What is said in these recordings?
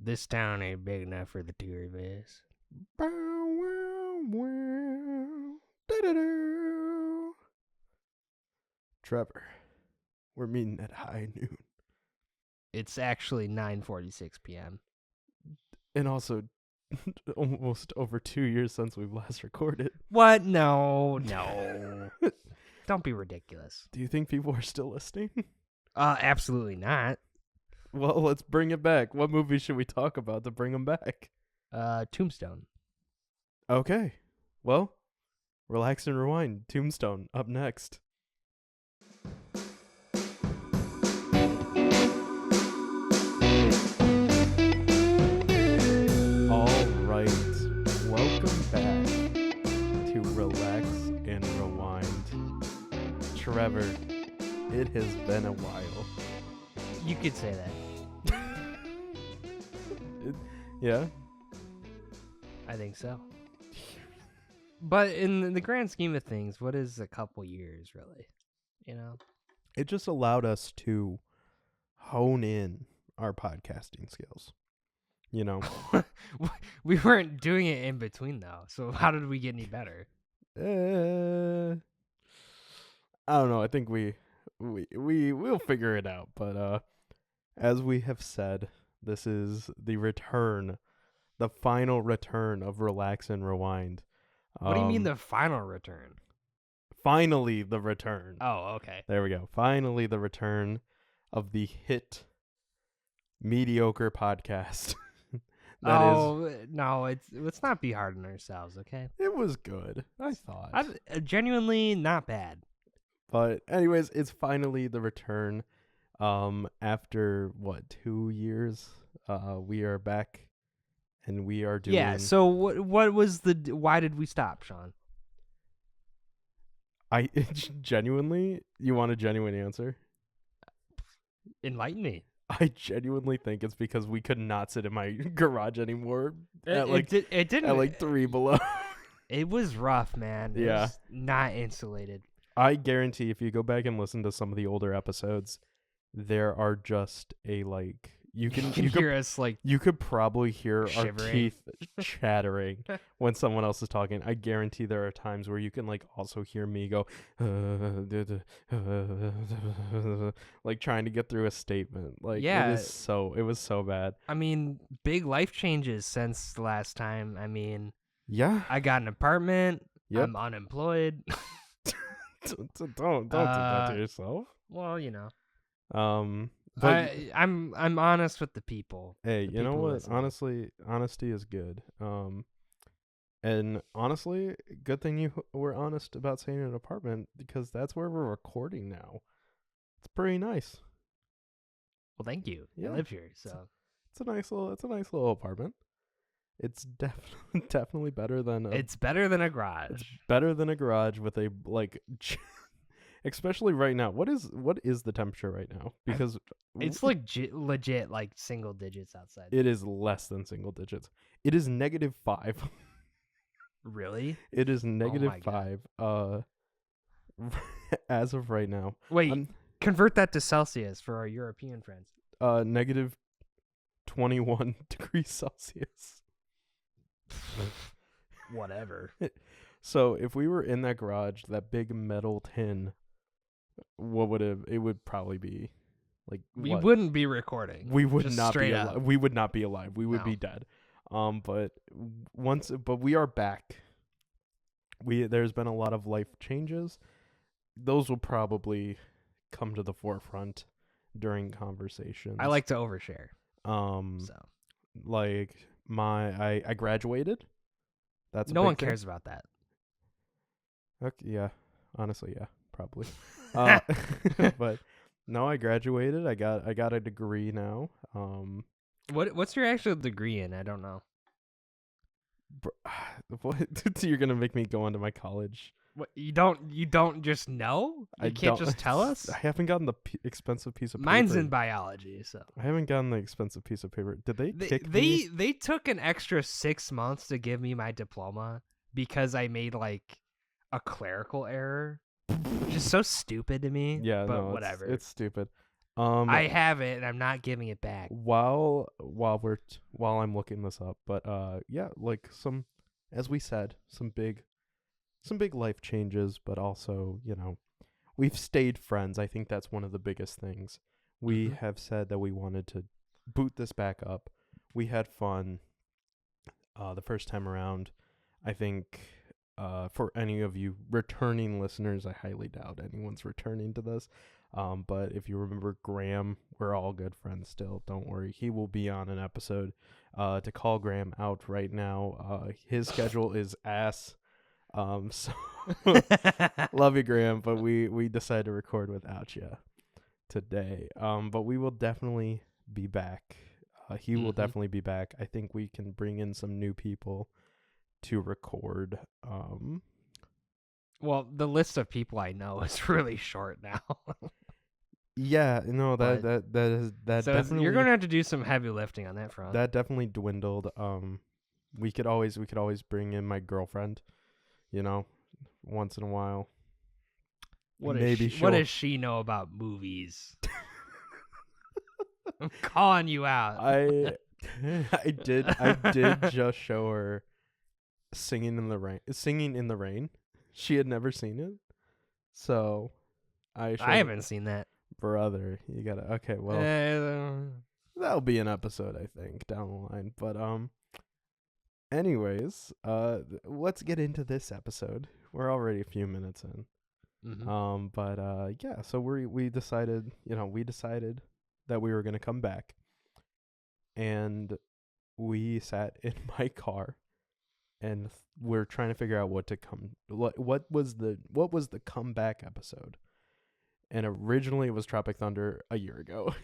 This town ain't big enough for the two of us. Bow, wow, wow. Da-da-da. Trevor, we're meeting at high noon. It's actually 9:46 p.m. And also, almost over 2 years since we've last recorded. What? No. Don't be ridiculous. Do you think people are still listening? Absolutely not. Well, let's bring it back. What movie should we talk about to bring them back? Tombstone. Okay. Well, relax and rewind. Tombstone up next. All right. Welcome back to Relax and Rewind. Trevor, it has been a while. You could say that. Yeah? I think so. But in the grand scheme of things, what is a couple years, really? You know? It just allowed us to hone in our podcasting skills. You know? We weren't doing it in between, though. So how did we get any better? I don't know. I think we'll figure it out. But as we have said, this is the final return of Relax and Rewind. What do you mean the final return? Finally, the return. Oh, okay. There we go. Finally, the return of the hit mediocre podcast. No, let's not be hard on ourselves, okay? It was good, I thought. Genuinely not bad. But anyways, it's finally the return. After 2 years, we are back, and we are doing. Yeah. So what was why did we stop, Sean? I genuinely, you want a genuine answer? Enlighten me. I genuinely think it's because we could not sit in my garage anymore It didn't. at like 3 below. It was rough, man. It was not insulated. I guarantee if you go back and listen to some of the older episodes, there are just you can hear us like you could probably hear shivering. our teeth chattering when someone else is talking. I guarantee there are times where you can also hear me go like trying to get through a statement. It was so bad. I mean, big life changes since the last time. I mean, yeah, I got an apartment. Yep. I'm unemployed. don't do that to yourself. Well, you know. But I'm honest with the people. Hey, you know what? Listening. Honestly, honesty is good. And honestly, good thing you were honest about saying an apartment, because that's where we're recording now. It's pretty nice. Well, thank you. Yeah. I live here, so it's a nice little apartment. It's definitely better than it's better than a garage. It's better than a garage with a especially right now. What is the temperature right now? Because it's legit like single digits outside. It is less than single digits. It is -5. Really? It is -5. As of right now. Wait, convert that to Celsius for our European friends. -21 degrees Celsius. Whatever. So if we were in that garage, that big metal tin, it would probably be we wouldn't be recording. We would Just not be straight alive. up. We would not be alive. We would No. be dead. But we are back. There's been a lot of life changes. Those will probably come to the forefront during conversations. I like to overshare. So So I graduated. That's a no big one thing. cares about that. Okay, yeah, honestly, yeah, probably. But no, I graduated. I got a degree now. What's your actual degree in? I don't know. What? You're gonna make me go into my college? What, you don't just know? You can't just tell us? I haven't gotten the expensive piece of paper. Mine's in biology, so I haven't gotten the expensive piece of paper. Did they kick me? me? They took an extra 6 months to give me my diploma because I made a clerical error, which is so stupid to me. Yeah, but no, whatever. It's stupid. I have it, and I'm not giving it back. While I'm looking this up, but yeah, like as we said, some big life changes, but also, we've stayed friends. I think that's one of the biggest things. We have said that we wanted to boot this back up. We had fun the first time around. I think for any of you returning listeners, I highly doubt anyone's returning to this. But if you remember Graham, we're all good friends still. Don't worry. He will be on an episode. To call Graham out right now, his schedule is ass. So love you, Graham, but we decided to record without you today. But we will definitely be back. He will definitely be back. I think we can bring in some new people to record. Well, the list of people I know is really short now. Yeah, no, that so definitely, you're gonna have to do some heavy lifting on that front. that definitely dwindled. We could always bring in my girlfriend, once in a while. What Maybe what does she know about movies? I'm calling you out. I did just show her Singing in the Rain. She had never seen it, so I haven't seen that. Brother, you gotta. Okay, well, that'll be an episode, I think, down the line. But anyways, let's get into this episode. We're already a few minutes in. But yeah, so we decided that we were gonna come back, and we sat in my car, and we're trying to figure out what was the comeback episode. And originally it was Tropic Thunder a year ago.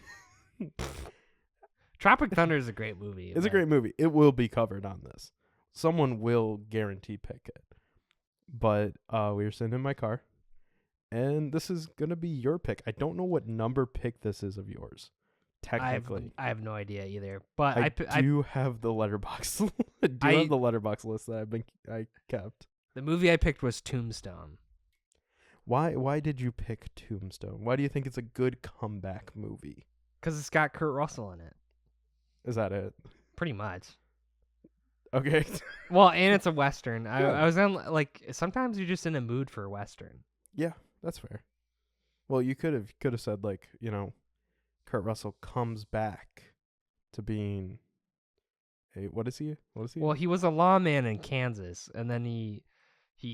Tropic Thunder is a great movie. It's a great movie. It will be covered on this. Someone will guarantee pick it. But we were sitting in my car, and this is going to be your pick. I don't know what number pick this is of yours, technically. I have no idea either. But I do have the letterbox. Have the letterbox list that I kept. The movie I picked was Tombstone. Why did you pick Tombstone? Why do you think it's a good comeback movie? Because it's got Kurt Russell in it. Is that it? Pretty much. Okay. Well, and it's a Western. I was in, sometimes you're just in a mood for a Western. Yeah, that's fair. Well, you could have said, Kurt Russell comes back to being what is he? Well, he was a lawman in Kansas, and then he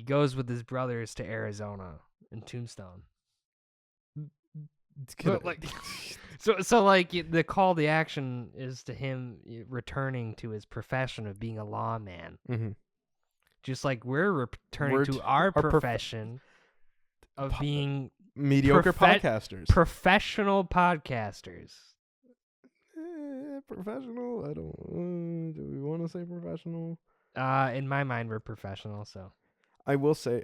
goes with his brothers to Arizona in Tombstone. So the call to action is to him returning to his profession of being a lawman. Mm-hmm. Just like we're returning to our profession of being mediocre podcasters. Professional podcasters. Professional? I don't. Do we want to say professional? In my mind, we're professional, so. I will say,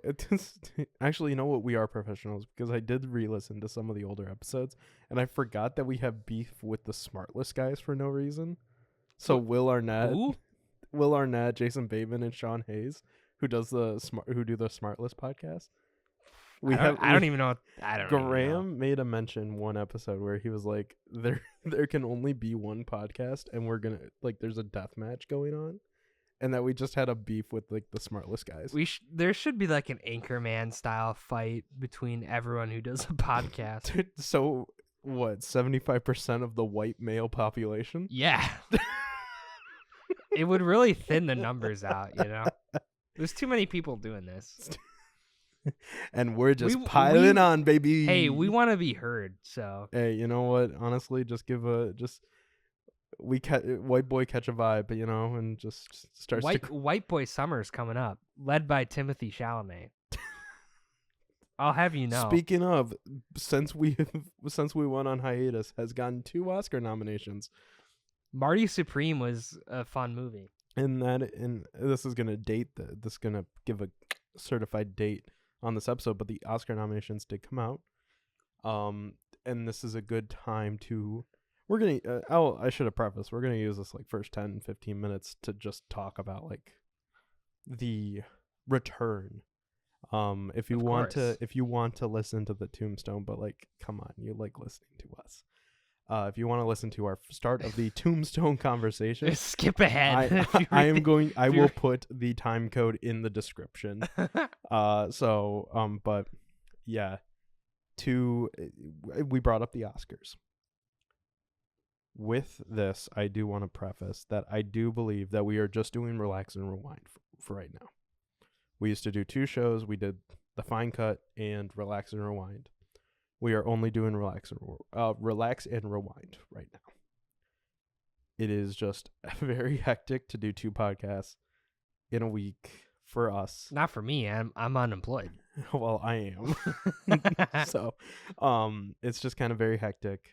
actually, you know what? We are professionals, because I did re-listen to some of the older episodes, and I forgot that we have beef with the Smartless guys for no reason. So Will Arnett, Jason Bateman, and Sean Hayes, who do the Smartless podcast. I don't even know. Graham made a mention one episode where he was like, there can only be one podcast, and we're gonna there's a death match going on. And that we just had a beef with the Smartless guys. There should be an Anchorman style fight between everyone who does a podcast. So what? 75% of the white male population? Yeah. It would really thin the numbers out. There's too many people doing this. And we're just piling on, baby. Hey, we want to be heard. So hey, you know what? Honestly, just give White Boy Catch a Vibe, and just starts White Boy Summer's coming up, led by Timothy Chalamet. I'll have you know. Speaking of, since we went on hiatus, has gotten 2 Oscar nominations. Marty Supreme was a fun movie. And this is gonna this is gonna give a certified date on this episode, but the Oscar nominations did come out. And this is a good time to. We're going to, I should have prefaced, we're going to use this first 10, 15 minutes to just talk about the return. If you Of want course. to listen to the Tombstone, but like, come on, you like listening to us. If you want to listen to our start of the Tombstone conversation, Just skip ahead. if you I read am the- going. I if you will put the time code in the description. But yeah, we brought up the Oscars. With this, I do want to preface that I do believe that we are just doing Relax and Rewind for right now. We used to do 2 shows. We did the Fine Cut and Relax and Rewind. We are only doing Relax and Rewind right now. It is just very hectic to do 2 podcasts in a week for us. Not for me. I'm unemployed. Well, I am. So, it's just kind of very hectic.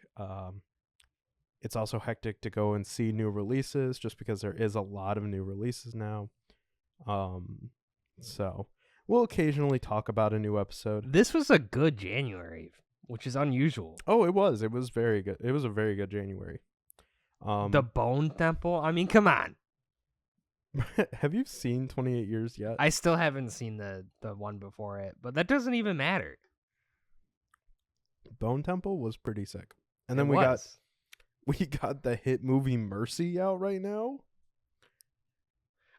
It's also hectic to go and see new releases just because there is a lot of new releases now. So we'll occasionally talk about a new episode. This was a good January, which is unusual. Oh, it was very good. It was a very good January. The Bone Temple. I mean, come on. Have you seen 28 Years yet? I still haven't seen the one before it, but that doesn't even matter. Bone Temple was pretty sick. And It then was. we got the hit movie Mercy out right now.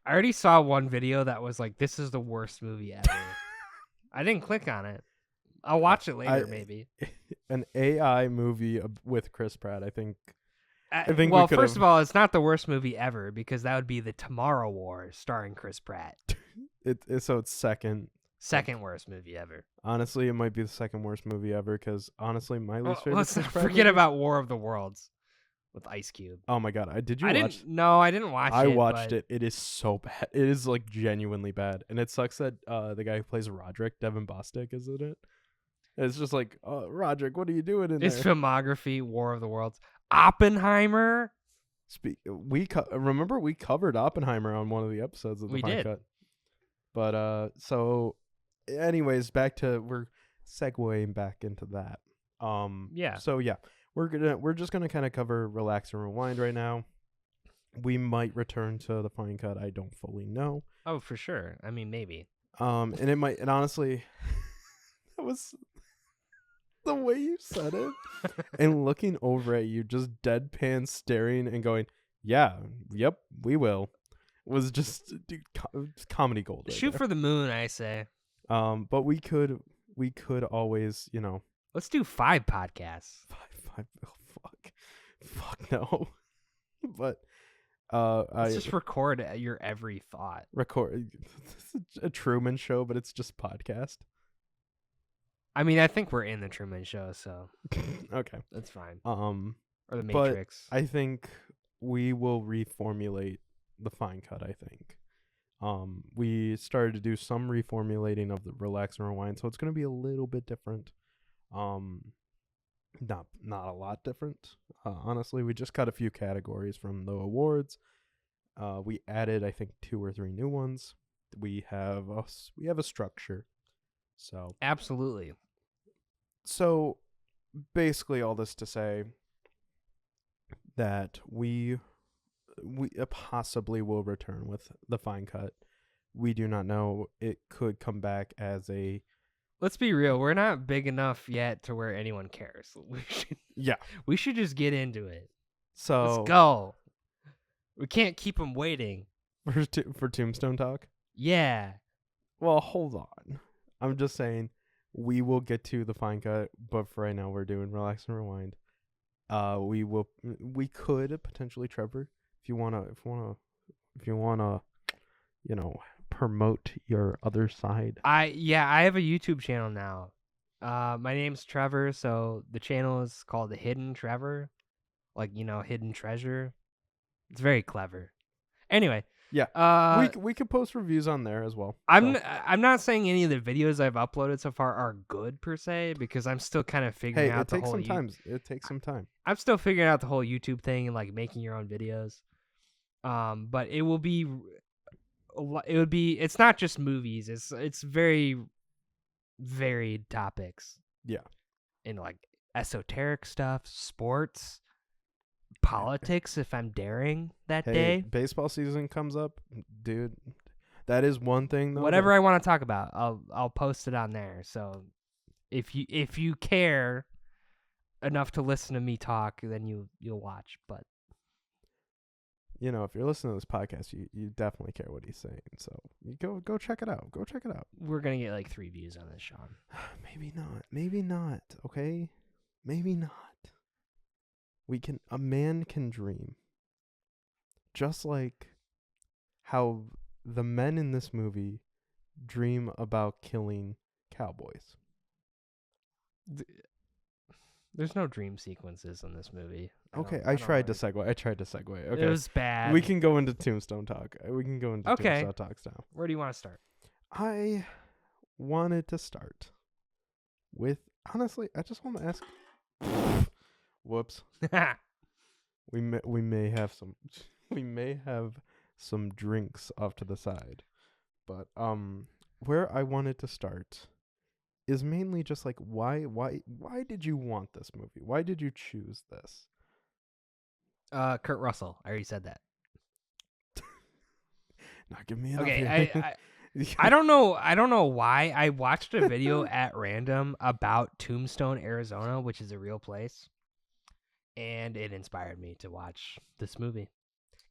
I already saw one video that was like, "This is the worst movie ever." I didn't click on it. I'll watch it later, maybe. An AI movie with Chris Pratt, I think. Well, first of all, it's not the worst movie ever because that would be the Tomorrow War starring Chris Pratt. So it's Second worst movie ever. Honestly, it might be the second worst movie ever because honestly, my least favorite. Let's Chris not Pratt forget movie- about War of the Worlds with Ice Cube. Oh my god! Did you I watch? I didn't watch it. I watched it. It is so bad. It is like genuinely bad, and it sucks that the guy who plays Roderick, Devin Bostic, is in it. It's just like, Roderick, what are you doing in His there? filmography, War of the Worlds, Oppenheimer. Remember we covered Oppenheimer on one of the episodes of the We Fine did. Cut. But so, anyways, we're segueing back into that. Yeah. So yeah, we're just gonna kind of cover Relax and Rewind right now. We might return to the Fine Cut. I don't fully know. Oh, for sure. I mean, maybe. And it might. And honestly, that was the way you said it, and looking over at you, just deadpan staring and going, "Yeah, yep, we will." Was just comedy gold. Right Shoot there. for the moon, I say. But we could always, Let's do 5 podcasts. five. Oh, fuck no. But Let's just record your every thought. record a Truman Show, but it's just podcast. I mean, I think we're in the Truman Show, so Okay. that's fine. Or Or the but Matrix. I think we will reformulate the Fine Cut. I think. We started to do some reformulating of the Relax and Rewind, so it's going to be a little bit different. Not a lot different. Honestly, we just cut a few categories from the awards. We added, I think, 2 or 3 new ones. We have a structure. So Absolutely. So basically, all this to say that we possibly will return with the Fine Cut. We do not know. It could come back as a. Let's be real. We're not big enough yet to where anyone cares. We should just get into it. So Let's go. We can't keep them waiting. for Tombstone talk. Yeah. Well, hold on. I'm just saying we will get to the Fine Cut, but for right now we're doing Relax and Rewind. We could potentially, Trevor, if you wanna, promote your other side. I have a YouTube channel now. My name's Trevor, so the channel is called The Hidden Trevor. Like, hidden treasure. It's very clever. Anyway. Yeah. We could post reviews on there as well. I'm not saying any of the videos I've uploaded so far are good per se, because I'm still kind of figuring out the whole. It takes some time. I'm still figuring out the whole YouTube thing and like making your own videos. But it will be. It's not just movies. It's very varied topics. Yeah. And like esoteric stuff, sports, politics. If I'm daring that day. Baseball season comes up, dude. That is one thing though. Whatever I want to talk about, I'll post it on there. So if you care enough to listen to me talk, then you'll watch. But you know, if you're listening to this podcast, you definitely care what he's saying. So you go check it out. Go check it out. we're gonna get like 3 views on this, Sean. Maybe not. Maybe not. Okay. Maybe not. A man can dream. Just like how the men in this movie dream about killing cowboys. There's no dream sequences in this movie. Okay, I tried to segue. Okay. It was bad. We can go into Tombstone talk. Okay. Tombstone talks now. Where do you want to start? I wanted to start with, honestly, I just want to ask. Whoops. We may have some drinks off to the side. But where I wanted to start is mainly just like why did you want this movie? Why did you choose this? Kurt Russell. I already said that. Not give me enough. Okay, I don't know why. I watched a video at random about Tombstone, Arizona, which is a real place, and it inspired me to watch this movie.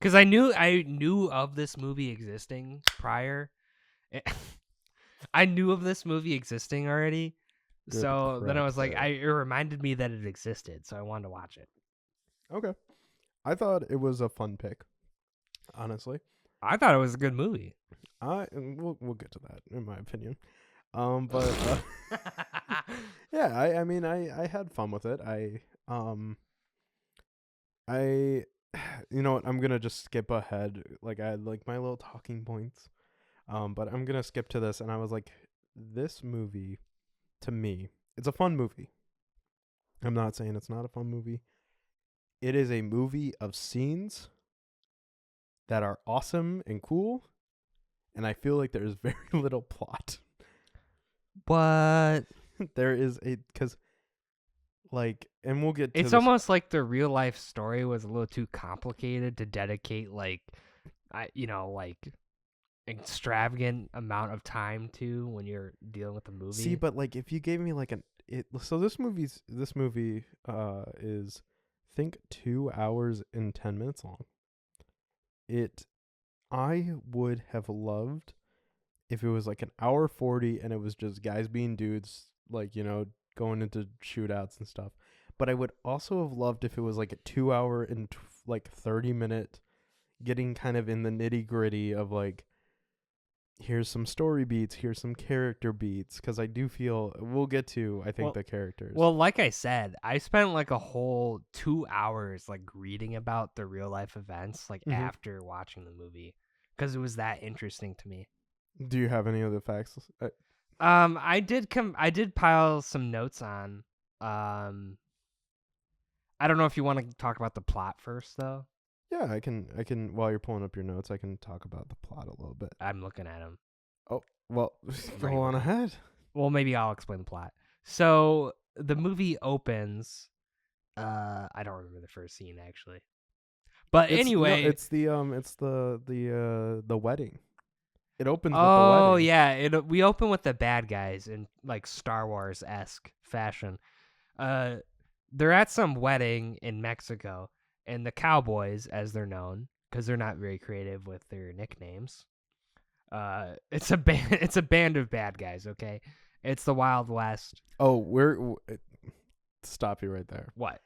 Because I knew of this movie existing prior. I knew of this movie existing already. Good So then I crap, was like, sir. it reminded me that it existed, so I wanted to watch it. Okay. I thought it was a fun pick, honestly. I thought it was a good movie. We'll get to that in my opinion. But yeah, I mean I had fun with it. You know what, I'm gonna just skip ahead. Like I had like my little talking points. But I'm gonna skip to this, and I was like, this movie, to me, it's a fun movie. I'm not saying it's not a fun movie. It is a movie of scenes that are awesome and cool, and I feel like there's very little plot. But There is because, like, and we'll get to it's this. almost like the real life story was a little too complicated to dedicate like extravagant amount of time to when you're dealing with the movie. See, but like if you gave me like so this movie is I think 2 hours and 10 minutes long. I would have loved if it was like an hour 40 and it was just guys being dudes, like, you know, going into shootouts and stuff. But I would also have loved if it was like a 2 hour and 30-minute getting kind of in the nitty gritty of like, here's some story beats, here's some character beats, because I do feel we'll get to the characters. Well, like I said, I spent like a whole 2 hours like reading about the real life events like after watching the movie because it was that interesting to me. Do you have any other facts? I did pile some notes on. I don't know if you want to talk about the plot first though. Yeah, I can while you're pulling up your notes, I can talk about the plot a little bit. I'm looking at them. Oh, well, go on ahead. Well, maybe I'll explain the plot. So the movie opens. I don't remember the first scene actually, but anyway, it's the wedding. It opens with the wedding. Oh yeah, we open with the bad guys in like Star Wars-esque fashion. They're at some wedding in Mexico, and the Cowboys, as they're known, because they're not very creative with their nicknames. It's a band of bad guys. Okay, it's the Wild West. Oh, stop you right there. What?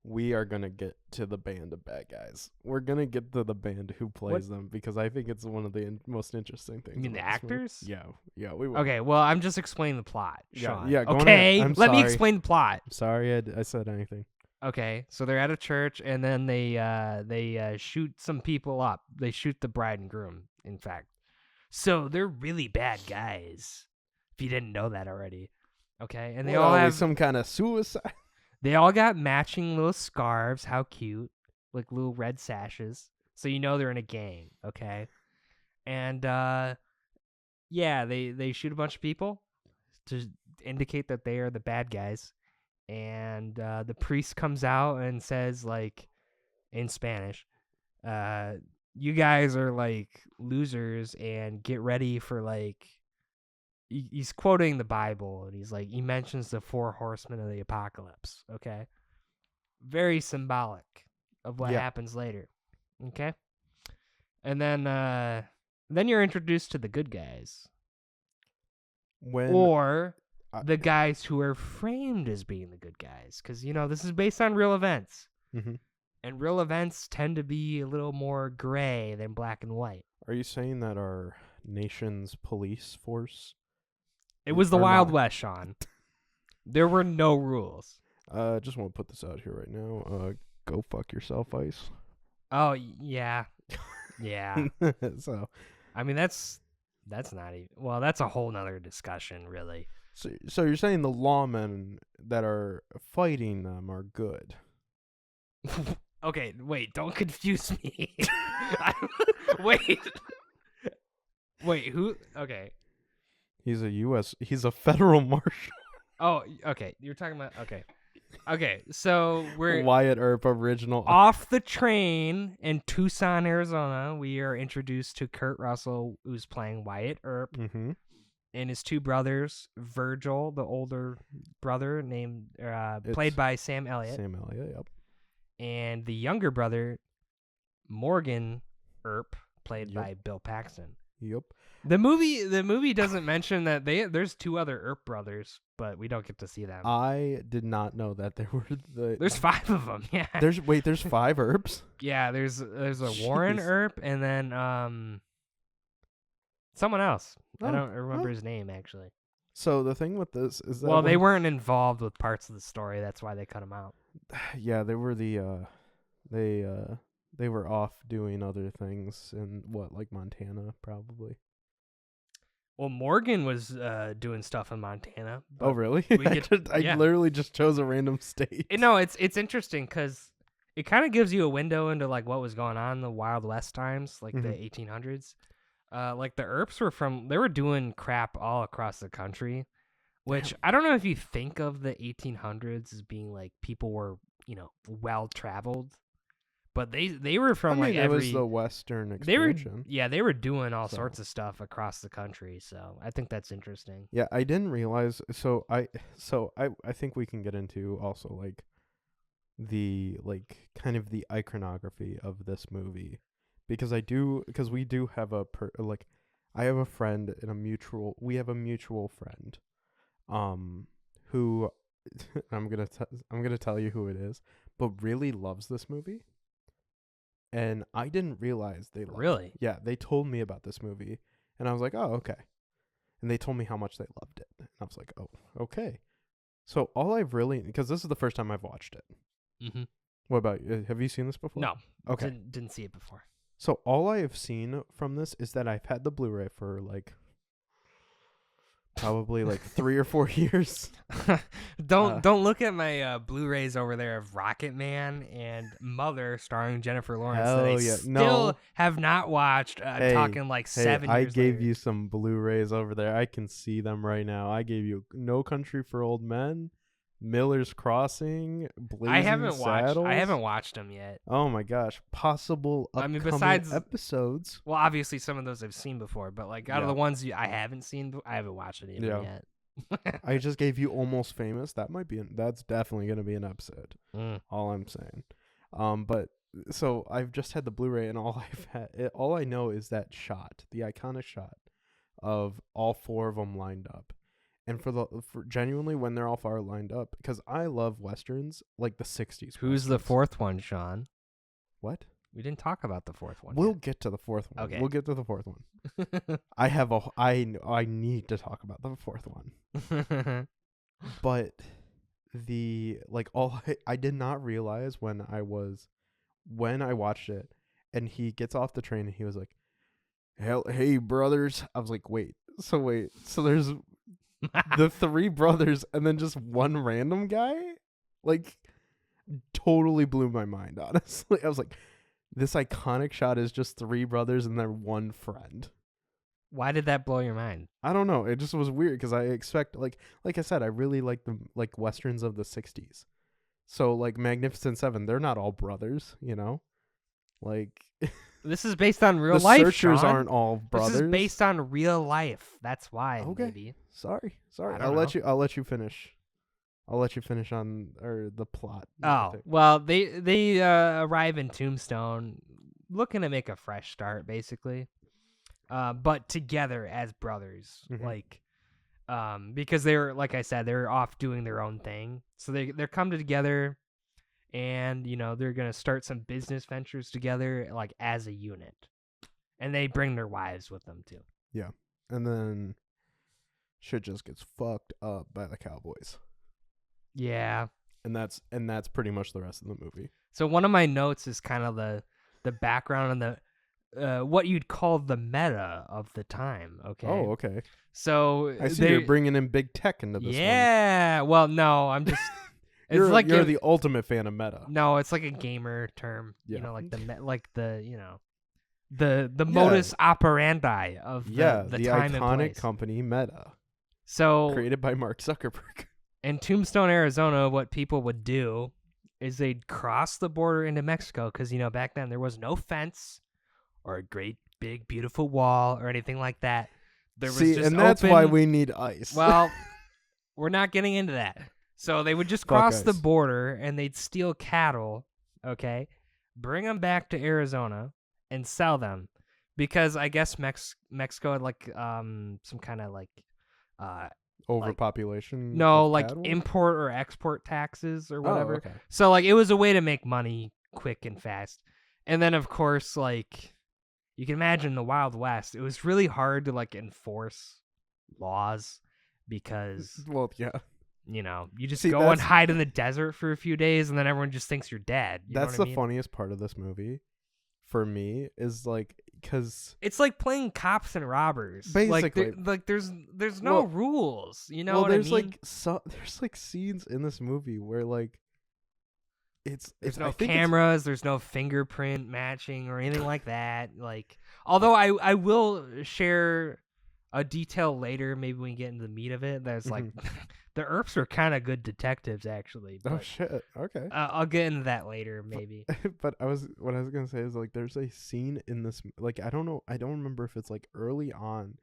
We are gonna get to the band of bad guys. We're gonna get to the band who plays them because I think it's one of the most interesting things. You mean the actors? Yeah, we will. Okay, well, I'm just explaining the plot, Sean. Yeah. Go okay, ahead. let me explain the plot. I'm sorry I said anything. Okay, so they're at a church, and then they shoot some people up. They shoot the bride and groom, in fact. So they're really bad guys. If you didn't know that already, okay. And they all have some kind of suicide. They all got matching little scarves. How cute, like little red sashes. So you know they're in a gang, okay. And yeah, they shoot a bunch of people to indicate that they are the bad guys. And the priest comes out and says, like, in Spanish, you guys are like losers and get ready for like he's quoting the Bible and he's like he mentions the 4 horsemen of the apocalypse, okay? Very symbolic of what Yeah. happens later. Okay? And then you're introduced to the good guys. When Or I, the guys who are framed as being the good guys. Because, this is based on real events. Mhm. And real events tend to be a little more gray than black and white. Are you saying that our nation's police force It was the are Wild not? West, Sean. There were no rules. Just want to put this out here right now. Go fuck yourself, Ice. Oh, yeah. Yeah. So I mean, that's not even... Well, that's a whole nother discussion, really. So you're saying the lawmen that are fighting them are good? Okay, wait, don't confuse me. Wait. Wait, who? Okay. He's a federal marshal. Oh, okay. You're talking about... Okay. Okay, so we're Wyatt Earp original. off the train in Tucson, Arizona. We are introduced to Kurt Russell, who's playing Wyatt Earp, Mm-hmm. and his 2 brothers, Virgil, the older brother, played by Sam Elliott, Sam Elliott, yep. and the younger brother, Morgan Earp, played Yep. by Bill Paxton. Yep. The movie doesn't mention that there's 2 other Earp brothers, but we don't get to see them. I did not know that there were There's 5 of them. Yeah. There's 5 Earps? Yeah, there's a Warren Jeez. Earp and then someone else. I Oh, don't remember oh. his name actually. So the thing with this is that Well, they weren't involved with parts of the story. That's why they cut them out. yeah, they were they were off doing other things in like Montana probably. Well, Morgan was doing stuff in Montana. Oh but really? we get- I yeah. literally just chose a random state. No, it's interesting because it kind of gives you a window into like what was going on in the Wild West times, like the Mhm. 1800s. Like the Earps they were doing crap all across the country, which I don't know if you think of the 1800s as being like people were, well traveled, but they were from like it every. was the Western They were expansion. they were doing all So. sorts of stuff across the country, so I think that's interesting. Yeah, I didn't realize. So I think we can get into also like the kind of the iconography of this movie, because we do have I have a friend we have a mutual friend, who I'm gonna tell you who it is, but really loves this movie. And I didn't realize they loved Really? it. Yeah, they told me about this movie, and I was like, oh, okay. And they told me how much they loved it. And I was like, oh, okay. So because this is the first time I've watched it. Mm-hmm. What about you? Have you seen this before? No. Okay. Didn't see it before. So all I have seen from this is that I've had the Blu-ray for probably 3 or 4 years. Don't look at my Blu-rays over there of Rocket Man and Mother starring Jennifer Lawrence that I Hell yeah. still No. have not watched. Hey, Talking like 7 I years gave later. you some Blu-rays over there. I can see them right now. I gave you No Country for Old Men, Miller's Crossing, Blazing I haven't Saddles. watched them yet. Oh my gosh! Possible upcoming besides- episodes. Well, obviously some of those I've seen before, but like out of Yeah. the ones I haven't seen, I haven't watched it even Yeah. yet. I just gave you Almost Famous. That's definitely gonna be an episode. Mm. All I'm saying. But so I've just had the Blu-ray, and all I know is that shot, the iconic shot of all 4 of them lined up. And for genuinely when they're all 4 lined up, because I love westerns like the 60s. Who's the westerns. 4th one, Sean? What? We didn't talk about the 4th one. We'll get to the 4th one. Okay. We'll get to the 4th one. yet. I need to talk about the 4th one. But I did not realize when I watched it, and he gets off the train and he was like, hey brothers. I was like, wait, so there's the 3 brothers and then just one random guy? Like, totally blew my mind, honestly. I was like, this iconic shot is just 3 brothers and their one friend. Why did that blow your mind? I don't know. It just was weird because I expect like I said, I really like the westerns of the 60s. So Magnificent Seven, they're not all brothers, Like This is based on real The life, Searchers Sean. aren't all brothers. This is based on real life. That's why. Okay. Maybe. Sorry. I don't I'll let know. you. I'll let you finish. I'll let you finish on the plot. Oh well, they arrive in Tombstone, looking to make a fresh start, basically. But together as brothers, like, because they're, like I said, they're off doing their own thing. So they're coming together, and they're gonna start some business ventures together, like as a unit, and they bring their wives with them too. Yeah, and then shit just gets fucked up by the Cowboys. Yeah. And that's pretty much the rest of the movie. So one of my notes is kind of the background and the what you'd call the meta of the time. Okay. Oh, okay. So I see you're bringing in big tech into this. Yeah. Well, no, I'm just. It's you're like the ultimate fan of meta. No, it's like a gamer term. Yeah. Like the modus operandi of the time and iconic place. company Meta. So created by Mark Zuckerberg. In Tombstone, Arizona, what people would do is they'd cross the border into Mexico because, back then there was no fence or a great, big, beautiful wall or anything like that. There was just and that's why we need ice. Well, we're not getting into that. So they would just cross the border and they'd steal cattle, okay, bring them back to Arizona and sell them because I guess Mexico had some kind of overpopulation. No, cattle? Import or export taxes or whatever. Oh, okay. So it was a way to make money quick and fast. And then of course you can imagine the Wild West. It was really hard to enforce laws because you just go and hide in the desert for a few days and then everyone just thinks you're dead. That's the funniest part of this movie for me is because it's like playing cops and robbers. Basically, there's no rules. You know what I mean? There's scenes in this movie where there's no cameras, there's no fingerprint matching or anything like that. Although I will share a detail later, maybe when we get into the meat of it. There's the Earps are kind of good detectives, actually. Oh shit! Okay, I'll get into that later, maybe. But what I was gonna say is there's a scene in this I don't know, I don't remember if it's early on,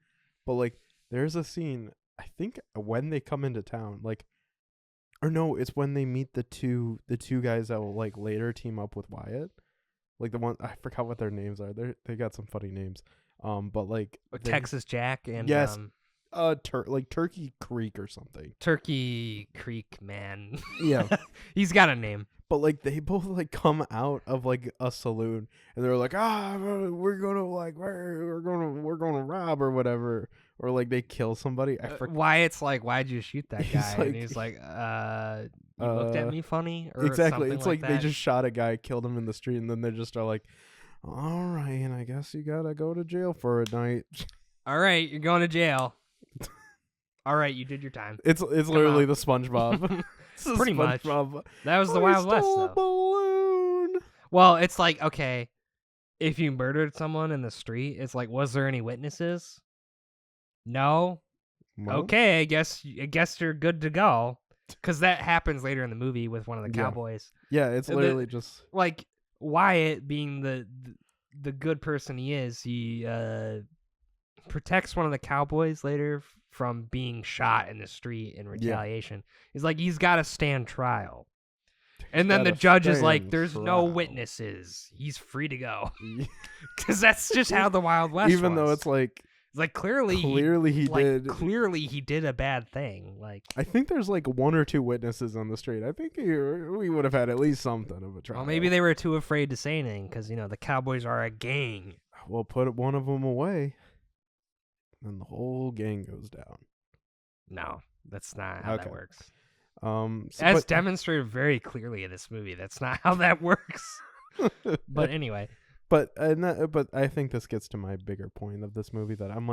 but there's a scene I think when they come into town, or no, it's when they meet the two guys that will later team up with Wyatt, the one I forgot what their names are. They got some funny names, but Texas Jack and yes. Turkey Creek or something. Turkey Creek, man. Yeah. He's got a name. But they both come out of a saloon and they're we're gonna rob or whatever, or they kill somebody. Wyatt's why'd you shoot that guy? And he's you looked at me funny. Or exactly. It's that. They just shot a guy, killed him in the street, and then they just are all right, I guess you gotta go to jail for a night. All right, you're going to jail. All right, you did your time. It's literally the SpongeBob. Pretty much. That was the Wild West, though. Balloon. Well, it's okay, if you murdered someone in the street, it's was there any witnesses? No. Well, okay, I guess you're good to go. Because that happens later in the movie with one of the cowboys. Yeah, it's literally just Wyatt, being the good person he is, he protects one of the cowboys later from being shot in the street in retaliation. He's he's got to stand trial. And then the judge is there's no witnesses. He's free to go. Because that's just how the Wild West Even was. though it's clearly he did a bad thing. I think there's one or two witnesses on the street. I think we would have had at least something of a trial. Well, maybe they were too afraid to say anything because the Cowboys are a gang. Well, put one of them away, and the whole gang goes down. No, that's not how that works. As demonstrated very clearly in this movie, that's not how that works. But anyway. But I think this gets to my bigger point of this movie that I'm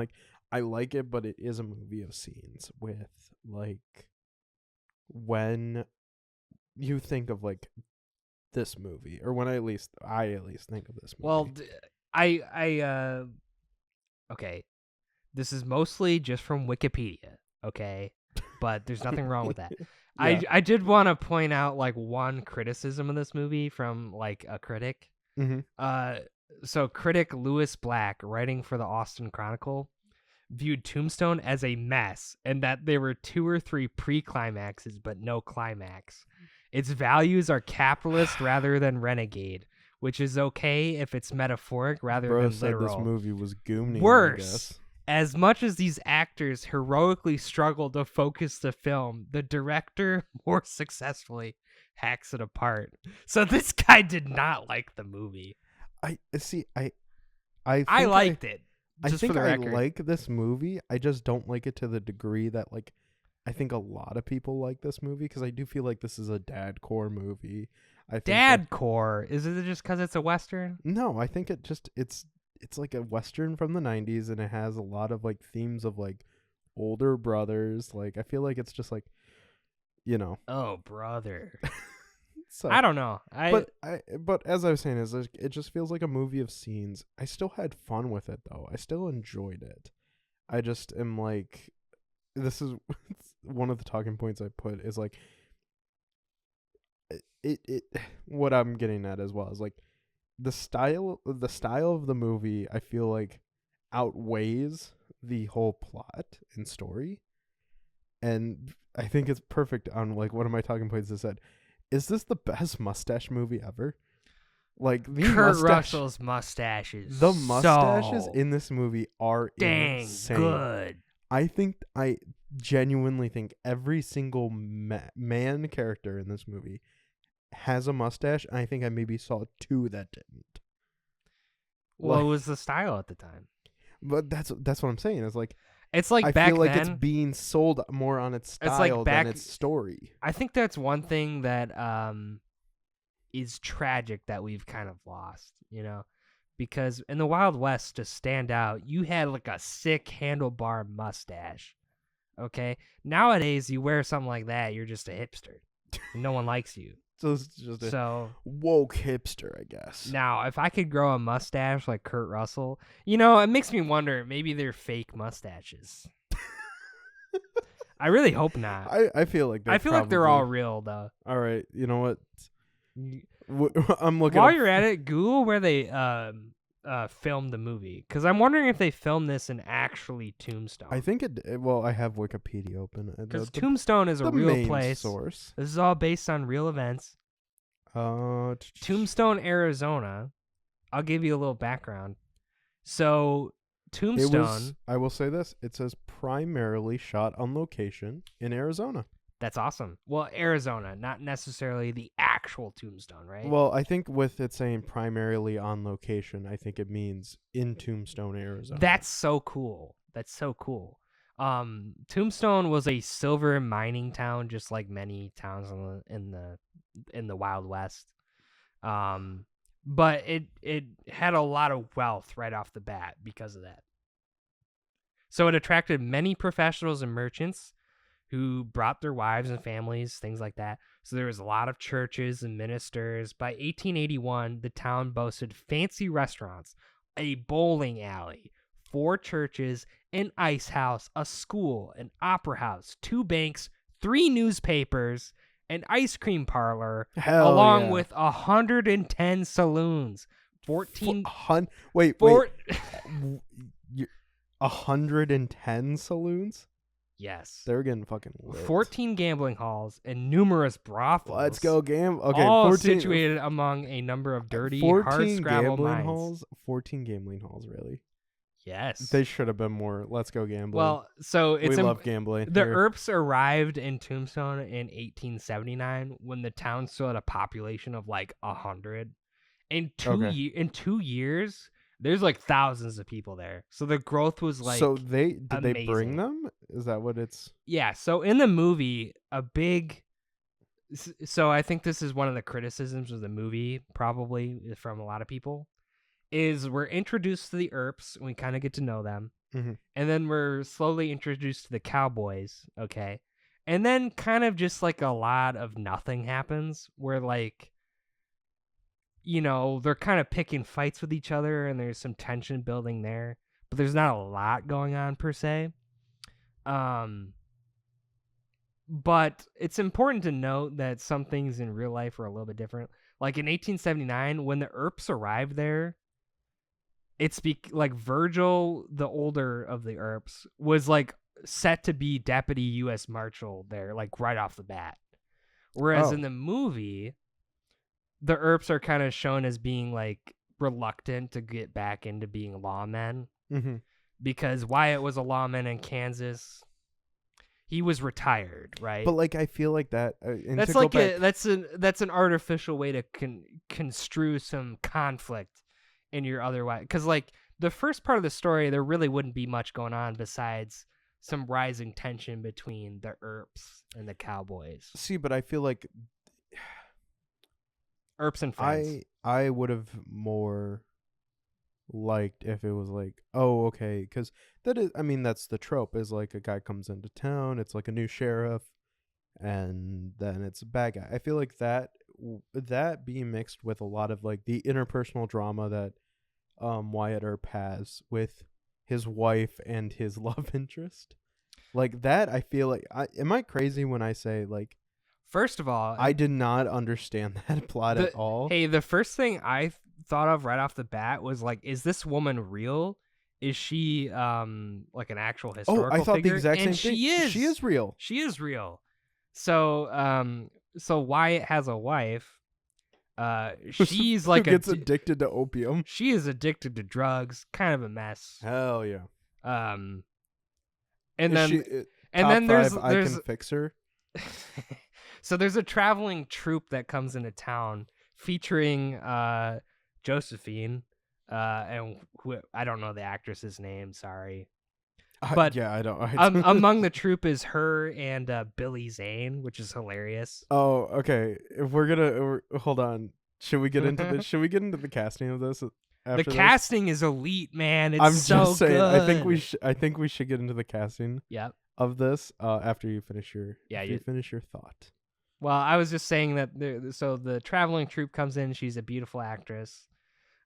I like it, but it is a movie of scenes with when you think of this movie, or when I at least think of this movie. Well, okay, this is mostly just from Wikipedia, okay, but there's nothing wrong with that. Yeah. I did want to point out one criticism of this movie from a critic. Mm-hmm. So critic Lewis Black, writing for the Austin Chronicle, viewed Tombstone as a mess and that there were 2 or 3 pre-climaxes but no climax. Its values are capitalist rather than renegade, which is okay if it's metaphoric rather Bro than said this literal. movie was Goonies, I Worse, guess. as much as these actors heroically struggle to focus the film, the director more successfully hacks it apart. So this guy did not like the movie. I see. I I think liked it. I Just think for the I record. like this movie. I just don't like it to the degree that like I think a lot of people like this movie because I do feel like this is a dad-core movie. I think Dad core. Is it just because it's a Western? no, I think it's like a Western from the 90s and it has a lot of like themes of like older brothers. Like I feel like it's just like, you know. Oh, brother. So I don't know. but as I was saying, is like, it just feels like a movie of scenes. I still had fun with it though. I still enjoyed it. I just am like, this is one of the talking points I put is like, it what I'm getting at as well is like the style of the movie. I feel like outweighs the whole plot and story, and I think it's perfect on like one of my talking points that said, is this the best mustache movie ever? Like the Kurt Russell's mustaches. the mustaches so in this movie are dang insane. good. I genuinely think every single man character in this movie has a mustache, and I think I maybe saw 2 that didn't. Well, Like- it was the style at the time. But that's what I'm saying. Is like It's like I back feel like then. it's being sold more on its It's style like back- than its story. I think that's one thing that is tragic that we've kind of lost, because in the Wild West, to stand out, you had like a sick handlebar mustache. Okay, nowadays you wear something like that, you're just a hipster. And no one likes you. So it's just a So woke hipster, I guess. now, if I could grow a mustache like Kurt Russell, it makes me wonder. Maybe they're fake mustaches. I really hope not. I feel like I feel like they're all real though. all right. You know what? You- I'm looking. While up- you're at it, Google where they filmed the movie, because I'm wondering if they filmed this in actually Tombstone. I think it. Well, I have Wikipedia open. Because Tombstone is a the real main place. source. This is all based on real events. Tombstone, Arizona. I'll give you a little background. So Tombstone. I will say this. It says primarily shot on location in Arizona. That's awesome. Well, Arizona, not necessarily the actual Tombstone, right? Well, I think with it saying primarily on location, I think it means in Tombstone, Arizona. That's so cool. Tombstone was a silver mining town, just like many towns in the Wild West. But it had a lot of wealth right off the bat because of that. So it attracted many professionals and merchants who brought their wives and families, things like that. So there was a lot of churches and ministers. By 1881, the town boasted fancy restaurants, a bowling alley, 4 churches, an ice house, a school, an opera house, 2 banks, 3 newspapers, an ice cream parlor, Hell along yeah. with 110 saloons, 14 Wait. four- 110 saloons? Yes. They're getting fucking lit. 14 gambling halls and numerous brothels. Let's go gamble. Okay, all 14, situated among a number of dirty, 14 hard-scrabble gambling mines. halls. 14 gambling halls, really? Yes. They should have been more. Let's go gambling. Well, so it's we love gambling. the here. Earps arrived in Tombstone in 1879 when the town still had a population of like 100. In 2 years, there's like thousands of people there. So the growth was like so they bring amazing. them? Is that what it's? Yeah, so in the movie, so I think this is one of the criticisms of the movie, probably from a lot of people, is we're introduced to the Earps, and we kind of get to know them, Mhm. and then we're slowly introduced to the cowboys, okay? And then kind of just like a lot of nothing happens, where like, they're kind of picking fights with each other, and there's some tension building there, but there's not a lot going on per se. But it's important to note that some things in real life are a little bit different. Like in 1879, when the Earps arrived there, it's like Virgil, the older of the Earps, was like set to be deputy U.S. Marshal there, like right off the bat. Whereas Oh. in the movie, the Earps are kind of shown as being like reluctant to get back into being lawmen Mm-hmm. because Wyatt was a lawman in Kansas. He was retired, right? But like I feel like that and That's to go like back, that's an artificial way to construe some conflict in your otherwise, because like the first part of the story, there really wouldn't be much going on besides some rising tension between the Earps and the Cowboys. see, but I feel like Earps and friends. I would have more liked if it was like, oh, okay, because that is, I mean, that's the trope, is like a guy comes into town, it's like a new sheriff, and then it's a bad guy. I feel like that being mixed with a lot of like the interpersonal drama that Wyatt Earp has with his wife and his love interest, like that, I feel like, am I crazy when I say like First of all, I did not understand that plot at all? Hey, the first thing I thought of right off the bat was like, is this woman real? Is she like an actual historical I thought figure? the exact And same thing. she is. She is real. She is real. So so Wyatt has a wife. She's like who gets addicted to opium. She is addicted to drugs, kind of a mess. Hell yeah. And Is then she, and top then there's five, I can fix her. So there's a traveling troupe that comes into town featuring Josephine, and I don't know the actress's name, sorry. But yeah, I don't. Among the troupe is her and Billy Zane, which is hilarious. Oh, okay. If we're gonna hold on, should we get into this? Should we get into the casting of this? The casting is elite, man. It's I'm so just saying. good. I think we should get into the casting. Yep. Of this after you finish your finish your thought. Well, I was just saying that so the traveling troupe comes in. She's a beautiful actress.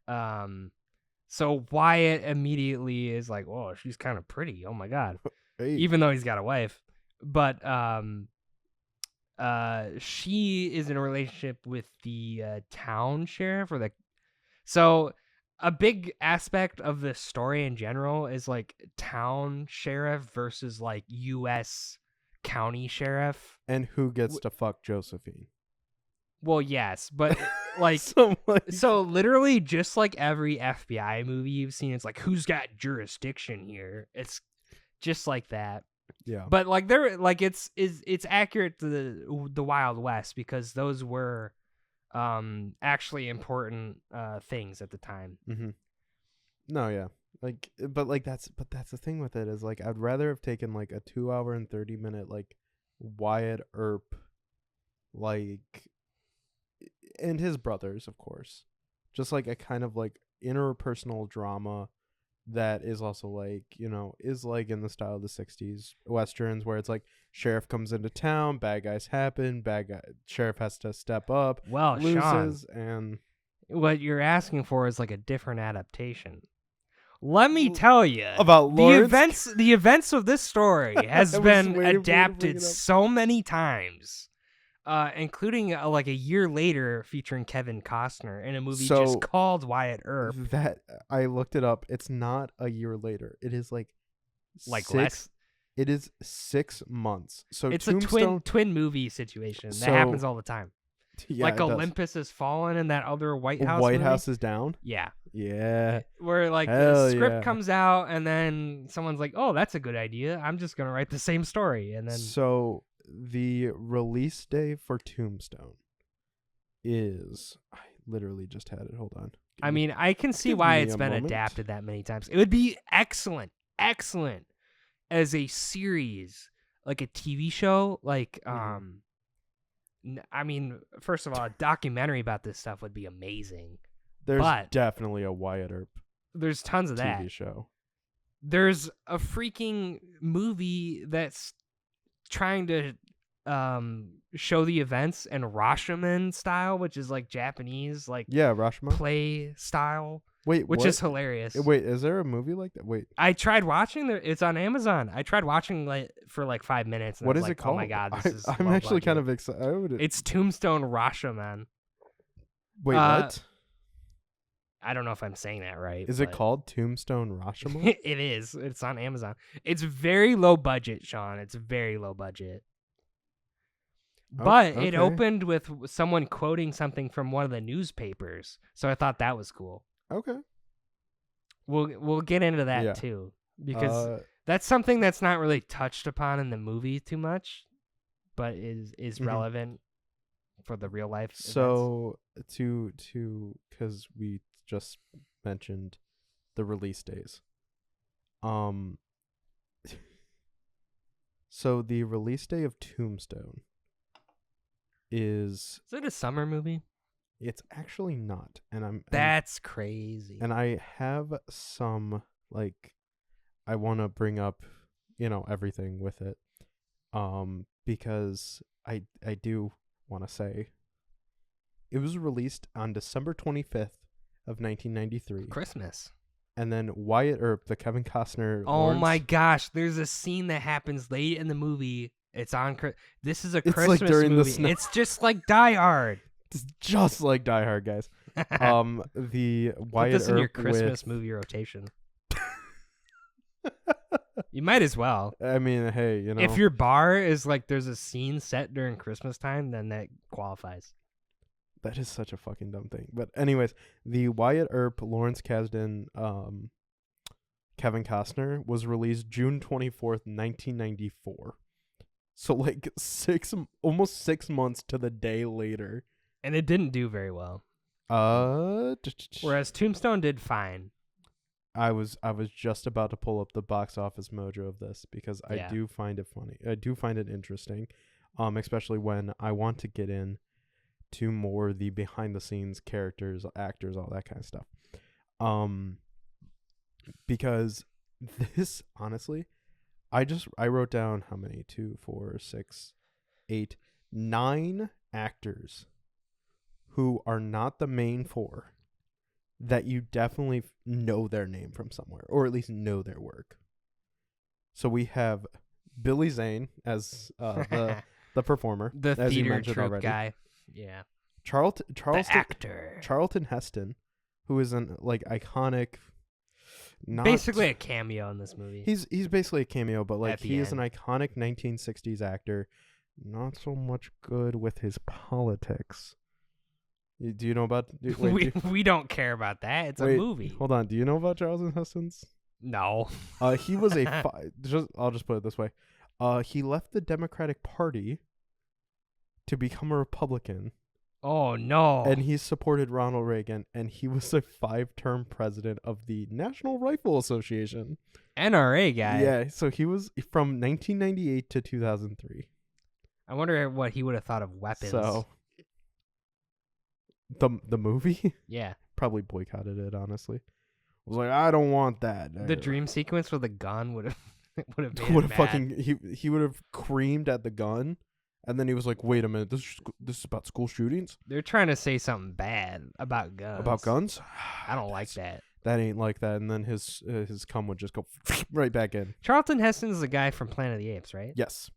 So Wyatt immediately is like, "Oh, she's kind of pretty. Oh my god," Hey. Even though he's got a wife. But she is in a relationship with the town sheriff or the. So a big aspect of the story in general is like town sheriff versus like U.S. county sheriff. And who gets to fuck Josephine? Well, yes, but like so literally just like every FBI movie you've seen, it's like, who's got jurisdiction here? It's just like that. Yeah. But like it's accurate to the Wild West, because those were actually important things at the time. Mm-hmm. No, yeah. Like but that's the thing with it, is like I'd rather have taken like a 2 hour and 30-minute like Wyatt Earp, like, and his brothers, of course, just like a kind of like interpersonal drama that is also like, you know, is like in the style of the 60s westerns, where it's like sheriff comes into town, bad guys happen, sheriff has to step up, well, loses, Sean, and what you're asking for is like a different adaptation. Let me tell you about Lawrence. The events of this story has been adapted so many times, including like a year later featuring Kevin Costner in a movie just called Wyatt Earp. That I looked it up. It's not a year later. It is like less. It is 6 months. So it's Tombstone, a twin movie situation that happens all the time. Yeah, like Olympus has fallen and that other White House movie? House is down? Yeah. Yeah. Where like the script comes out and then someone's like, oh, that's a good idea. I'm just going to write the same story. And then. So the release day for Tombstone is, I literally just had it. Hold on. I mean, I can see why it's been adapted that many times. It would be excellent as a series, like a TV show, like I mean, first of all, a documentary about this stuff would be amazing. There's definitely a Wyatt Earp. There's tons of that TV show. There's a freaking movie that's trying to show the events in Rashomon style, which is like Japanese, like Rashomon play style. Wait, which what? is hilarious. Wait, is there a movie like that? Wait, I tried watching it's on Amazon. I tried watching for like 5 minutes. And what is it called? Oh my god, this is. I'm actually kind of excited. It's Tombstone Rashomon. Wait, what? I don't know if I'm saying that right. Is it but called Tombstone Rashomon? It is. It's on Amazon. It's very low budget, Sean. It's very low budget. But it Okay. opened with someone quoting something from one of the newspapers, so I thought that was cool. Okay. We'll get into that Yeah. too, because Uh, that's something that's not really touched upon in the movie too much, but is Mhm. relevant for the real life events. so because we just mentioned the release days. So the release day of Tombstone is Is it a summer movie? it's actually not, and That's crazy. and I have some like I want to bring up, everything with it, because I do want to say it was released on December 25th of 1993, Christmas. and then Wyatt Earp, the Kevin Costner. Oh my Lawrence, gosh! There's a scene that happens late in the movie. It's on. This is a It's like Christmas during the movie. snow. It's just like Die Hard. It's just like Die Hard, guys. The Put Wyatt this in your Earp Christmas with, movie rotation. You might as well. I mean, hey, If your bar is like there's a scene set during Christmas time, then that qualifies. that is such a fucking dumb thing. But anyways, the Wyatt Earp, Lawrence Kasdan, Kevin Costner was released June 24th, 1994. So like almost 6 months to the day later. And it didn't do very well. Whereas Tombstone did fine. I was just about to pull up the box office mojo of this because I Yeah. do find it funny. I do find it interesting, especially when I want to get in to more the behind the scenes characters, actors, all that kind of stuff. Because this honestly, I wrote down how many 2, 4, 6, 8, 9 actors who are not the main four that you definitely know their name from somewhere, or at least know their work. So we have Billy Zane as the performer, The as you theater mentioned troupe already. guy. Yeah. Charleston Actor. Charlton Heston, who is an iconic. Basically a cameo in this movie. He's basically a cameo, but At the he is an end. iconic 1960s actor. Not so much good with his politics. Do you know about? We don't care about that. It's a movie. Hold on. Do you know about Charlton Heston's? No. He was I'll just put it this way. He left the Democratic Party to become a Republican. Oh no. And he supported Ronald Reagan, and he was a 5-term president of the National Rifle Association. NRA guy. Yeah, so he was from 1998 to 2003. I wonder what he would have thought of weapons. So the movie yeah. probably boycotted it, honestly. Was like, I don't want that. The dream sequence with the gun would have made would him have mad. fucking he would have creamed at the gun, and then he was like, wait a minute, this is about school shootings? They're trying to say something bad about guns. About guns? I don't like that. That ain't like that. And then his cum would just go right back in. Charlton Heston's the guy from Planet of the Apes, right? Yes.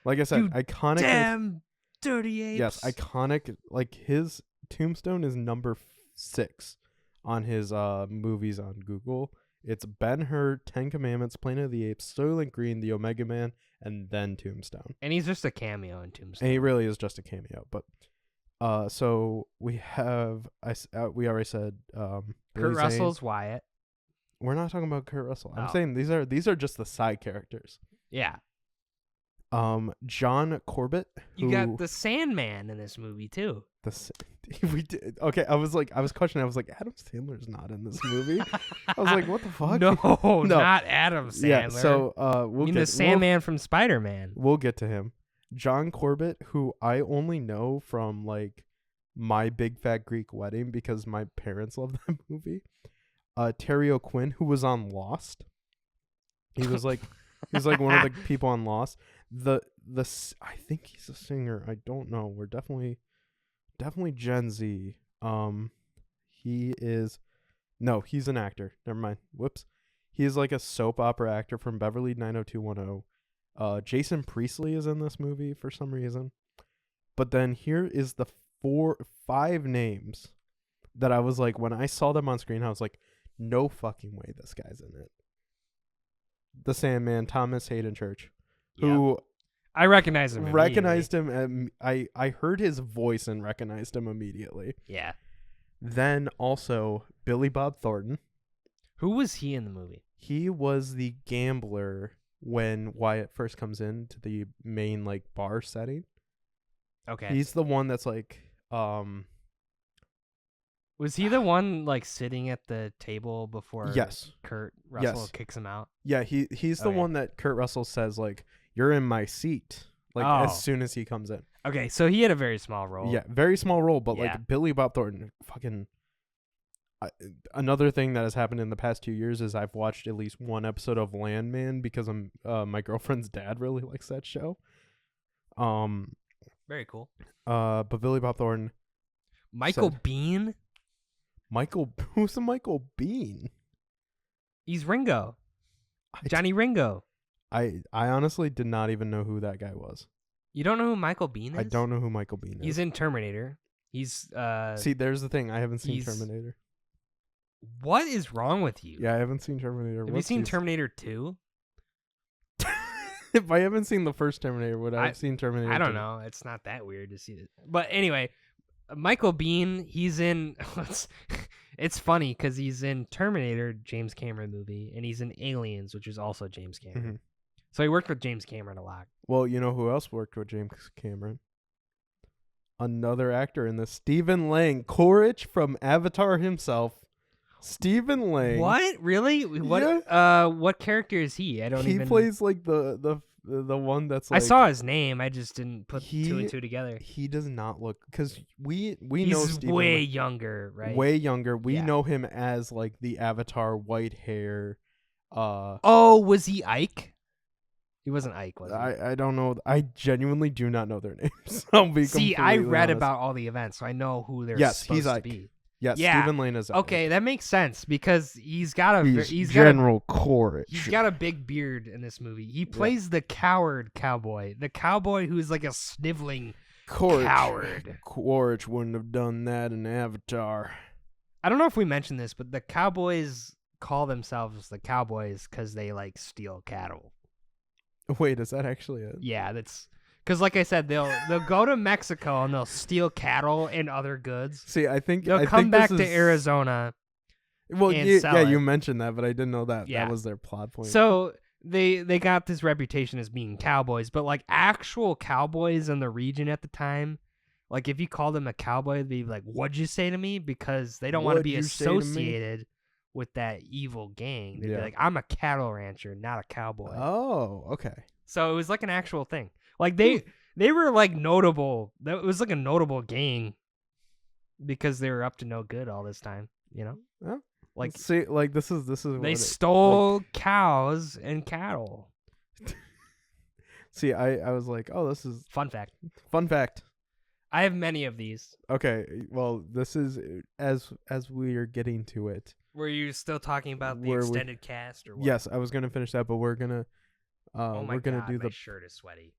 Like I said, You iconic. Damn dirty apes. Yes, iconic. Like his Tombstone is number 6 on his movies on Google. It's Ben-Hur, 10 Commandments, Planet of the Apes, Soylent Green, The Omega Man, and then Tombstone. And he's just a cameo in Tombstone. And he really is just a cameo. But so we have we already said Kurt Billy Zane. Russell's Wyatt. We're not talking about Kurt Russell. I'm Oh. saying these are just the side characters. Yeah. John Corbett. You got the Sandman in this movie too. We did. Okay, I was questioning. I was like, Adam Sandler's not in this movie. I was like, what the fuck? No, not Adam Sandler. Yeah. So you mean the Sandman from Spider-Man. We'll get to him. John Corbett, who I only know from like My Big Fat Greek Wedding because my parents love that movie. Terry O'Quinn, who was on Lost. He was like one of the people on Lost. I think he's a singer. I don't know. We're definitely Gen Z. He's an actor. Never mind. Whoops. He is like a soap opera actor from Beverly 90210. Jason Priestley is in this movie for some reason. But then here is the 5 names that I was like, when I saw them on screen, I was like, no fucking way this guy's in it. The Sandman, Thomas Hayden Church, who I recognized him. recognized him. I heard his voice and recognized him immediately. Yeah. Then also Billy Bob Thornton. Who was he in the movie? He was the gambler when Wyatt first comes into the main like bar setting. Okay. He's the one that's like, was he the one like sitting at the table before yes, Kurt Russell Yes. kicks him out? yeah, he's the Okay. one that Kurt Russell says like, you're in my seat, like Oh. as soon as he comes in. Okay, so he had a very small role. Yeah, very small role, but Yeah. like Billy Bob Thornton, fucking. Another thing that has happened in the past 2 years is I've watched at least one episode of Landman because my girlfriend's dad really likes that show. Very cool. But Billy Bob Thornton, Michael said- Biehn? who's the Michael Biehn? He's Ringo. I- Johnny Ringo. I honestly did not even know who that guy was. You don't know who Michael Biehn is? I don't know who Michael Biehn is. He's in Terminator. He's See, there's the thing. I haven't seen he's- Terminator. What is wrong with you? Yeah, I haven't seen Terminator. Have you seen Whoopsies. Terminator 2? If I haven't seen the first Terminator, would I I- have seen Terminator? I don't 2? know. It's not that weird to see it. But anyway, Michael Biehn, he's in it's funny cuz he's in Terminator, James Cameron movie, and he's in Aliens, which is also James Cameron. Mhm. So he worked with James Cameron a lot. Well, you know who else worked with James Cameron? Another actor in this, Stephen Lang, Korich from Avatar himself. Stephen Lang. What? Really? What Yeah. What character is he? I don't He even plays like the one that's like. I saw his name. I just didn't put two He- and two together. He does not look, because we know He's Stephen way Lang, younger, right? way younger. We Yeah. know him as like the Avatar, white hair. Oh, was he Ike? He wasn't Ike, was he? I don't know. I genuinely do not know their names. I'll be See, I completely read honest. about all the events, so I know who they're Yes, supposed he's to Ike. be. Yes, Yeah. Stephen Lang is Okay, that makes sense because he's got a He's he's General Korich. got a big beard in this movie. He plays the coward cowboy, the cowboy who's like a sniveling Korich. coward. Korich wouldn't have done that in Avatar. I don't know if we mentioned this, but the cowboys call themselves the cowboys because they like steal cattle. Wait, is that actually it? Yeah, that's because, like I said, they'll go to Mexico and they'll steal cattle and other goods. See, I think They'll I come think back this to is- Arizona. Well, and sell yeah, it. you mentioned that, but I didn't know that. Yeah. That was their plot point. So they got this reputation as being cowboys, but like actual cowboys in the region at the time, like if you called them a cowboy, they'd be like, "What'd you say to me?" Because they don't want to What'd be you say to me? associated with that evil gang. They'd Yeah. be like, "I'm a cattle rancher, not a cowboy." Oh, okay. So it was like an actual thing. Like they were like notable. That was like a notable gang because they were up to no good all this time. You know, Well, like see, like this is they what stole cows and cattle. See, I was like, oh, this is Fun fact. fun fact. I have many of these. Okay, well, this is as we are getting to it. Were you still talking about the Were we- extended cast or what? Yes, I was gonna finish that, but we're gonna Oh my we're gonna God, do my the. shirt is sweaty.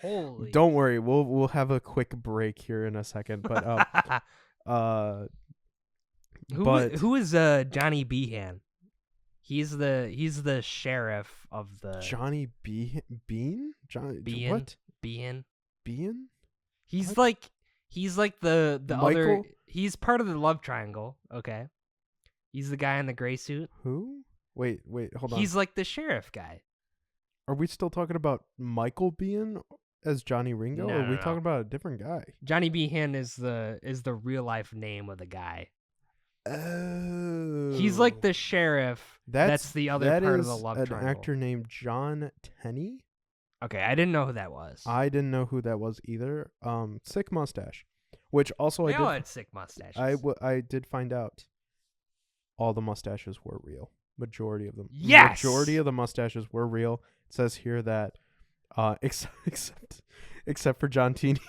Holy. Don't worry, we'll have a quick break here in a second, but who is Johnny Behan? He's the sheriff of the Johnny Bean? Johnny Behan. What? Behan. Bean? He's What? like the other. Michael? He's part of the love triangle. Okay. He's the guy in the gray suit. Who? Wait, hold on. He's like the sheriff guy. Are we still talking about Michael Bean as Johnny Ringo, or are we No. talking about a different guy? Johnny Behan is the real life name of the guy. Oh. He's like the sheriff. That's the other that part of is the love an triangle. actor named John Tenney. Okay, I didn't know who that was. I didn't know who that was either. Sick mustache, which also They all I had sick mustaches. I did find out all the mustaches were real. Majority of them. Yes! Majority of the mustaches were real. It says here that except for John Tenney's.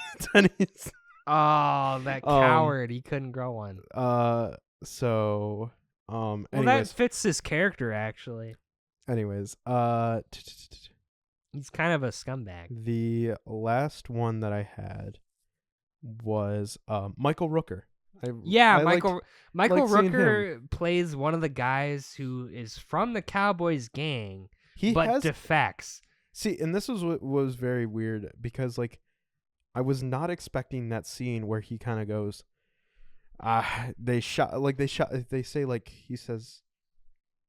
Oh, that coward! He couldn't grow one. So Well, anyways, that fits his character actually. anyways, He's kind of a scumbag. the last one that I had was Michael Rooker Yeah, I liked Michael seeing him. Rooker plays one of the guys who is from the Cowboys gang, He but has defects. see, and this was what was very weird because like I was not expecting that scene where he kind of goes, they say like he says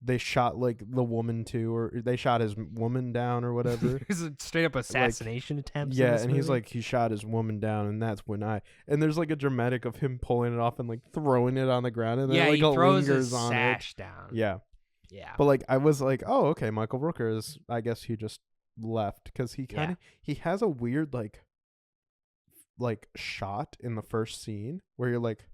they shot like the woman too, or they shot his woman down or whatever. There's a straight up assassination attempt. Yeah, in this and he's movie. like he shot his woman down, and that's when and there's like a dramatic of him pulling it off and like throwing it on the ground, and then yeah, like he a throws lingers his on sash it. down. Yeah, Yeah, but like I was like, oh okay, Michael Rooker is. I guess he just left because he kind of he has a weird like shot in the first scene where you're like,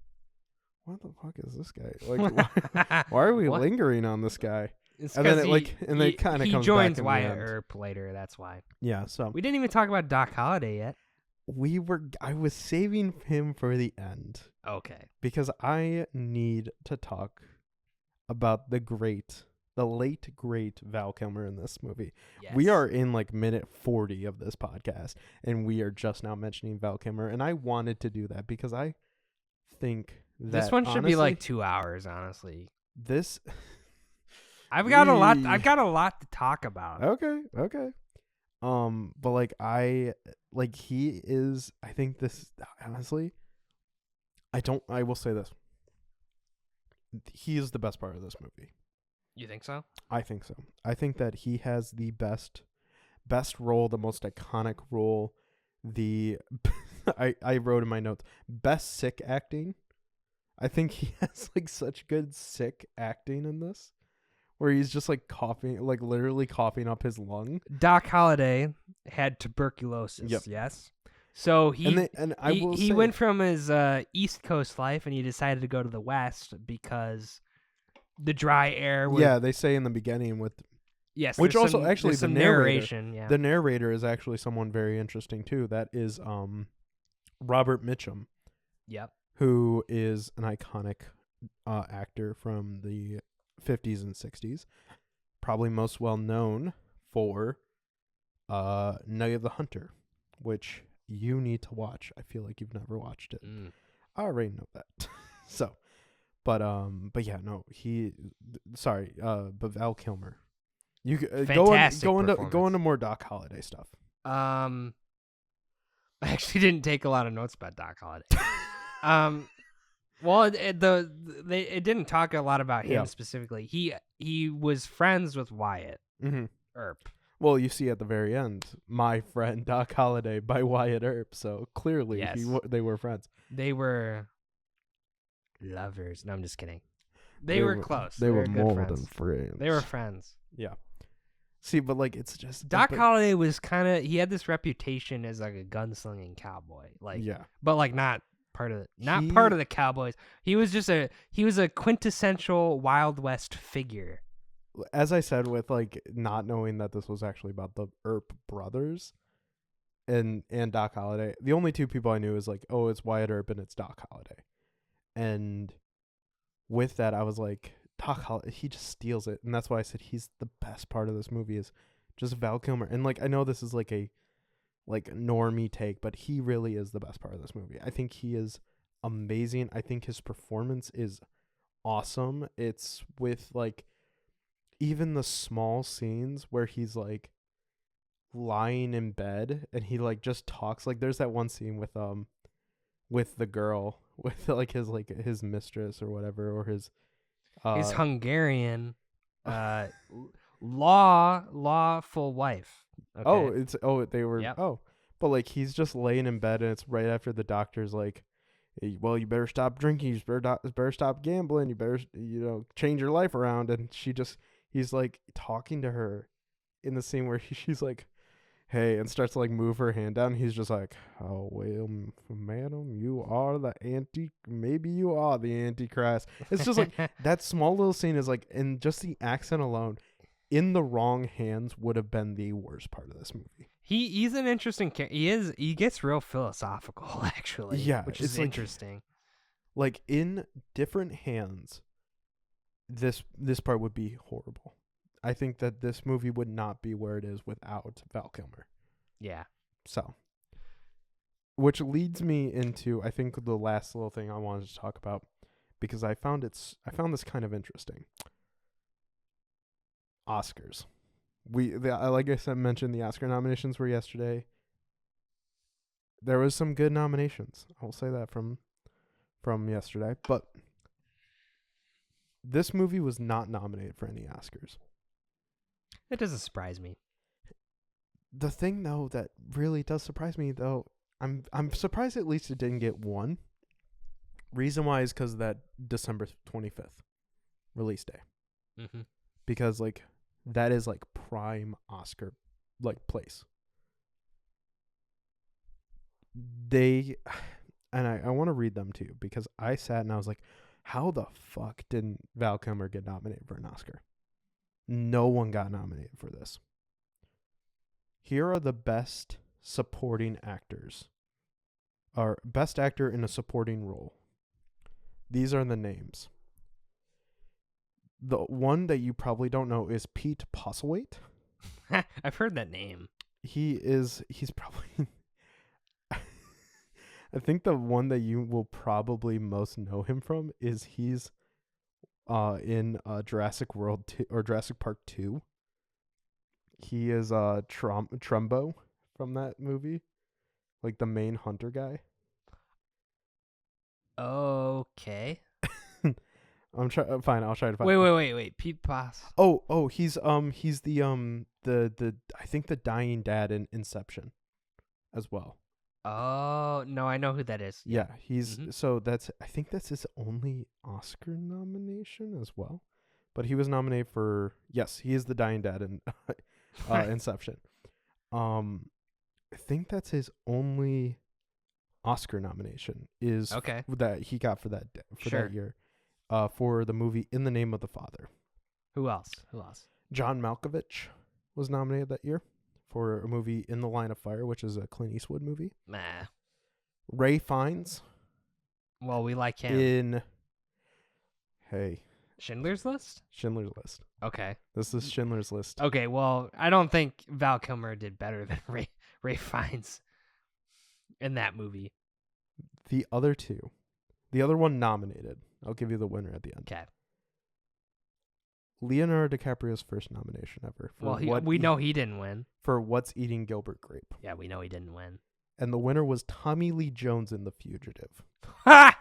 what the fuck is this guy? Like, why are we What? lingering on this guy? It's And then 'cause it kind of he comes joins back in Wyatt the end. Earp later. That's why. Yeah, so We didn't even talk about Doc Holliday yet. I was saving him for the end Okay. because I need to talk about the late great Val Kilmer in this movie. Yes. We are in like minute 40 of this podcast, and we are just now mentioning Val Kilmer, and I wanted to do that because I think that This one should honestly, be like 2 hours. Honestly, this. I've got a lot to talk about. Okay. But like he is. I think this honestly. I will say this. He is the best part of this movie. You think so? I think so. I think that he has the best role, the most iconic role. The I wrote in my notes, best sick acting. I think he has like such good sick acting in this, where he's just like coughing, like literally coughing up his lung. Doc Holliday had tuberculosis. Yep. Yes. So he he went from his East Coast life and he decided to go to the West because the dry air. They say in the beginning with yes, which also some, actually some the narrator, narration. Yeah. the narrator is actually someone very interesting too. That is Robert Mitchum. Yep. Who is an iconic actor from the 50s and 60s. Probably most well known for Night of the Hunter, which you need to watch. I feel like you've never watched it. I already know that. So, but yeah, no, but Val Kilmer. You Fantastic go into more Doc Holliday stuff. I actually didn't take a lot of notes about Doc Holliday. Well, it didn't talk a lot about him specifically. He was friends with Wyatt Earp. Well, you see at the very end, My Friend Doc Holliday by Wyatt Earp. So clearly, they were friends. They were lovers. No, I'm just kidding. They were close. They were more friends. than friends. They were friends. Yeah. See, but like it's just Doc Holliday was he had this reputation as like a gunslinging cowboy, but like not part of the Cowboys. He was a quintessential Wild West figure. As I said, with like not knowing that this was actually about the Earp brothers and Doc Holliday, the only two people I knew is like, oh, it's Wyatt Earp and it's Doc Holliday. And with that, I was like, Doc Holliday, he just steals it. And that's why I said he's the best part of this movie is just Val Kilmer. And like, I know this is like a normie take, but he really is the best part of this movie. I think he is amazing. I think his performance is awesome. It's with like even the small scenes where he's like lying in bed and he like just talks. Like there's that one scene with the girl with his mistress or whatever, or his Hungarian lawful wife. Okay. They were Yep. but like he's just laying in bed and it's right after the doctor's like, hey, well, you better stop drinking, you better stop gambling, you better change your life around. And he's like talking to her in the scene where she's like, hey, and starts to like move her hand down. He's just like, oh, well, madam, maybe you are the Antichrist. It's just like that small little scene is like, and just the accent alone, in the wrong hands would have been the worst part of this movie. He's an interesting character. He gets real philosophical actually. Yeah, which is interesting. Like in different hands, this part would be horrible. I think that this movie would not be where it is without Val Kilmer. Yeah. So, which leads me into I think the last little thing I wanted to talk about because I found this kind of interesting. Oscars. Like I said, mentioned the Oscar nominations were yesterday. There was some good nominations. I will say that from yesterday, but this movie was not nominated for any Oscars. It doesn't surprise me. The thing though that really does surprise me though, I'm surprised at least it didn't get one. Reason why is because of that December 25th release day. Mm-hmm. Because like that is like prime Oscar like place. They and I want to read them to you because I sat and I was like, how the fuck didn't Val Kilmer get nominated for an Oscar? No one got nominated for this. Here are the best supporting actors. Or best actor in a supporting role. These are the names. The one that you probably don't know is Pete Postlethwaite. I've heard that name. He's probably I think the one that you will probably most know him from is he's in Jurassic World 2 or Jurassic Park 2. He is Trumbo from that movie, like the main hunter guy. Okay. I'm fine. I'll try to find. Wait. Pete Boss. Oh, he's the I think the dying dad in Inception, as well. Oh no, I know who that is. Yeah, he's so I think that's his only Oscar nomination as well. But he was nominated for he is the dying dad in Inception. I think that's his only Oscar nomination is that he got for that year. For the movie In the Name of the Father. Who else? John Malkovich was nominated that year for a movie In the Line of Fire, which is a Clint Eastwood movie. Nah. Ray Fiennes. Well, we like him. Schindler's List? Schindler's List. Okay. This is Schindler's List. Okay, well, I don't think Val Kilmer did better than Ray Fiennes in that movie. The other one nominated. I'll give you the winner at the end. Okay. Leonardo DiCaprio's first nomination ever. We know he didn't win. For What's Eating Gilbert Grape. Yeah, we know he didn't win. And the winner was Tommy Lee Jones in The Fugitive. Ha!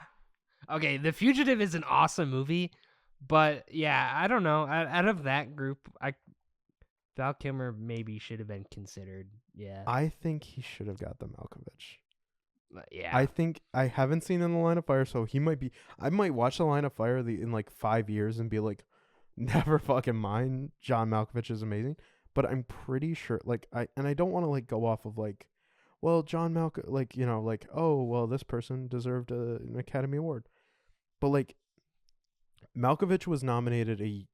Okay, The Fugitive is an awesome movie, but yeah, I don't know. Out of that group, Val Kilmer maybe should have been considered. Yeah. I think he should have got the Malkovich. Yeah. I think I haven't seen In the Line of Fire, so he might be. I might watch The Line of Fire in like 5 years and be like, never fucking mind. John Malkovich is amazing, but I'm pretty sure. Like I don't want to like go off of like, well, John Malkovich, like like oh well, this person deserved an Academy Award, but like Malkovich was nominated a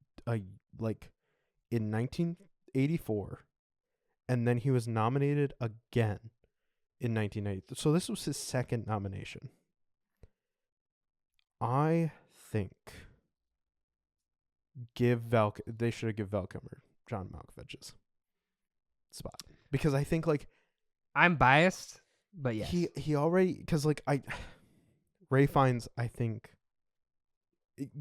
like in 1984, and then he was nominated again in 1990. So this was his second nomination. I think they should have given Val Kilmer John Malkovich's spot, because I think like I'm biased, but yes. He already, because like Ray Fiennes, I think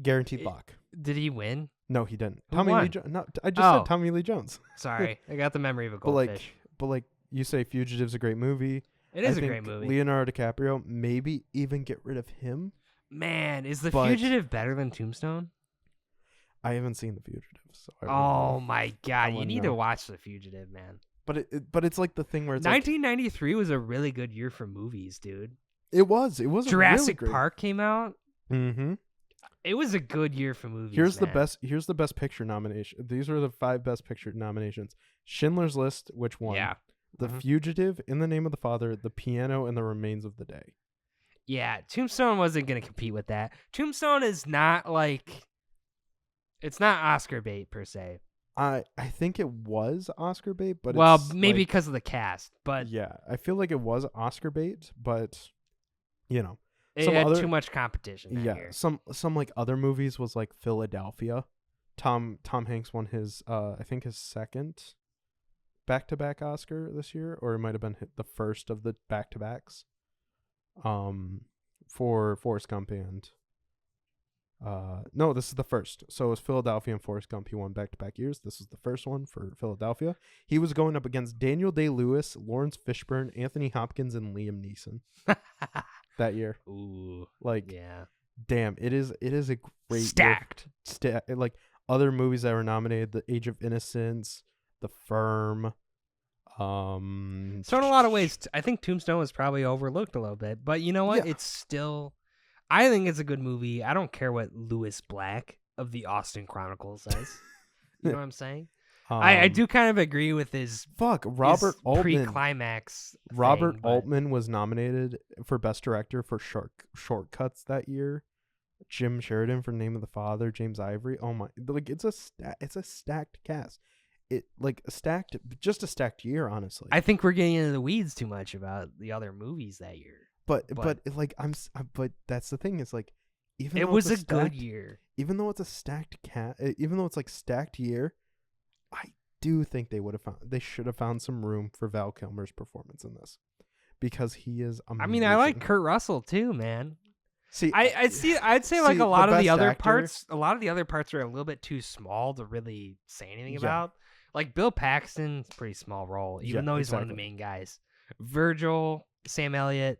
guaranteed lock. Did he win? No, he didn't. Who won? I just said Tommy Lee Jones. Sorry, I got the memory of a goldfish. But like you say, Fugitive's a great movie. It is a great movie. Leonardo DiCaprio, maybe even get rid of him. Man, is The Fugitive better than Tombstone? I haven't seen The Fugitive, so oh my god, you need to watch The Fugitive, man. But it's like the thing where it's 1993 was a really good year for movies, dude. It was Jurassic really Park came out. Mm-hmm. It was a good year for movies. Here's the best picture nomination. These are the 5 best picture nominations: Schindler's List, which won. Yeah. The Fugitive, In the Name of the Father, The Piano, and The Remains of the Day. Yeah, Tombstone wasn't gonna compete with that. Tombstone is not like, it's not Oscar bait per se. I think it was Oscar bait, but maybe because of the cast, but yeah, I feel like it was Oscar bait, but it had too much competition that year. Some like other movies was like Philadelphia. Tom Hanks won his I think his second back-to-back Oscar this year, or it might have been the first of the back-to-backs. for Forrest Gump and no, this is the first. So it was Philadelphia and Forrest Gump. He won back-to-back years. This is the first one for Philadelphia. He was going up against Daniel Day-Lewis, Lawrence Fishburne, Anthony Hopkins, and Liam Neeson that year. Ooh, Like, yeah, damn, it is a great stacked. like other movies that were nominated: The Age of Innocence, The Firm. So in a lot of ways, I think Tombstone was probably overlooked a little bit, but you know what? Yeah. It's still, I think it's a good movie. I don't care what Lewis Black of the Austin Chronicles says. You know what I'm saying? I do kind of agree with his Robert his Altman. pre-climax. Robert thing, but Altman was nominated for Best Director for Shortcuts that year. Jim Sheridan for Name of the Father. James Ivory. Oh my! Like it's a stacked cast. It like a stacked year, honestly. I think we're getting into the weeds too much about the other movies that year. But like but that's the thing is like even It though was it's a good year. even though it's a stacked even though it's like stacked year, I do think they should have found some room for Val Kilmer's performance in this because he is amazing. I mean, I like Kurt Russell too, man. See, I'd say like see, a lot the of the best other actor- parts. A lot of the other parts are a little bit too small to really say anything Yeah. about. Like Bill Paxton's a pretty small role, even Yeah, though he's one of the exactly. main guys. Virgil, Sam Elliott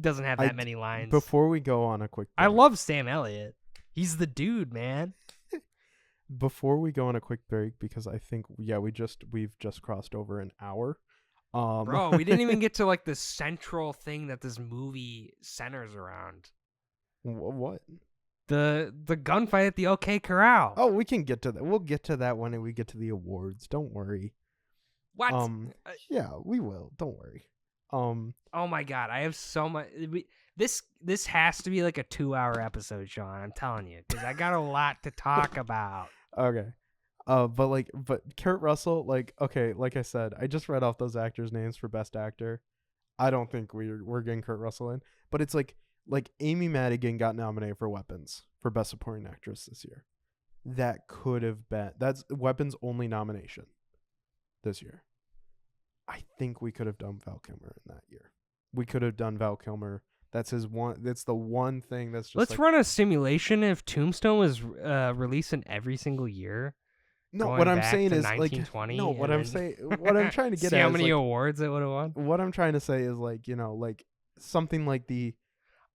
doesn't have that many lines. Before we go on a quick I break, love Sam Elliott. He's the dude, man. before we go on a quick break because I think we've just crossed over an hour. Bro, we didn't even get to like the central thing that this movie centers around. What? The gunfight at the OK Corral. Oh, we can get to that. We'll get to that when we get to the awards. Don't worry. What? Yeah, we will. Don't worry. Oh my god, I have so much. This has to be like a 2-hour episode, Sean. I'm telling you, because I got a lot to talk about. Okay. But Kurt Russell, like, okay, like I said, I just read off those actors' names for Best Actor. I don't think we're getting Kurt Russell in, but it's like Amy Madigan got nominated for Weapons for Best Supporting Actress this year. That could have been that's Weapons' only nomination this year. I think we could have done Val Kilmer in that year. We could have done Val Kilmer. That's his one. That's the one thing that's just. Let's run a simulation if Tombstone was releasing every single year. No, going what I'm back saying to is like 1920. no. What I'm saying, what I'm trying to get see at how is, many like, awards it would have won. what I'm trying to say is like like something like the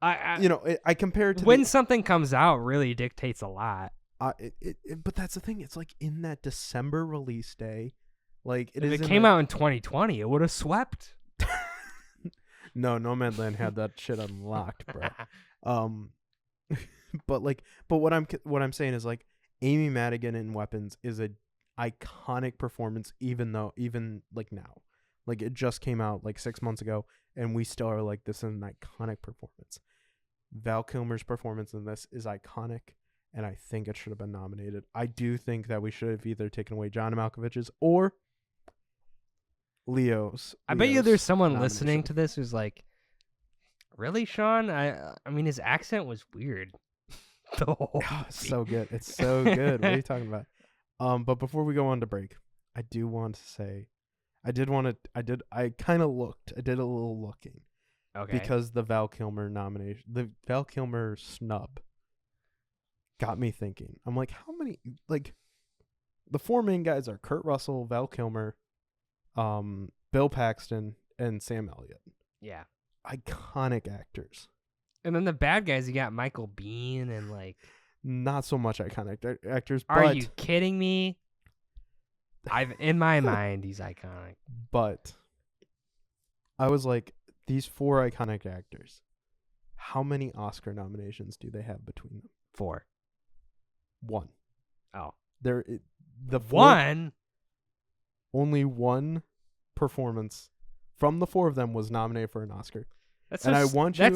I I compare it to when something comes out really dictates a lot. but that's the thing. It's like in that December release day, like If it came out in 2020, it would have swept. No, Nomadland had that shit unlocked, bro. But what I'm saying is like Amy Madigan in Weapons is a iconic performance, even like now, like it just came out like 6 months ago, and we still are like, this is an iconic performance. Val Kilmer's performance in this is iconic, and I think it should have been nominated. I do think that we should have either taken away John Malkovich's or Leo's. I bet you there's someone nomination. listening to this who's like, really, Sean? I mean, his accent was weird. The whole It's so good. It's so good. What are you talking about? But before we go on to break, I do want to say, I kind of looked. I did a little looking. Okay. Because the Val Kilmer nomination, the Val Kilmer snub got me thinking. I'm like, how many, like, the four main guys are Kurt Russell, Val Kilmer, Bill Paxton, and Sam Elliott. Yeah. Iconic actors. And then the bad guys, you got Michael Biehn and like. Not so much iconic actors. Are you kidding me? In my mind, he's iconic. But I was like, these four iconic actors, how many Oscar nominations do they have between them? 4. 1. Oh. One? Only one performance from the 4 of them was nominated for an Oscar. That's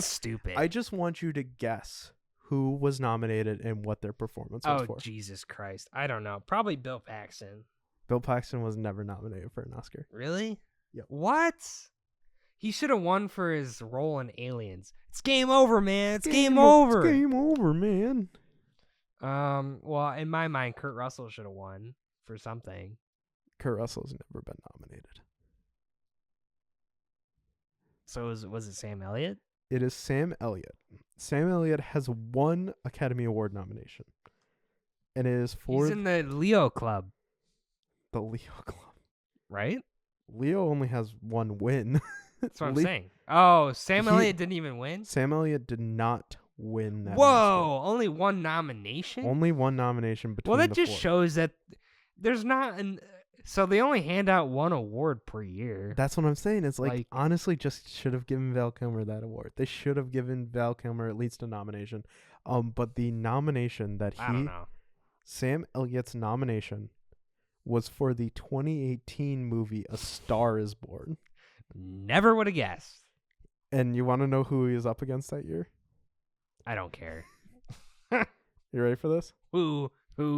stupid. I just want you to guess who was nominated and what their performance was for. Oh, Jesus Christ. I don't know. Probably Bill Paxton. Bill Paxton was never nominated for an Oscar. Really? Yep. What? He should have won for his role in Aliens. It's game over, man. It's game over. It's game over, man. Well, in my mind, Kurt Russell should have won for something. Kurt Russell's never been nominated. So was it Sam Elliott? It is Sam Elliott. Sam Elliott has 1 Academy Award nomination, and it is for He's in the Leo Club, the Leo Club. right? Leo only has 1 win. That's what I'm saying. Oh, Sam He- Elliott didn't even win? Sam Elliott did not win that. Whoa, only 1 nomination? Only 1 nomination between Well, that the just 4. shows that there's not an. So they only hand out 1 award per year. That's what I'm saying. It's Like- honestly just should have given Val Kilmer that award. They should have given Val Kilmer at least a nomination. But the nomination that I don't know. Sam Elliott's nomination was for the 2018 movie A Star Is Born. Never would have guessed. And you want to know who he was up against that year? I don't care. You ready for this? Who,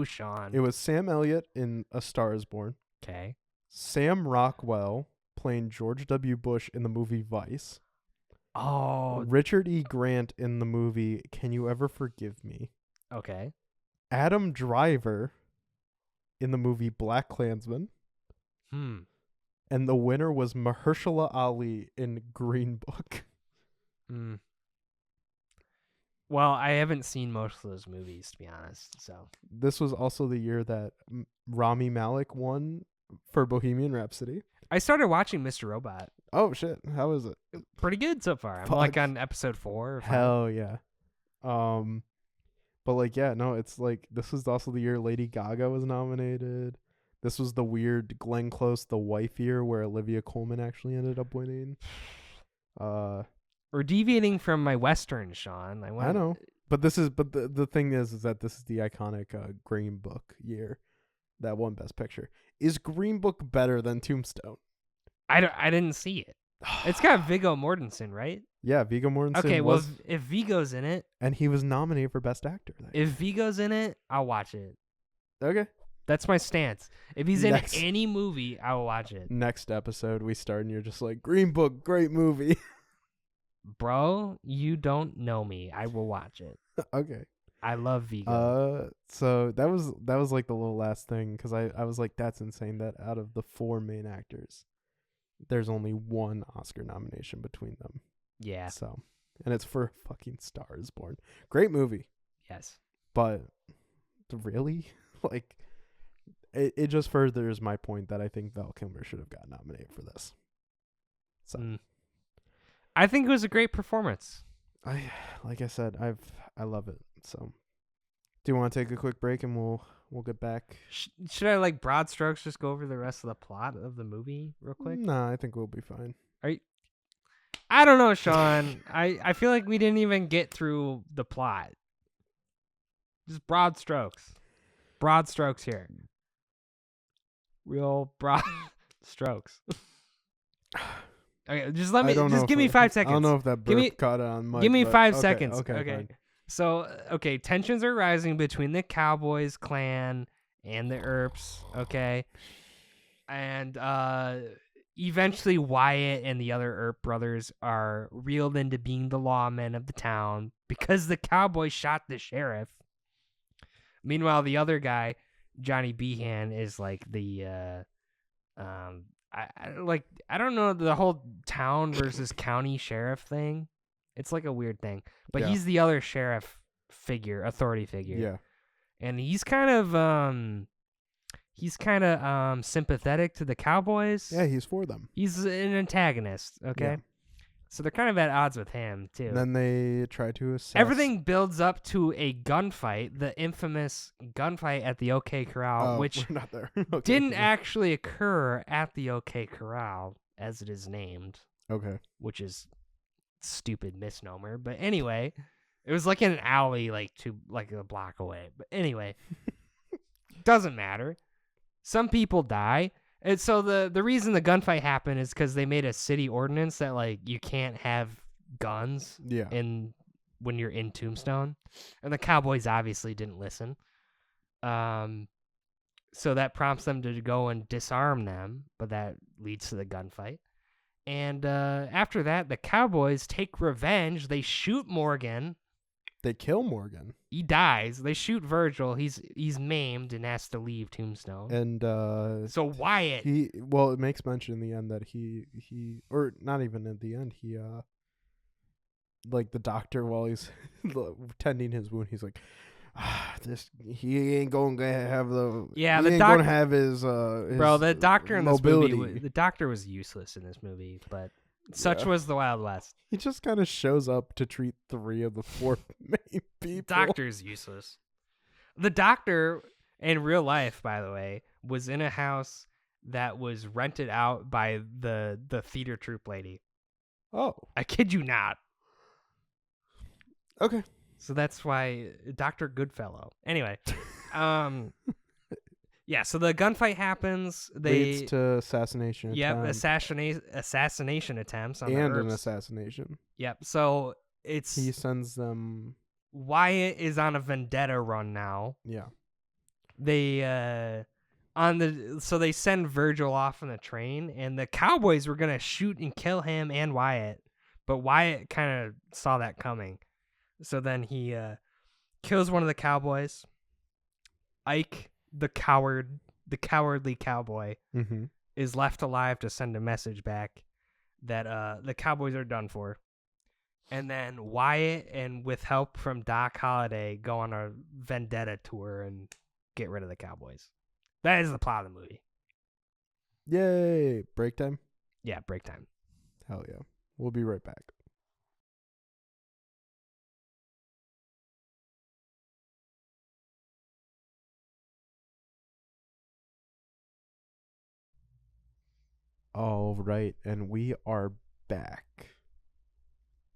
Sean? It was Sam Elliott in A Star Is Born. Okay. Sam Rockwell playing George W. Bush in the movie Vice. Oh, Richard E. Grant in the movie Can You Ever Forgive Me? okay. Adam Driver in the movie Black Klansman. And the winner was Mahershala Ali in Green Book. Well, I haven't seen most of those movies, to be honest. So This was also the year that Rami Malek won for Bohemian Rhapsody. I started watching Mr. Robot. Oh, shit. How is it? Pretty good so far. I'm Fuck. like on episode 4 or 5. Hell yeah. But like, yeah, no, it's like, this was also the year Lady Gaga was nominated. This was the weird Glenn Close, the wife year where Olivia Colman actually ended up winning. We're deviating from my Western, Sean. I know. But the thing is that this is the iconic Green Book year that won Best Picture. Is Green Book better than Tombstone? I didn't see it. It's got Viggo Mortensen, right? Yeah, Viggo Mortensen Okay, well, was, if Viggo's in it, and he was nominated for Best Actor. if Viggo's in it, I'll watch it. Okay. That's my stance. If he's in Next. any movie, I will watch it. Next episode, we start and you're just like, Green Book, great movie. Bro, you don't know me. I will watch it. Okay. I love Viggo. So that was like the little last thing, because I was like, that's insane that out of the 4 main actors, there's only 1 Oscar nomination between them. Yeah. So, and it's for fucking Star Is Born. Great movie, Yes. but really, like, it just furthers my point that I think Val Kilmer should have got nominated for this. So, I think it was a great performance. like I said, I love it. So, do you want to take a quick break and we'll get back? Should I, like, broad strokes, just go over the rest of the plot of the movie real quick? Nah, I think we'll be fine. I don't know, Sean. I feel like we didn't even get through the plot. Just broad strokes. Broad strokes here. Real broad strokes. Okay, just give me 5 seconds. I don't know if that Give me- burp caught on mic. Give me but 5 okay, seconds. Okay. Fine. So, tensions are rising between the Cowboys clan and the Earps, okay? And eventually Wyatt and the other Earp brothers are reeled into being the lawmen of the town because the Cowboys shot the sheriff. Meanwhile, the other guy, Johnny Behan, is like the I don't know, the whole town versus county sheriff thing. It's like a weird thing. But Yeah. he's the other sheriff figure, authority figure. Yeah. And he's kind of sympathetic to the Cowboys. Yeah, he's for them. He's an antagonist, okay? Yeah. So they're kind of at odds with him, too. And then they try to assess. Everything builds up to a gunfight, the infamous gunfight at the OK Corral, which we're not there. Okay. didn't actually occur at the OK Corral, as it is named, Okay. which is stupid misnomer. But anyway, it was like in an alley, like a block away. But anyway, doesn't matter. Some people die. And so the reason the gunfight happened is because they made a city ordinance that, like, you can't have guns Yeah. when you're in Tombstone, and the Cowboys obviously didn't listen. So that prompts them to go and disarm them, but that leads to the gunfight. And after that, the Cowboys take revenge. They shoot Morgan. They kill Morgan. He dies. They shoot Virgil. He's maimed and has to leave Tombstone. And So Wyatt, it makes mention in the end that he or not even at the end, he like the doctor, while he's tending his wound, he's like, he ain't gonna have the gonna have his bro, the doctor in mobility. this movie, the doctor was useless in this movie, but such was the Wild West. He just kind of shows up to treat 3 of the 4 main people. Doctor's useless. The doctor in real life, by the way, was in a house that was rented out by the theater troupe lady. Oh, I kid you not. okay. So that's why Dr. Goodfellow. Anyway, yeah, so the gunfight happens. Leads to assassination. Yep, assassination attempts on and the an assassination. Yep, so he sends them. Wyatt is on a vendetta run now. Yeah. They so they send Virgil off on the train, and the cowboys were gonna shoot and kill him and Wyatt, but Wyatt kind of saw that coming. So then he kills one of the cowboys. Ike, the cowardly cowboy, is left alive to send a message back that the cowboys are done for. And then Wyatt, and with help from Doc Holliday, go on a vendetta tour and get rid of the cowboys. That is the plot of the movie. Yay! Break time? Yeah, break time. Hell yeah. We'll be right back. All right, and we are back.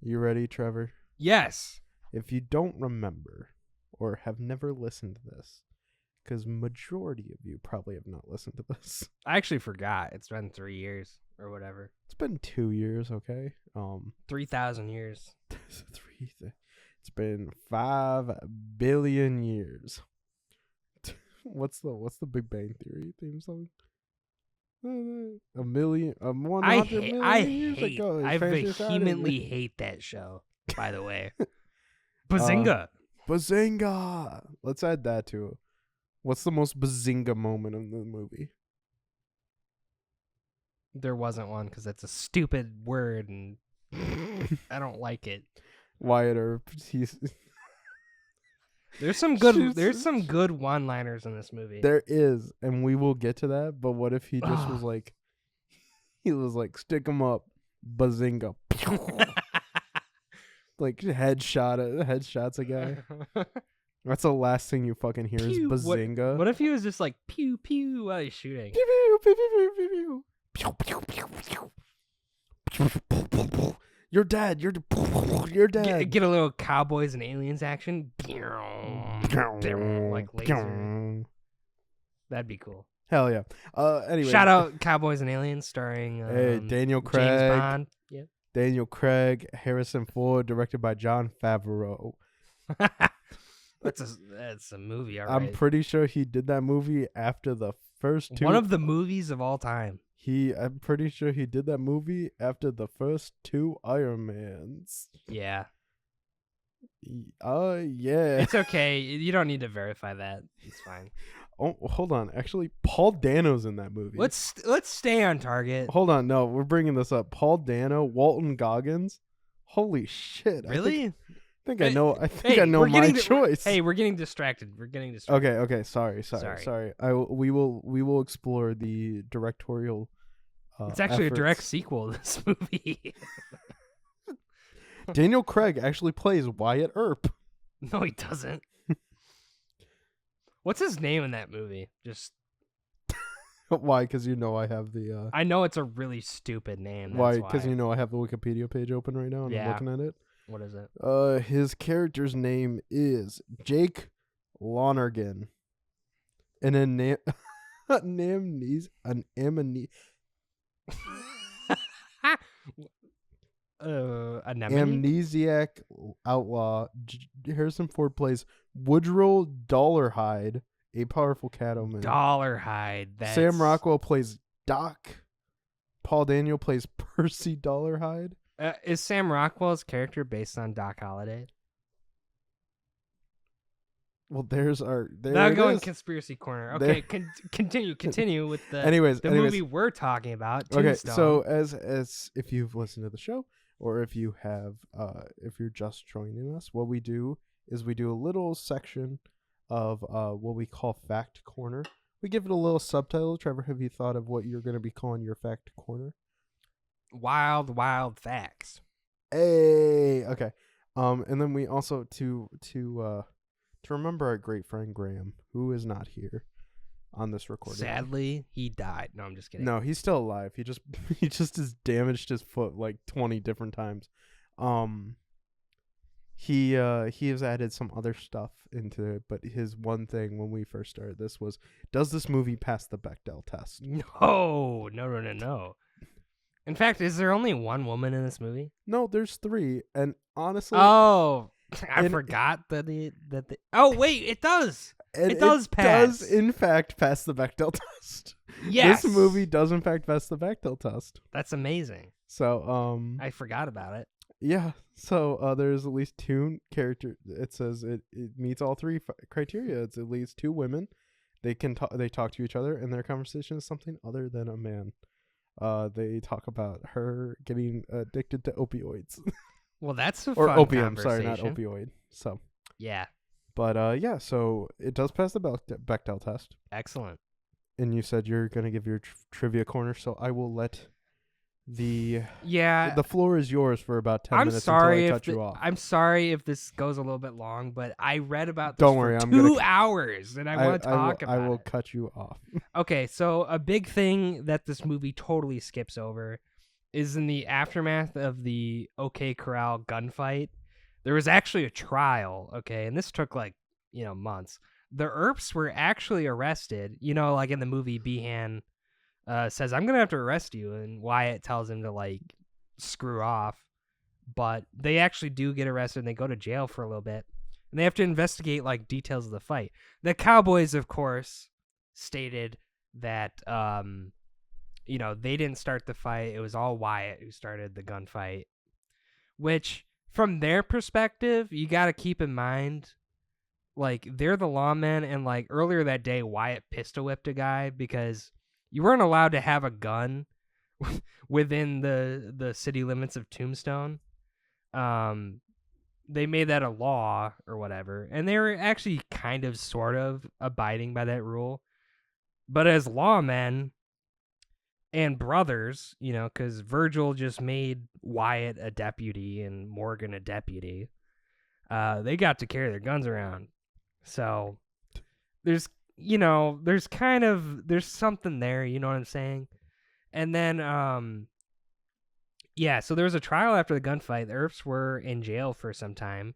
You ready, Trevor? Yes. If you don't remember or have never listened to this, because majority of you probably have not listened to this. I actually forgot. It's been 3 years or whatever. It's been 2 years, okay? 3,000 years. It's been 5 billion years. What's the Big Bang Theory theme song? I vehemently hate that show, by the way. Bazinga. Bazinga. Let's add that to it. What's the most bazinga moment in the movie? There wasn't one because that's a stupid word and I don't like it. Wyatt Earp. There's some good one-liners in this movie. There is, and we will get to that. But what if he just was like, stick him up, bazinga, like headshots a guy. That's the last thing you fucking hear is bazinga. What if he was just like pew pew while he's shooting? Pew pew pew pew pew pew pew pew pew pew. You're dead. You're dead. Get a little Cowboys and Aliens action. Like laser. That'd be cool. Hell yeah. Anyway. Shout out Cowboys and Aliens starring Daniel Craig. James Bond. Yep. Daniel Craig, Harrison Ford, directed by Jon Favreau. That's a movie, all right. I'm pretty sure he did that movie after the first 2. One of the movies of all time. I'm pretty sure he did that movie after the first 2 Iron Mans. Yeah. Yeah. It's okay. You don't need to verify that. It's fine. Oh, hold on. Actually, Paul Dano's in that movie. Let's stay on target. Hold on. No, we're bringing this up. Paul Dano, Walton Goggins. Holy shit. Really? I think I know my choice. We're getting distracted. Okay. Sorry. We will explore the directorial. It's actually efforts. a direct sequel to this movie. Daniel Craig actually plays Wyatt Earp. No, he doesn't. What's his name in that movie? Just why? Because I have the. I know it's a really stupid name. Why? Because I have the Wikipedia page open right now and I'm looking at it. What is it? His character's name is Jake Lonergan, and amnesiac outlaw. Harrison Ford plays Woodrow Dollarhide, a powerful cattleman. Dollarhide. Sam Rockwell plays Doc. Paul Daniel plays Percy Dollarhide. Is Sam Rockwell's character based on Doc Holliday? Well, there Now it going is. conspiracy corner. There- Okay, continue with the anyways, movie we're talking about, okay. Tombstone. So as if you've listened to the show, or if you have, if you're just joining us, what we do is we do a little section of what we call Fact Corner. We give it a little subtitle. Trevor, have you thought of what you're going to be calling your Fact Corner? Wild facts. Hey, okay. And then we also to remember our great friend Graham, who is not here on this recording. Sadly, he died. No, I'm just kidding. No, he's still alive. He just has damaged his foot like 20 different times. He has added some other stuff into it, but his one thing when we first started this was, does this movie pass the Bechdel test? No. In fact, is there only one woman in this movie? No, there's 3, and honestly, Oh, I forgot that the. Oh wait, it does. It does pass. Does in fact pass the Bechdel test. Yes. This movie does in fact pass the Bechdel test. That's amazing. So I forgot about it. yeah. So there's at least 2 characters. It says it meets all 3 criteria. It's at least 2 women. They talk to each other, and their conversation is something other than a man. They talk about her getting addicted to opioids. Well, that's a or fun opium. Sorry, not conversation. opioid. So Yeah. but yeah. So it does pass the Bechdel test. Excellent. And you said you're gonna give your trivia corner, so I will let the floor is yours for about 10 minutes until I cut you off. I'm sorry if this goes a little bit long, but I read about this Don't for worry, I'm 2 gonna hours, and I want to talk about it. I will cut you off. Okay, so a big thing that this movie totally skips over is in the aftermath of the OK Corral gunfight. There was actually a trial, okay, and this took months. The Earps were actually arrested, like in the movie Behan says, I'm going to have to arrest you, and Wyatt tells him to screw off. But they actually do get arrested, and they go to jail for a little bit, and they have to investigate details of the fight. The Cowboys, of course, stated that they didn't start the fight. It was all Wyatt who started the gunfight, which from their perspective, you got to keep in mind, they're the lawmen, and earlier that day, Wyatt pistol whipped a guy because you weren't allowed to have a gun within the city limits of Tombstone. They made that a law or whatever, and they were actually kind of sort of abiding by that rule. But as lawmen and brothers, because Virgil just made Wyatt a deputy and Morgan a deputy, they got to carry their guns around. So there's something there, you know what I'm saying? And then, so there was a trial after the gunfight. The Earps were in jail for some time.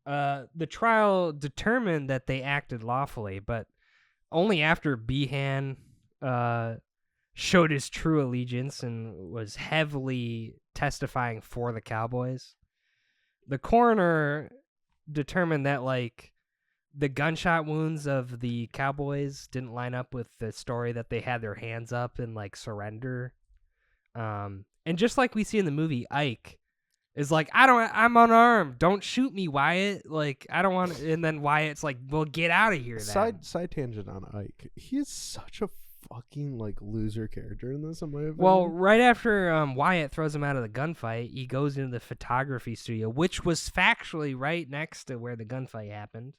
The trial determined that they acted lawfully, but only after Behan showed his true allegiance and was heavily testifying for the Cowboys. The coroner determined that, the gunshot wounds of the Cowboys didn't line up with the story that they had their hands up and surrender. And just like we see in the movie, Ike is I'm unarmed. Don't shoot me, Wyatt. I don't want to. And then Wyatt's well, get out of here then. Side tangent on Ike. He is such a fucking loser character in this, in my opinion. Well, right after Wyatt throws him out of the gunfight, he goes into the photography studio, which was factually right next to where the gunfight happened.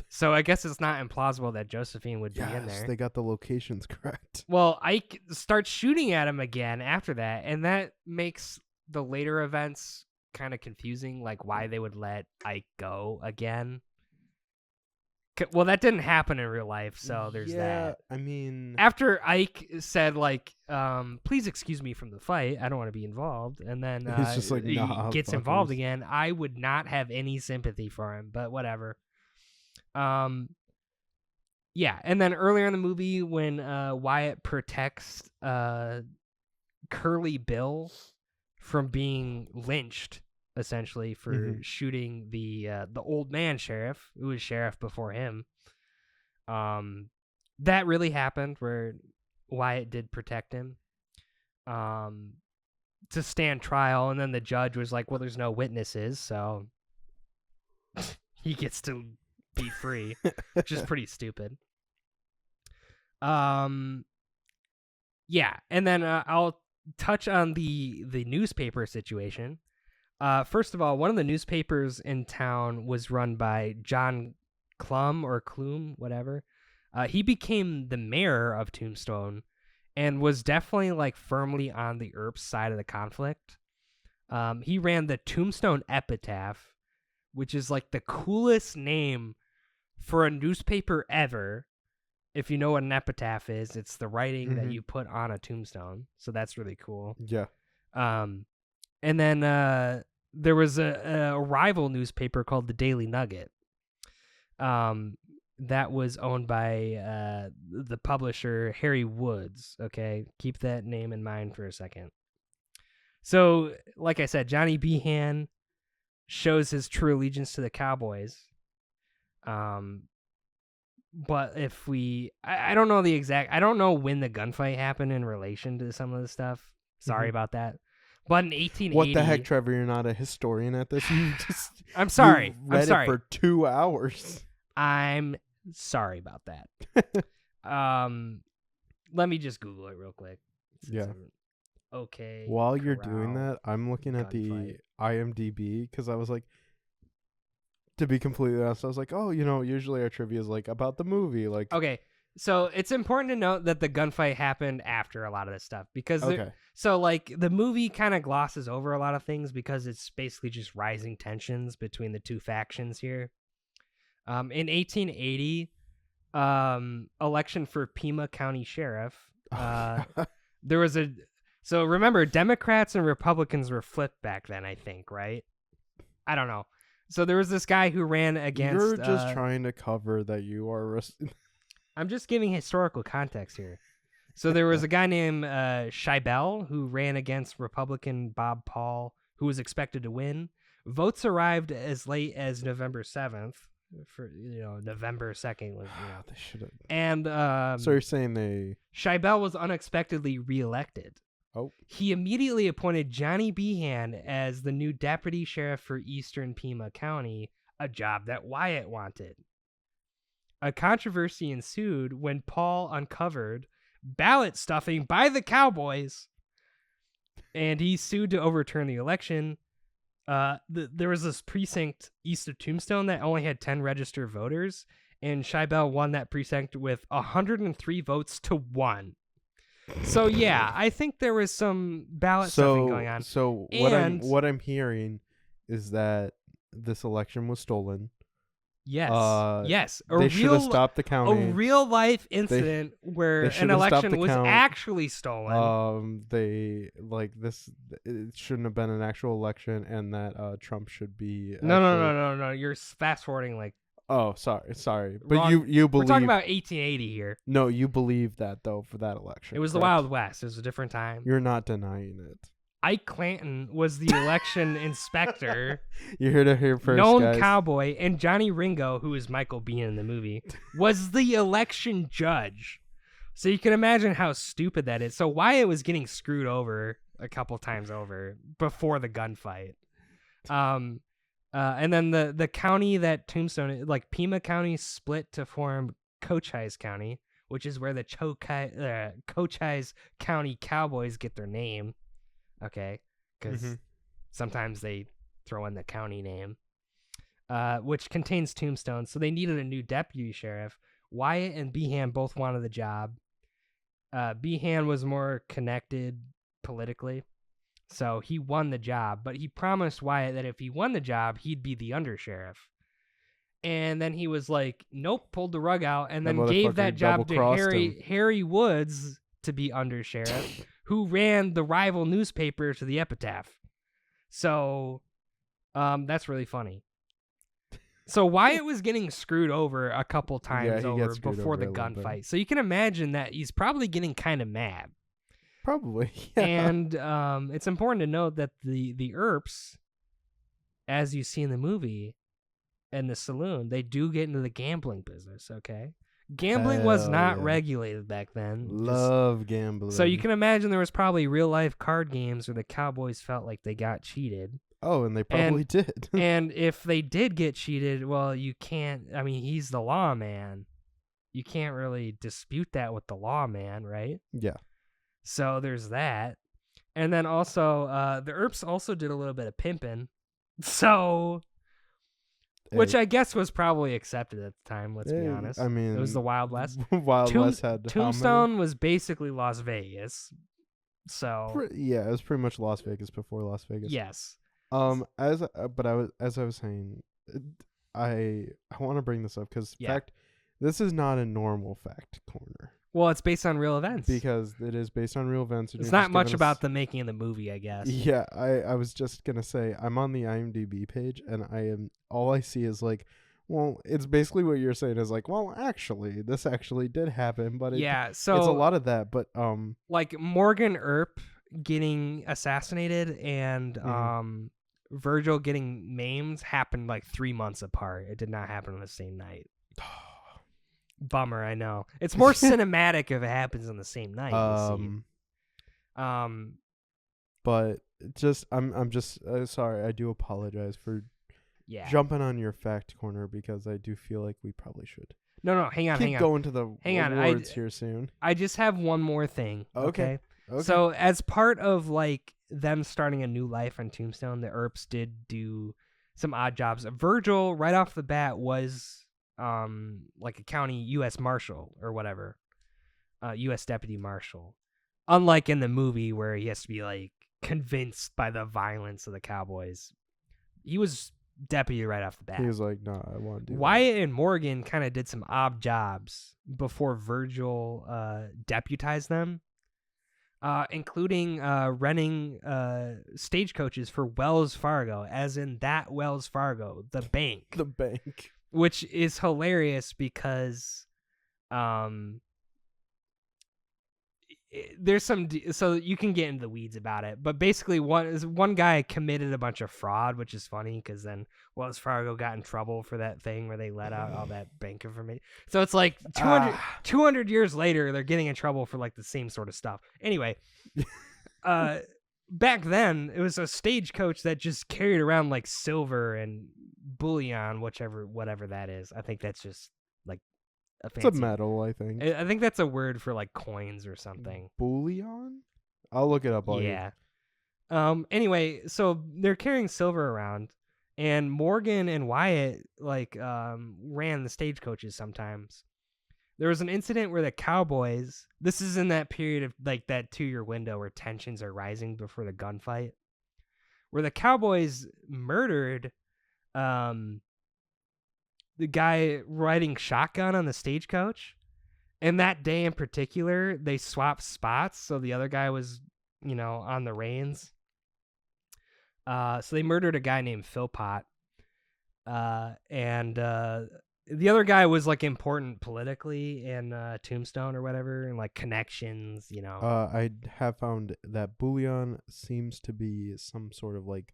So I guess it's not implausible that Josephine would be in there. They got the locations correct. Well, Ike starts shooting at him again after that, and that makes the later events kind of confusing, why they would let Ike go again. Well, that didn't happen in real life, so there's that. I mean, after Ike said, please excuse me from the fight, I don't want to be involved, and then he's just he nah, gets involved again, I would not have any sympathy for him, but whatever. And then earlier in the movie when Wyatt protects Curly Bill from being lynched, essentially, for shooting the old man sheriff, who was sheriff before him. That really happened, where Wyatt did protect him to stand trial, and then the judge was well, there's no witnesses, so he gets to be free, which is pretty stupid. Yeah, and then I'll touch on the newspaper situation. First of all, one of the newspapers in town was run by John Clum, whatever. He became the mayor of Tombstone and was definitely like firmly on the Earps side of the conflict. He ran the Tombstone Epitaph, which is like the coolest name for a newspaper ever. If you know what an epitaph is, it's the writing that you put on a tombstone. So that's really cool. Yeah. And then there was a rival newspaper called the Daily Nugget. That was owned by the publisher Harry Woods. Okay, keep that name in mind for a second. So, like I said, Johnny Behan shows his true allegiance to the Cowboys. But if I don't know I don't know when the gunfight happened in relation to some of the stuff. Sorry about that. But in 1880, what the heck, Trevor? You're not a historian at this. You just I'm sorry. You read I'm sorry. it for 2 hours. I'm sorry about that. Let me just Google it real quick. Yeah. Okay. While you're doing that, I'm looking at the IMDb because I was like, to be completely honest, I was like, oh, usually our trivia is like about the movie, like. Okay, so it's important to note that the gunfight happened after a lot of this stuff because so like the movie kind of glosses over a lot of things because it's basically just rising tensions between the two factions here. In 1880, election for Pima County Sheriff, there was so remember, Democrats and Republicans were flipped back then, I think, right? I don't know. So there was this guy who ran against... You're just trying to cover that you are... I'm just giving historical context here. So there was a guy named Scheibel who ran against Republican Bob Paul, who was expected to win. Votes arrived as late as November 7th. For November 2nd was they should have. And so you're saying Scheibel was unexpectedly reelected. Oh. He immediately appointed Johnny Behan as the new deputy sheriff for Eastern Pima County, a job that Wyatt wanted. A controversy ensued when Paul uncovered ballot stuffing by the Cowboys, and he sued to overturn the election. There was this precinct east of Tombstone that only had 10 registered voters, and Scheibel won that precinct with 103 votes to 1. So yeah, I think there was some ballot stuffing going on. So what I'm hearing is that this election was stolen. Yes. Yes. They should have stopped the counting. A real life incident where an election was actually stolen. It shouldn't have been an actual election, and that Trump should be. No. You're fast forwarding like. Oh, sorry. But wrong. you believe. We're talking about 1880 here. No, you believe that though for that election. It was the Wild West. It was a different time. You're not denying it. Ike Clanton was the election inspector. You heard it here first, known guys. cowboy, and Johnny Ringo, who is Michael Biehn in the movie, was the election judge. So you can imagine how stupid that is. So Wyatt was getting screwed over a couple times over before the gunfight. And then the county that Tombstone, like Pima County, split to form Cochise County, which is where the Cochise County Cowboys get their name. Okay, because sometimes they throw in the county name, which contains Tombstone. So they needed a new deputy sheriff. Wyatt and Behan both wanted the job. Behan was more connected politically, so he won the job. But he promised Wyatt that if he won the job, he'd be the undersheriff. And then he was like, nope, pulled the rug out, and then gave that job to Harry Woods to be undersheriff, who ran the rival newspaper to the Epitaph. So that's really funny. So Wyatt was getting screwed over a couple times over before the gunfight. So you can imagine that he's probably getting kind of mad. Probably. Yeah. And it's important to note that the Earps, as you see in the movie, and the saloon, they do get into the gambling business, okay? Gambling was not regulated back then. Love gambling. So you can imagine there was probably real life card games where the Cowboys felt like they got cheated. Oh, and they probably did. And if they did get cheated, well, you can't. I mean, he's the lawman. You can't really dispute that with the lawman, right? Yeah. So there's that. And then also, the Earps also did a little bit of pimping. So, which I guess was probably accepted at the time, let's be honest. I mean, it was the Wild West. Wild West had Tombstone was basically Las Vegas. So, yeah, it was pretty much Las Vegas before Las Vegas. yes. As I was saying, I want to bring this up because fact, this is not a normal fact corner. Well, it's based on real events. Because it is based on real events. It's not much about the making of the movie, I guess. Yeah, I was just gonna say I'm on the IMDb page and all I see is like, well, it's basically what you're saying is like, well, actually, this actually did happen, but so it's a lot of that, but like Morgan Earp getting assassinated and Virgil getting maimed happened like 3 months apart. It did not happen on the same night. Bummer, I know. It's more cinematic if it happens on the same night. But just I'm just sorry. I do apologize for jumping on your fact corner because I do feel like we probably should. No, hang on. Keep going to the awards here soon. I just have one more thing. Okay. So as part of like them starting a new life on Tombstone, the Earps did do some odd jobs. Virgil, right off the bat, was like a county U.S. Marshal or whatever, U.S. Deputy Marshal. Unlike in the movie where he has to be like convinced by the violence of the cowboys, he was deputy right off the bat. He was like, "No, I want to do." Wyatt and Morgan kind of did some odd jobs before Virgil deputized them, including renting stagecoaches for Wells Fargo, as in that Wells Fargo, the bank. The bank. Which is hilarious because there's some so you can get into the weeds about it, but basically one guy committed a bunch of fraud, which is funny because then Wells Fargo got in trouble for that thing where they let out all that bank information. So it's like 200 years later they're getting in trouble for like the same sort of stuff. Anyway, back then it was a stagecoach that just carried around like silver and bullion, whatever that is. I think that's just like it's a metal, I think. I think that's a word for like coins or something. Bullion? I'll look it up. Anyway, so they're carrying silver around, and Morgan and Wyatt like ran the stagecoaches sometimes. There was an incident where the cowboys. This is in that period of like that 2-year window where tensions are rising before the gunfight, where the cowboys murdered the guy riding shotgun on the stagecoach. And that day in particular, they swapped spots. So the other guy was, on the reins. So they murdered a guy named Philpott. And the other guy was like important politically in Tombstone or whatever, and like connections, I have found that bullion seems to be some sort of like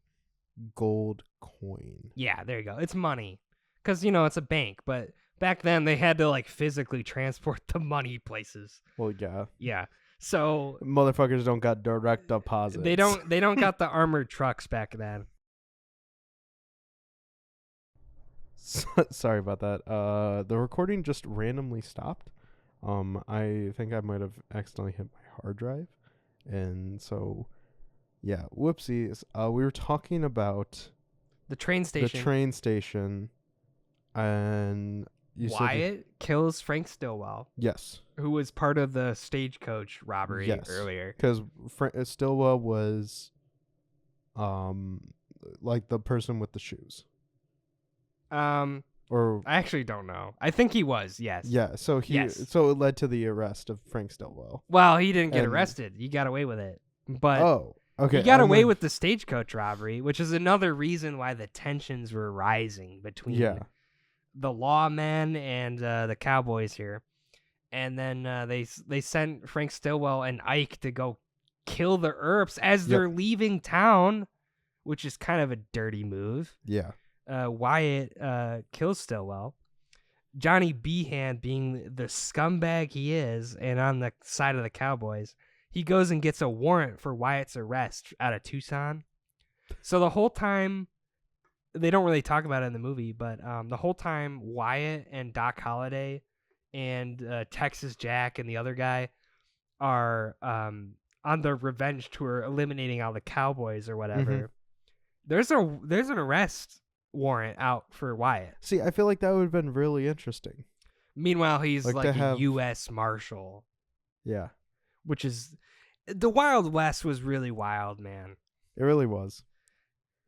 gold coin. Yeah, there you go. It's money. Because, it's a bank, but back then they had to like physically transport the money places. Well, yeah. Yeah. So motherfuckers don't got direct deposits. They don't got the armored trucks back then. Sorry about that. The recording just randomly stopped. I think I might have accidentally hit my hard drive. And so yeah, whoopsies. We were talking about the train station. And Wyatt kills Frank Stillwell. Yes. Who was part of the stagecoach robbery earlier. Because Stillwell was like the person with the shoes. Or I actually don't know. I think he was, yes. Yeah, so so it led to the arrest of Frank Stillwell. Well, he didn't get arrested. He got away with it. But okay. He got away with the stagecoach robbery, which is another reason why the tensions were rising between the lawmen and the cowboys here. And then they sent Frank Stillwell and Ike to go kill the Earps as they're leaving town, which is kind of a dirty move. Yeah. Wyatt kills Stillwell. Johnny Behan, being the scumbag he is, and on the side of the cowboys, he goes and gets a warrant for Wyatt's arrest out of Tucson. So the whole time, they don't really talk about it in the movie, but the whole time Wyatt and Doc Holliday and Texas Jack and the other guy are on their revenge tour, eliminating all the cowboys or whatever. There's an arrest warrant out for Wyatt. See, I feel like that would have been really interesting. Meanwhile, he's Like like to a have- U.S. Marshal, Yeah, which is the Wild West was really wild, man. it really was.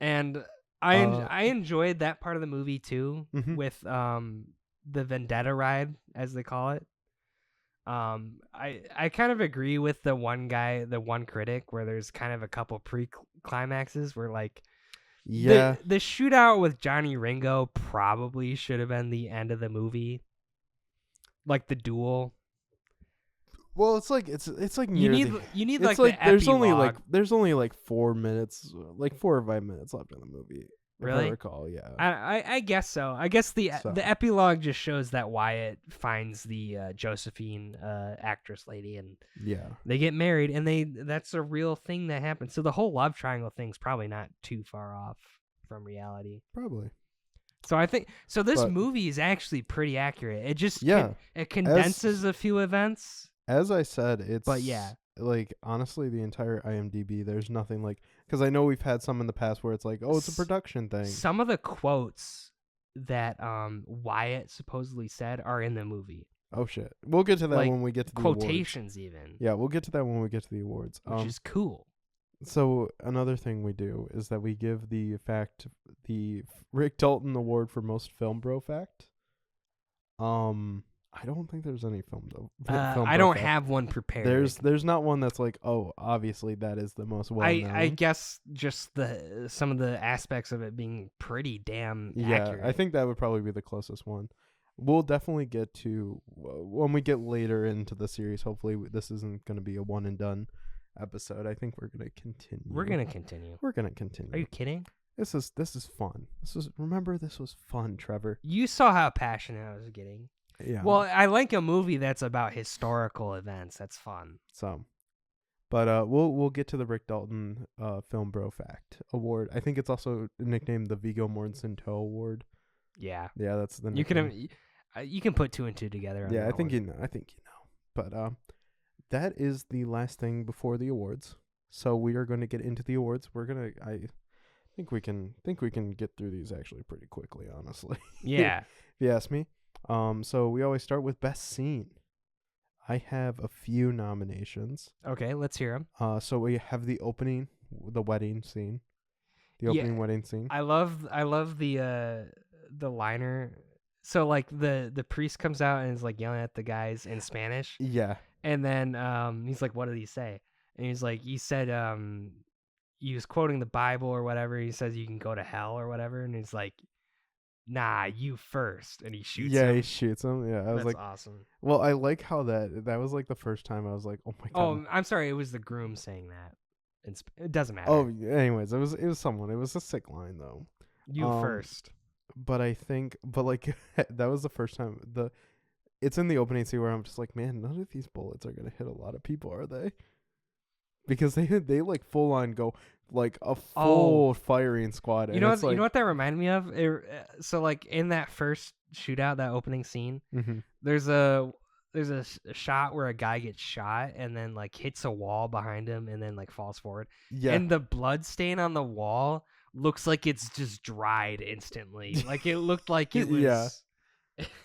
And I enjoyed that part of the movie too, with the Vendetta ride, as they call it. I kind of agree with the one critic, where there's kind of a couple pre-climaxes where like Yeah. the shootout with Johnny Ringo probably should have been the end of the movie, like the duel. Well, it's like You need it's like like the there's only like 4 minutes, like 4 or 5 minutes left in the movie. Really? If I recall, yeah. I guess so. I guess the epilogue just shows that Wyatt finds the Josephine actress lady, and Yeah. they get married, and that's a real thing that happens. So the whole love triangle thing's probably not too far off from reality. Probably. So I think this But- movie is actually pretty accurate. It just Yeah. it condenses a few events. As I said, it's But yeah. like honestly, the entire IMDb, there's nothing like, because I know we've had some in the past where it's like, oh, it's a production thing. Some of the quotes that Wyatt supposedly said are in the movie. Oh shit, we'll get to that Like, when we get to the awards. Quotations even. Yeah, we'll get to that when we get to the awards. Which is cool. So another thing we do is that we give the Rick Dalton Award for most film bro fact. I don't think there's any film though. I don't have one prepared. There's not one that's like, oh, obviously that is the most well known. I guess just some of the aspects of it being pretty damn accurate. I think that would probably be the closest one. We'll definitely get to when we get later into the series. Hopefully, this isn't going to be a one and done episode. I think we're going to continue. We're gonna continue. Are you kidding? This is fun. Remember, this was fun, Trevor. You saw how passionate I was getting. Yeah. Well, I like a movie that's about historical events. That's fun. So, but we'll get to the Rick Dalton Film Bro Fact Award. I think it's also nicknamed the Viggo Mortensen Toe Award. Yeah. Yeah, that's the nickname. You can put two and two together. On yeah, I think you know. But that is the last thing before the awards. So we are going to get into the awards. I think we can get through these actually pretty quickly, honestly. Yeah. If you ask me. So we always start with best scene. I have a few nominations. Okay, let's hear them. So we have the wedding scene. The opening wedding scene. I love the liner. So like the priest comes out and is like yelling at the guys in Spanish. Yeah. And then he's like, what did he say? And he's like, he said he was quoting the Bible or whatever. He says you can go to hell or whatever, and he's like, nah, you first. And he shoots him. Yeah, he shoots him. Yeah, I was That's like, awesome. Well, I like how that was like the first time I was like, oh my god. Oh, I'm sorry, it was the groom saying that. It doesn't matter. Oh, anyways, it was someone. It was a sick line though. You first. But I think, that was the first time it's in the opening scene where I'm just like, man, none of these bullets are gonna hit a lot of people, are they? Because they like full on go like a full firing squad. You know what that reminded me of? So like in that first shootout, that opening scene, there's a shot where a guy gets shot and then like hits a wall behind him and then like falls forward. Yeah. And the blood stain on the wall looks like it's just dried instantly. Like it looked like it was. Yeah.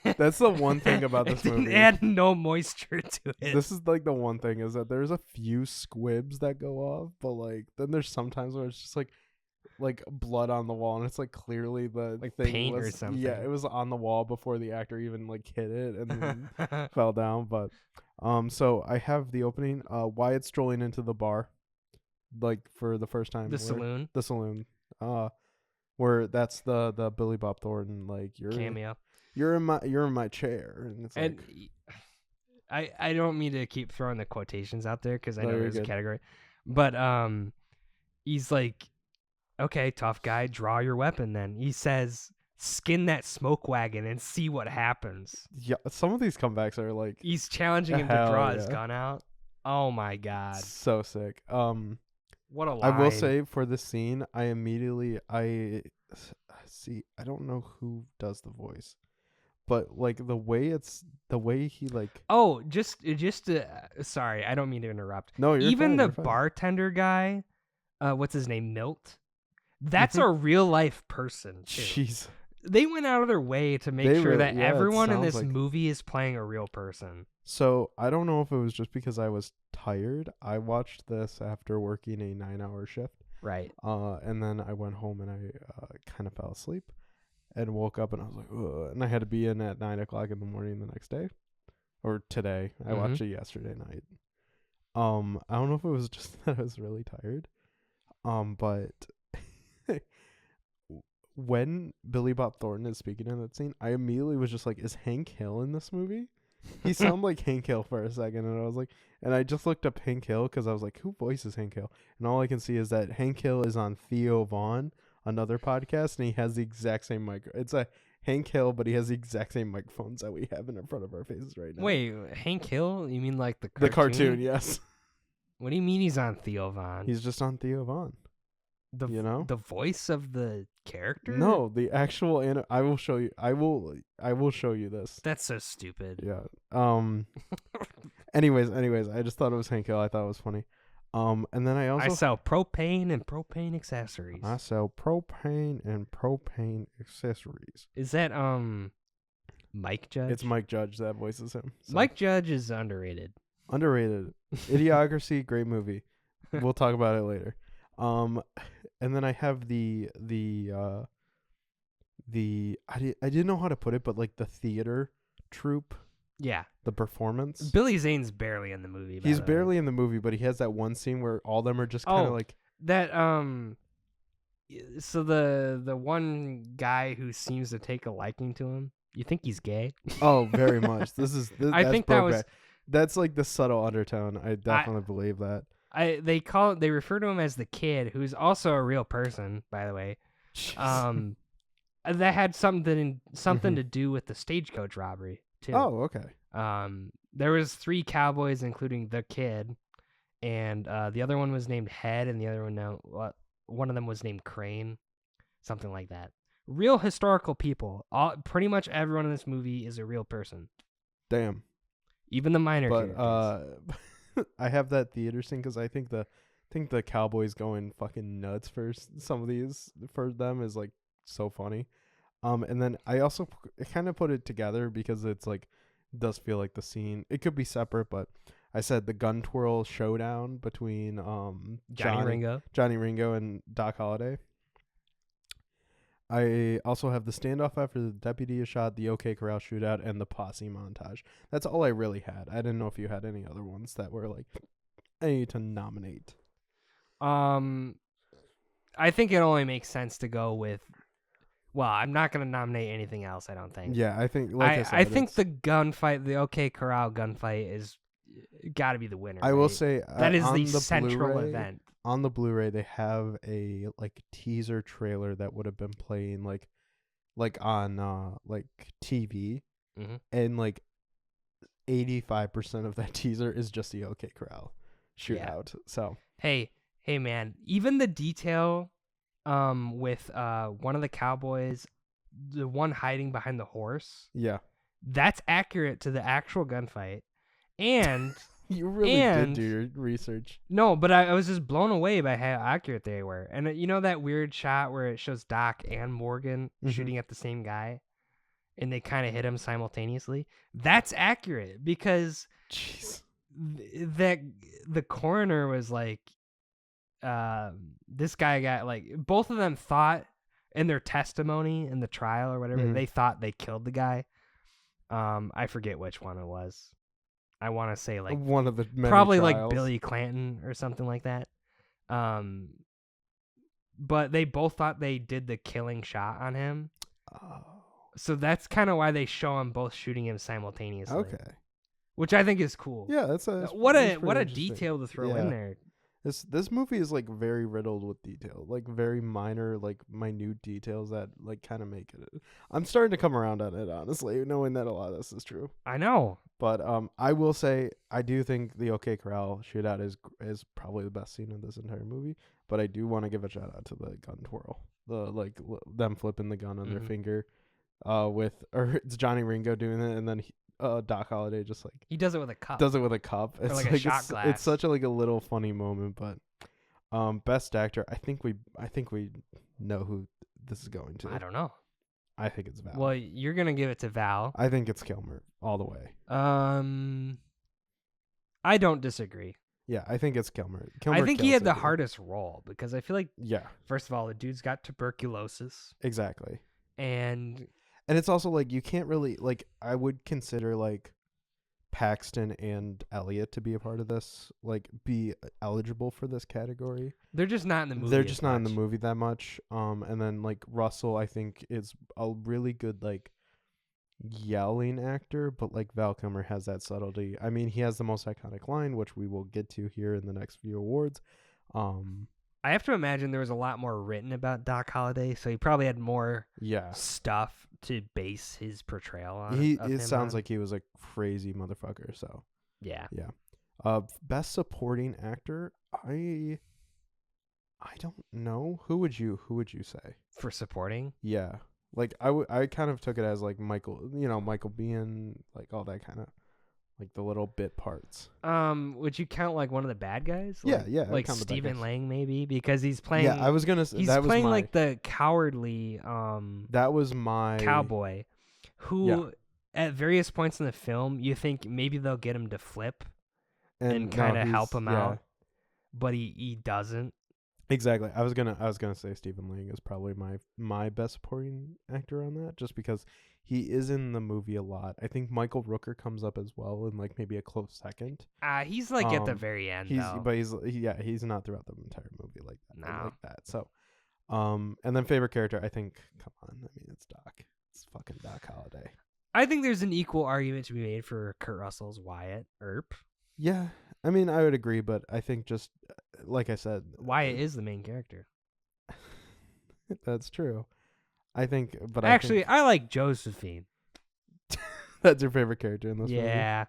That's the one thing about this movie. It had no moisture to it. This is like the one thing is that there's a few squibs that go off, but like then there's sometimes where it's just like blood on the wall and it's like clearly the like thing paint was, or something. Yeah, it was on the wall before the actor even like hit it and then fell down. But so I have the opening. Wyatt strolling into the bar, like for the first time. The saloon. Where that's the Billy Bob Thornton like cameo. You're in my chair, and it's and I don't mean to keep throwing the quotations out there because I know there's a category, but he's like, okay, tough guy, draw your weapon. Then he says, skin that smoke wagon and see what happens. Yeah, some of these comebacks are like he's challenging him to draw his gun out. Oh my god, so sick. What a I will line. say for this scene, I see. I don't know who does the voice, but like the way he like. Oh, just sorry, I don't mean to interrupt. No, you're Even fine. the You're fine. bartender guy, what's his name, Milt? That's Mhm. a real life person too. Jeez. They went out of their way to make They sure really, that yeah, it everyone in sounds this like. movie is playing a real person. So I don't know if it was just because I was tired. I watched this after working a 9-hour shift. Right. And then I went home and I kind of fell asleep and woke up and I was like, ugh, and I had to be in at 9 o'clock in the morning the next day or today. I watched it yesterday night. I don't know if it was just that I was really tired. But when Billy Bob Thornton is speaking in that scene, I immediately was just like, is Hank Hill in this movie? He sounded like Hank Hill for a second, and I was like, and I just looked up Hank Hill because I was like, who voices Hank Hill? And all I can see is that Hank Hill is on Theo Vaughn, another podcast, and he has the exact same mic. It's a Hank Hill, but he has the exact same microphones that we have in front of our faces right now. Wait, Hank Hill? You mean like the cartoon? The cartoon, yes. What do you mean he's on Theo Vaughn? He's just on Theo Vaughn. The voice of the character? No, the actual. I will show you. I will show you this. That's so stupid. Yeah. Anyways, I just thought it was Hank Hill. I thought it was funny. And then I sell propane and propane accessories. I sell propane and propane accessories. Is that Mike Judge? It's Mike Judge that voices him. So. Mike Judge is underrated. Underrated. Idiocracy, great movie. We'll talk about it later. And then I have the I didn't know how to put it, but like the theater troupe. Yeah. The performance. Billy Zane's barely in the movie. He's barely in the movie, but he has that one scene where all of them are just kind of like that. So the one guy who seems to take a liking to him. You think he's gay? Oh, very much. I think that was. That's like the subtle undertone. I definitely believe that. They refer to him as the kid, who's also a real person, by the way. Jeez. That had something to do with the stagecoach robbery too. Oh, okay. There was 3 cowboys, including the kid, and the other one was named Head, and the other one of them was named Crane, something like that. Real historical people. Pretty much everyone in this movie is a real person. Damn. Even the minor characters. I have that theater scene because I think the Cowboys going fucking nuts for some of these for them is like so funny. And then I also kind of put it together because it's like does feel like the scene. It could be separate, but I said the gun twirl showdown between Johnny Ringo and Doc Holliday. I also have the standoff after the deputy is shot, the OK Corral shootout, and the posse montage. That's all I really had. I didn't know if you had any other ones that were like I need to nominate. I think it only makes sense to go with. Well, I'm not gonna nominate anything else. I don't think. Yeah, I think. I think the gunfight, the OK Corral gunfight, is got to be the winner. I will say that is the central event. On the Blu-ray, they have a like teaser trailer that would have been playing like on like TV, and like 85% of that teaser is just the OK Corral shootout. Yeah. So hey man, even the detail with one of the cowboys, the one hiding behind the horse, that's accurate to the actual gunfight. And you really did do your research. No, but I was just blown away by how accurate they were. And you know that weird shot where it shows Doc and Morgan shooting at the same guy, and they kind of hit him simultaneously? That's accurate because that the coroner was like, this guy got like, both of them thought in their testimony in the trial or whatever, they thought they killed the guy. I forget which one it was. I want to say like one of the many probably trials. Like Billy Clanton or something like that. But they both thought they did the killing shot on him. Oh. So that's kind of why they show them both shooting him simultaneously. Okay. Which I think is cool. Yeah, that's what a detail to throw in there. This movie is like very riddled with detail, like very minor, like minute details that like kind of make it. I'm starting to come around on it, honestly, knowing that a lot of this is true. I know. But I will say I do think the OK Corral shootout is probably the best scene of this entire movie. But I do want to give a shout out to the gun twirl, the like them flipping the gun on their finger, or it's Johnny Ringo doing it, and then Doc Holliday just like He does it with a cup. does it with a cup. It's like a shot glass. It's such a like a little funny moment. But best actor, I think we know who this is going to. I don't know. I think it's Val. Well, you're gonna give it to Val. I think it's Kilmer all the way. I don't disagree. Yeah, I think it's Kilmer. I think he had the hardest role because I feel like, yeah, first of all, the dude's got tuberculosis. Exactly. And it's also like you can't really like I would consider like Paxton and Elliot to be a part of this, like be eligible for this category. They're just not in the movie. They're just not in the movie that much. And then like Russell, I think is a really good like yelling actor, but like Val Kilmer has that subtlety. I mean, he has the most iconic line, which we will get to here in the next few awards. I have to imagine there was a lot more written about Doc Holliday, so he probably had more stuff to base his portrayal on. It sounds like he was a crazy motherfucker. So yeah. Best supporting actor, I don't know. Who would you say for supporting? Yeah, like I kind of took it as like Michael Biehn, like all that kind of like the little bit parts. Would you count like one of the bad guys? Yeah, like Stephen Lang maybe, because he's playing. Yeah, I was gonna say he's that playing was like the cowardly that was my cowboy, who at various points in the film you think maybe they'll get him to flip and kind of help him out, but he doesn't. Exactly. I was gonna say Stephen Lang is probably my best supporting actor on that, just because he is in the movie a lot. I think Michael Rooker comes up as well in like maybe a close second. He's like at the very end. He's not throughout the entire movie like that. So, and then favorite character, I think. Come on, I mean it's Doc. It's fucking Doc Holliday. I think there's an equal argument to be made for Kurt Russell's Wyatt Earp. Yeah, I mean I would agree, but I think just like I said, Wyatt is the main character. That's true. I think, but actually, I like Josephine. That's your favorite character in this movie? Yeah.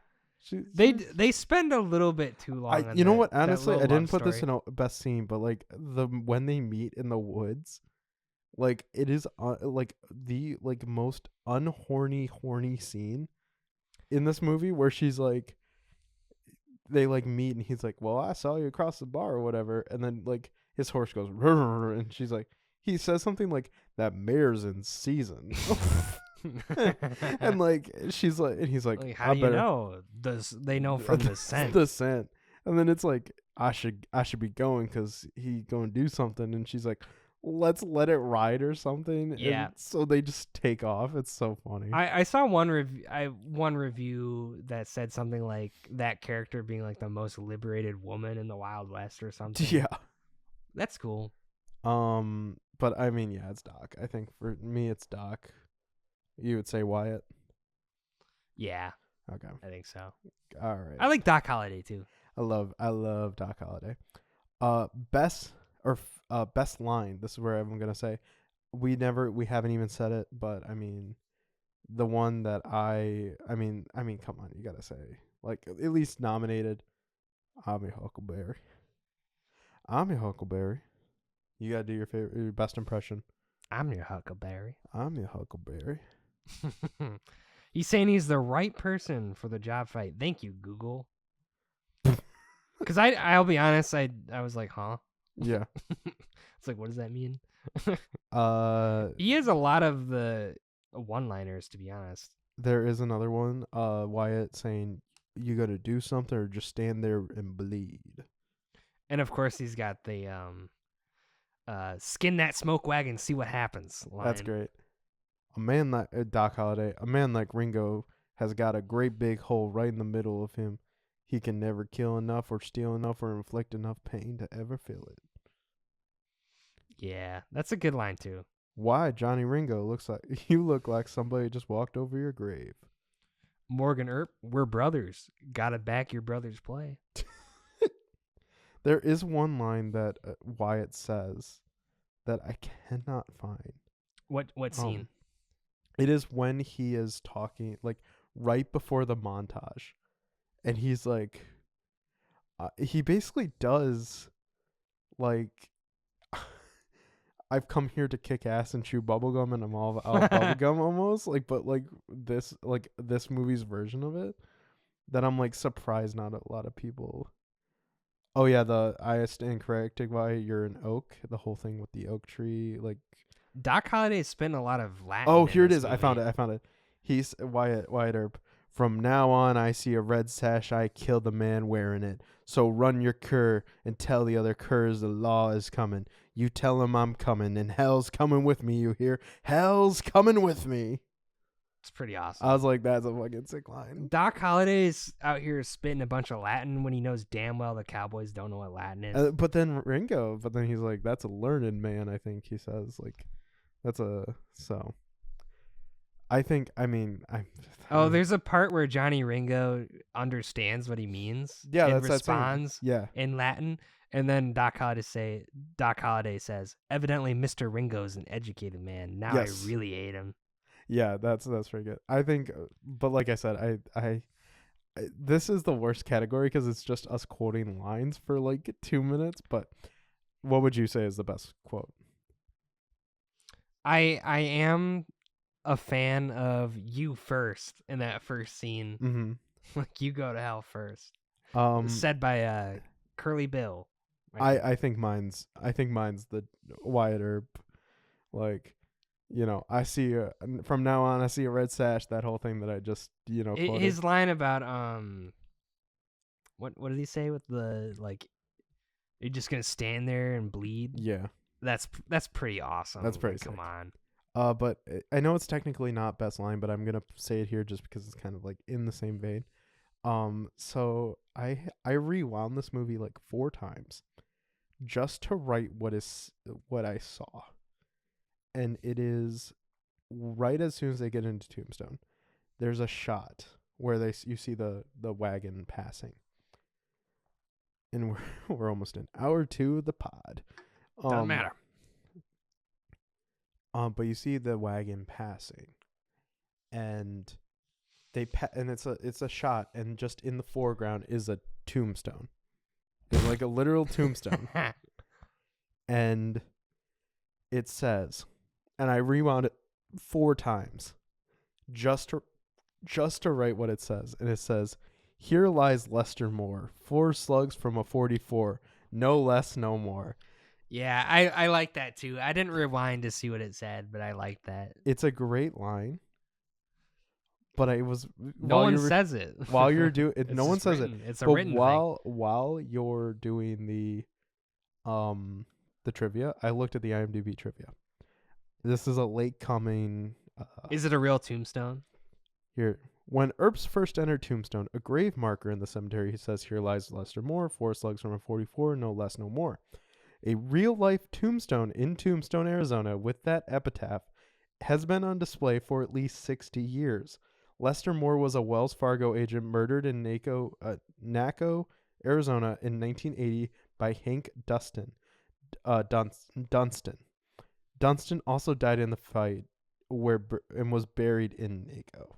They spend a little bit too long on you know what? Honestly, I didn't put story. This in a best scene, but like when they meet in the woods, like it is like the like most horny scene in this movie, where she's like, they like meet and he's like, well, I saw you across the bar or whatever, and then like his horse goes and she's like, he says something like, that mare's in season. And like she's like, and he's like, how do you know? They know from the scent. The scent. And then it's like, I should be going because he going to do something, and she's like, let's let it ride or something. Yeah. And so they just take off. It's so funny. I saw one review that said something like that character being like the most liberated woman in the Wild West or something. Yeah. That's cool. But I mean, yeah, it's Doc. I think for me, it's Doc. You would say Wyatt? Yeah. Okay. I think so. All right. I like Doc Holliday too. I love Doc Holliday. Best line. This is where I'm gonna say we haven't even said it, but I mean, the one that I mean, come on, you gotta say like at least nominated. I'm your Huckleberry. I'm your Huckleberry. You gotta do your best impression. I'm your Huckleberry. I'm your Huckleberry. He's saying he's the right person for the job fight. Thank you, Google. Because I'll be honest, I was like, huh? Yeah. It's like, what does that mean? He has a lot of the one-liners, to be honest. There is another one. Wyatt saying, you gotta do something or just stand there and bleed. And of course, he's got the skin that smoke wagon, see what happens line. That's great. A man like Doc Holliday, a man like Ringo has got a great big hole right in the middle of him. He can never kill enough or steal enough or inflict enough pain to ever feel it. Yeah, that's a good line too. Why, Johnny Ringo, you look like somebody just walked over your grave. Morgan Earp, we're brothers. Gotta back your brother's play. There is one line that Wyatt says that I cannot find. What scene? It is when he is talking, like right before the montage, and he's like, he basically does, like, I've come here to kick ass and chew bubblegum, and I'm all out bubblegum almost, like, but like this movie's version of it, that I'm like surprised not a lot of people. Oh yeah, I stand corrected by you're an oak. The whole thing with the oak tree, like. Doc Holliday spent a lot of Latin. Oh, in here it this is. movie. I found it. He's Wyatt Earp. From now on, I see a red sash. I kill the man wearing it. So run your cur and tell the other curs the law is coming. You tell 'em I'm coming, and hell's coming with me. You hear? Hell's coming with me. It's pretty awesome. I was like, that's a fucking sick line. Doc Holliday's out here spitting a bunch of Latin when he knows damn well the Cowboys don't know what Latin is. But then he's like, that's a learned man. I think he says, like, that's a so. There's a part where Johnny Ringo understands what he means. Yeah, and that's responds yeah. in Latin, and then Doc Holliday says, "Evidently, Mr. Ringo's an educated man. Now Yes. I really hate him." Yeah, that's pretty good. I think, but like I said, I this is the worst category because it's just us quoting lines for like 2 minutes. But what would you say is the best quote? I am a fan of "You First" in that first scene. Mm-hmm. Like, you go to hell first. Um, Said by Curly Bill. I think mine's the Wyatt Earp, like, you know, I see from now on I see a red sash. That whole thing that I just quoted. His line about what did he say with the, like, you're just gonna stand there and bleed? Yeah, That's pretty awesome. That's pretty Like, come on. but I know it's technically not best line, but I'm gonna say it here just because it's kind of like in the same vein. So I rewound this movie like 4 times just to write what I saw. And it is right as soon as they get into Tombstone, there's a shot where you see the wagon passing. And we're almost in hour 2 of the pod. Doesn't matter. But you see the wagon passing, and and it's a shot, and just in the foreground is a tombstone. It's like a literal tombstone. And it says, and I rewound it 4 times just to write what it says. And it says, "Here lies Lester Moore, 4 slugs from a 44, no less, no more." Yeah, I like that too. I didn't rewind to see what it said, but I like that. It's a great line. But I was no one says it while you're doing it. No one says written. it. It's a but written while you're doing the trivia, I looked at the IMDb trivia. This is a late coming. Is it a real tombstone? Here, when Earps first entered Tombstone, a grave marker in the cemetery, he says, "Here lies Lester Moore, 4 slugs from a 44, no less, no more." A real-life tombstone in Tombstone, Arizona, with that epitaph has been on display for at least 60 years. Lester Moore was a Wells Fargo agent murdered in Naco, Arizona in 1980 by Hank Dunston. Dunston also died in the fight and was buried in Naco.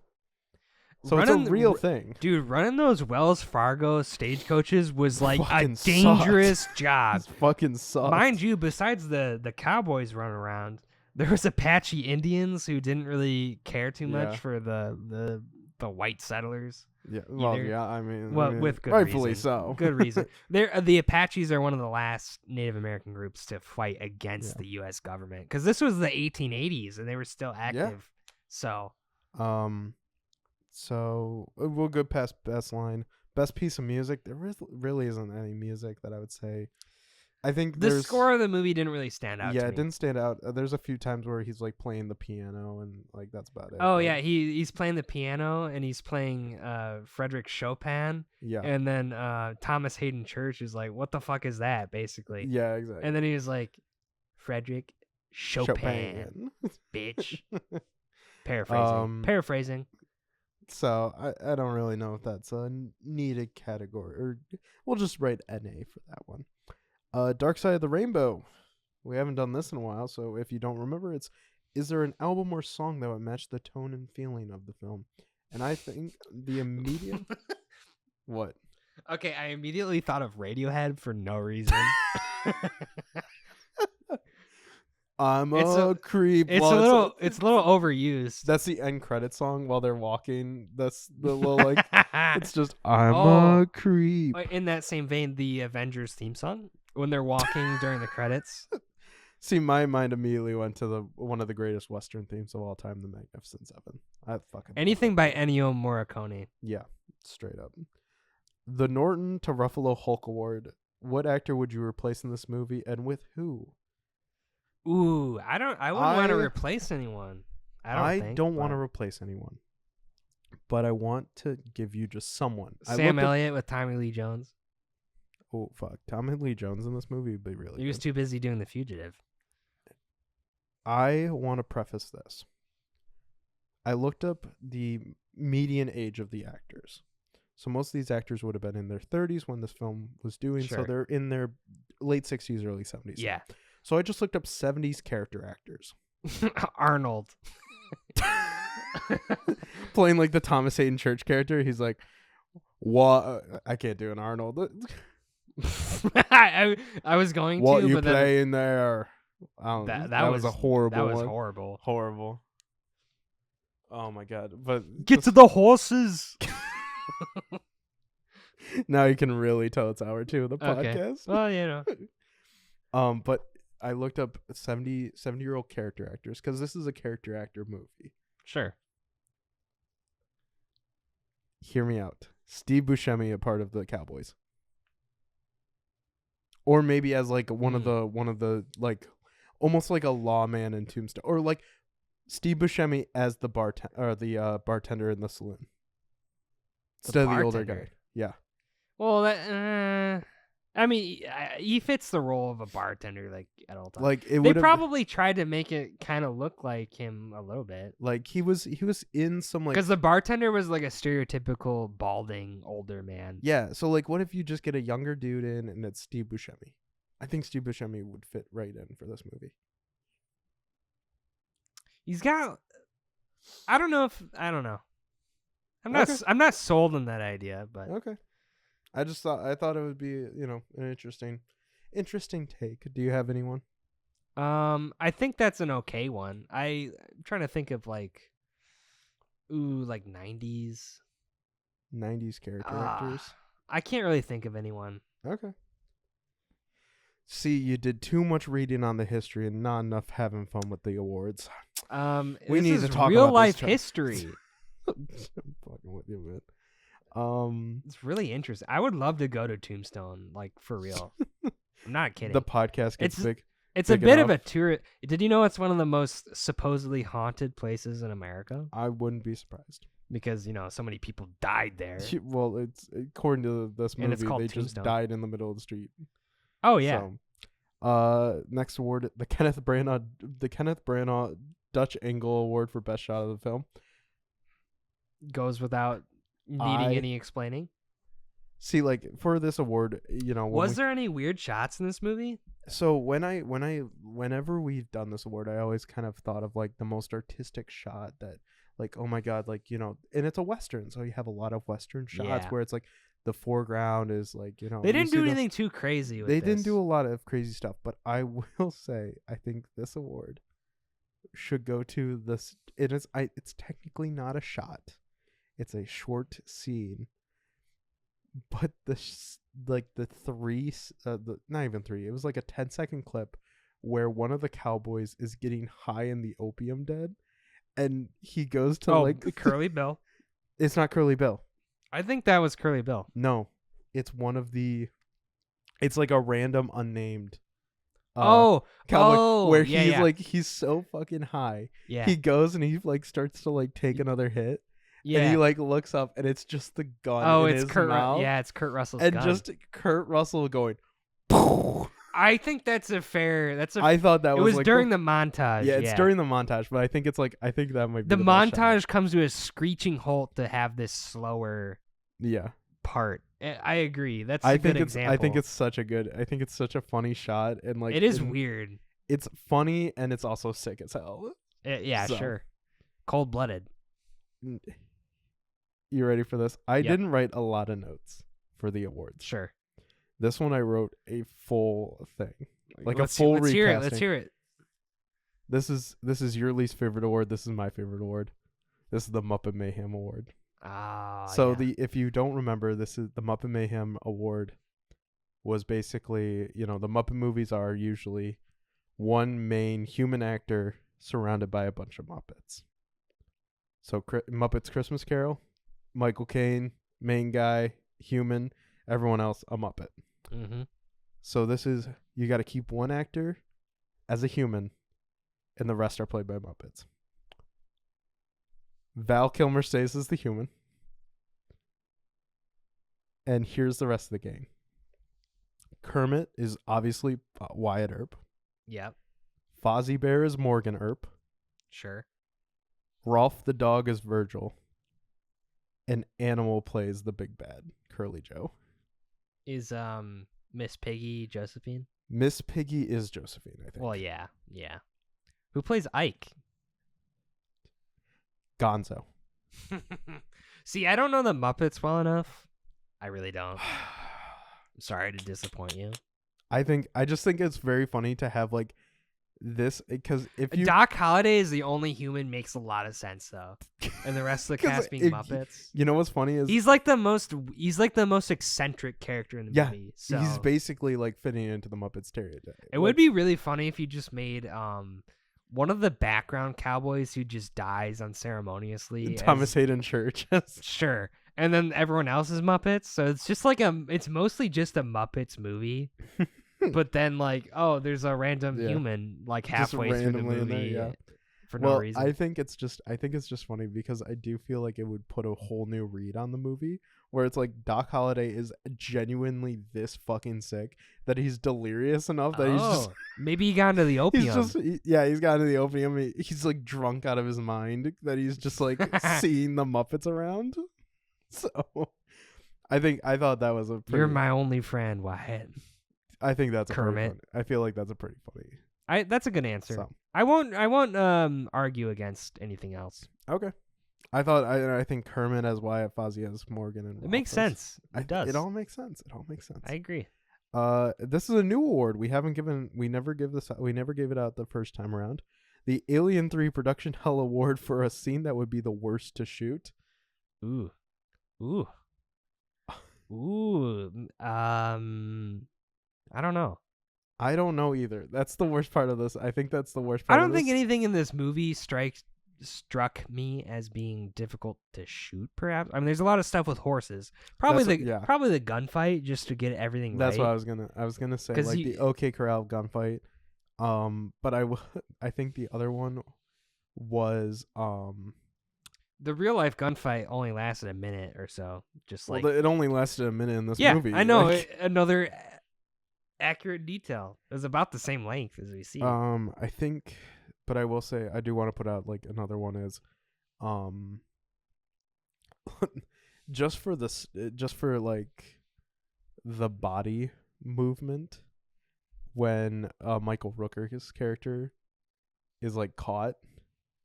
So it's a real thing. Dude, running those Wells Fargo stagecoaches was like fucking a dangerous job. It fucking sucks. Mind you, besides the Cowboys running around, there was Apache Indians who didn't really care too much for the white settlers. Yeah, well, yeah, I mean, with good rightfully reason. so. Good reason. The Apaches are one of the last Native American groups to fight against the U.S. government, because this was the 1880s and they were still active. Yeah. So we'll go past best line. Best piece of music. There really isn't any music that I would say. I think the score of the movie didn't really stand out. Yeah, to it me. didn't stand out. There's a few times where he's like playing the piano and like that's about it. Oh yeah, he's playing the piano and he's playing Frederick Chopin. Yeah. And then Thomas Hayden Church is like, "What the fuck is that?" Basically. Yeah, exactly. And then he's like, "Frederick Chopin. Bitch." Paraphrasing. So I don't really know if that's a needed category, or we'll just write NA for that one. Dark Side of the Rainbow. We haven't done this in a while, so if you don't remember, is there an album or song that would match the tone and feeling of the film? And I think the immediate what? Okay, I immediately thought of Radiohead for no reason. I'm a creep. It's it's a little overused. That's the end credit song while they're walking. That's the little like. It's just I'm Oh. a creep. In that same vein, the Avengers theme song when they're walking during the credits. See, my mind immediately went to one of the greatest Western themes of all time, The Magnificent Seven. I fucking Anything by Ennio Morricone. Yeah, straight up. The Norton to Ruffalo Hulk Award. What actor would you replace in this movie, and with who? Ooh, I wouldn't want to replace anyone. I don't want to replace anyone, but I want to give you just someone. Sam Elliott with Tommy Lee Jones. Oh fuck, Tommy Lee Jones in this movie would be really. He was too busy doing The Fugitive. I want to preface this. I looked up the median age of the actors. So most of these actors would have been in their 30s when this film was doing. Sure. So they're in their late 60s, early 70s. Yeah. So I just looked up 70s character actors. Arnold. Playing like the Thomas Hayden Church character. He's like, what? I can't do an Arnold. I was going what to, you but play in there? That was a horrible one. That was horrible. Horrible. Oh my god. But get to the horses. Now you can really tell it's hour 2 of the podcast. Okay. Well, you know. But I looked up 70-year-old character actors because this is a character actor movie. Sure. Hear me out. Steve Buscemi, a part of the Cowboys, or maybe as like one of the like almost like a lawman in Tombstone, or like Steve Buscemi as the bartender in the saloon instead of the older guy. Yeah. Well, I mean, he fits the role of a bartender like at all times. Like they probably tried to make it kind of look like him a little bit. Like he was in some like, because the bartender was like a stereotypical balding older man. Yeah. So like, what if you just get a younger dude in and it's Steve Buscemi? I think Steve Buscemi would fit right in for this movie. He's got. I don't know. I'm not sold on that idea, but okay. I thought it would be, an interesting take. Do you have anyone? I think that's an okay one. I'm trying to think of like 90s character actors. I can't really think of anyone. Okay. See, you did too much reading on the history and not enough having fun with the awards. We need to talk real about life this history. I'm fucking with you, man. It's really interesting. I would love to go to Tombstone, like for real. I'm not kidding. The podcast gets big. It's a bit of a tour. Did you know it's one of the most supposedly haunted places in America? I wouldn't be surprised. Because, so many people died there. Well, it's according to this movie, they Tombstone. just died in the middle of the street. Oh yeah. So, next award, the Kenneth Branagh Dutch Angle Award for Best Shot of the Film. Goes without needing any explaining. See, like for this award, was there any weird shots in this movie? So whenever we've done this award, I always kind of thought of like the most artistic shot that, like, oh my god, like, and it's a Western, so you have a lot of Western shots where it's like the foreground is like, they didn't do anything too crazy with They this. didn't do a lot of crazy stuff, but I will say I think this award should go to this. It's technically not a shot. It's a short scene. But not even three. It was like a 10-second clip where one of the cowboys is getting high in the opium den, and he goes to Curly Bill. It's not Curly Bill. I think that was Curly Bill. No, it's one of the. It's like a random unnamed. Cowboy, where he's so fucking high. Yeah. He goes and he like starts to like take another hit. Yeah. And he like looks up and it's just the gun in his mouth. It's Kurt Russell's and gun. just Kurt Russell going. I think that's a fair. I thought that It was was like during the montage. yeah, it's during the montage, but I think it's like I think that might be the the best shot. montage comes to a screeching halt to have this slower Yeah. part. I agree. That's I a good think it's example. I think it's such a funny shot and like it is weird. It's funny and it's also sick as hell. Yeah, So. sure. Cold blooded. You ready for this? I Yep. didn't write a lot of notes for the awards. Sure. This one I wrote a full thing. Like let's a full let's recasting. hear it. Let's hear it. This is your least favorite award. This is my favorite award. This is the Muppet Mayhem Award. So if you don't remember, this is the Muppet Mayhem Award was basically, the Muppet movies are usually one main human actor surrounded by a bunch of Muppets. So Muppets Christmas Carol, Michael Caine, main guy, human, everyone else a Muppet. Mm-hmm. So this is, you got to keep one actor as a human and the rest are played by Muppets. Val Kilmer stays as the human. And here's the rest of the gang. Kermit is obviously Wyatt Earp. Yep. Fozzie Bear is Morgan Earp. Sure. Rolf the dog is Virgil. And Animal plays the big bad, Curly Joe. Is Miss Piggy Josephine? Miss Piggy is Josephine, I think. Well, yeah. Who plays Ike? Gonzo. See, I don't know the Muppets well enough. I really don't. Sorry to disappoint you. I just think it's very funny to have like this, because if you Doc Holliday is the only human, makes a lot of sense though, and the rest of the cast being Muppets. You know what's funny is he's like the most eccentric character in the movie. So he's basically like fitting into the Muppet stereotype. It would be really funny if you just made one of the background cowboys who just dies unceremoniously. Thomas Hayden Church. Sure. And then everyone else is Muppets. So it's just like it's mostly just a Muppets movie. But then like, oh, there's a random human like halfway through the movie for no reason. I think it's just funny because I do feel like it would put a whole new read on the movie where it's like Doc Holliday is genuinely this fucking sick that he's delirious enough that he's just maybe he got into the opium. He's got into the opium. He's like drunk out of his mind that he's just like seeing the Muppets around. So I thought that was a pretty, you're my only friend, Wyatt. I think that's Kermit. I feel like that's a pretty funny. That's a good answer. So. I won't argue against anything else. Okay. I think Kermit as Wyatt, Fozzie as Morgan, and it makes sense. It does. It all makes sense. I agree. This is a new award. We never gave it out the first time around. The Alien 3 Production Hell Award for a scene that would be the worst to shoot. Ooh. I don't know. I don't know either. That's the worst part of this. I think that's the worst part. I don't think anything in this movie struck me as being difficult to shoot. Perhaps there's a lot of stuff with horses. Probably the gunfight just to get everything right. That's what I was gonna say. Like the OK Corral gunfight. But I think the other one was the real life gunfight only lasted a minute or so. Just like it only lasted a minute in this movie. I know. Another accurate detail. It was about the same length as we see. I think, but I will say I do want to put out like another one is, just for like the body movement when Michael Rooker's character is like caught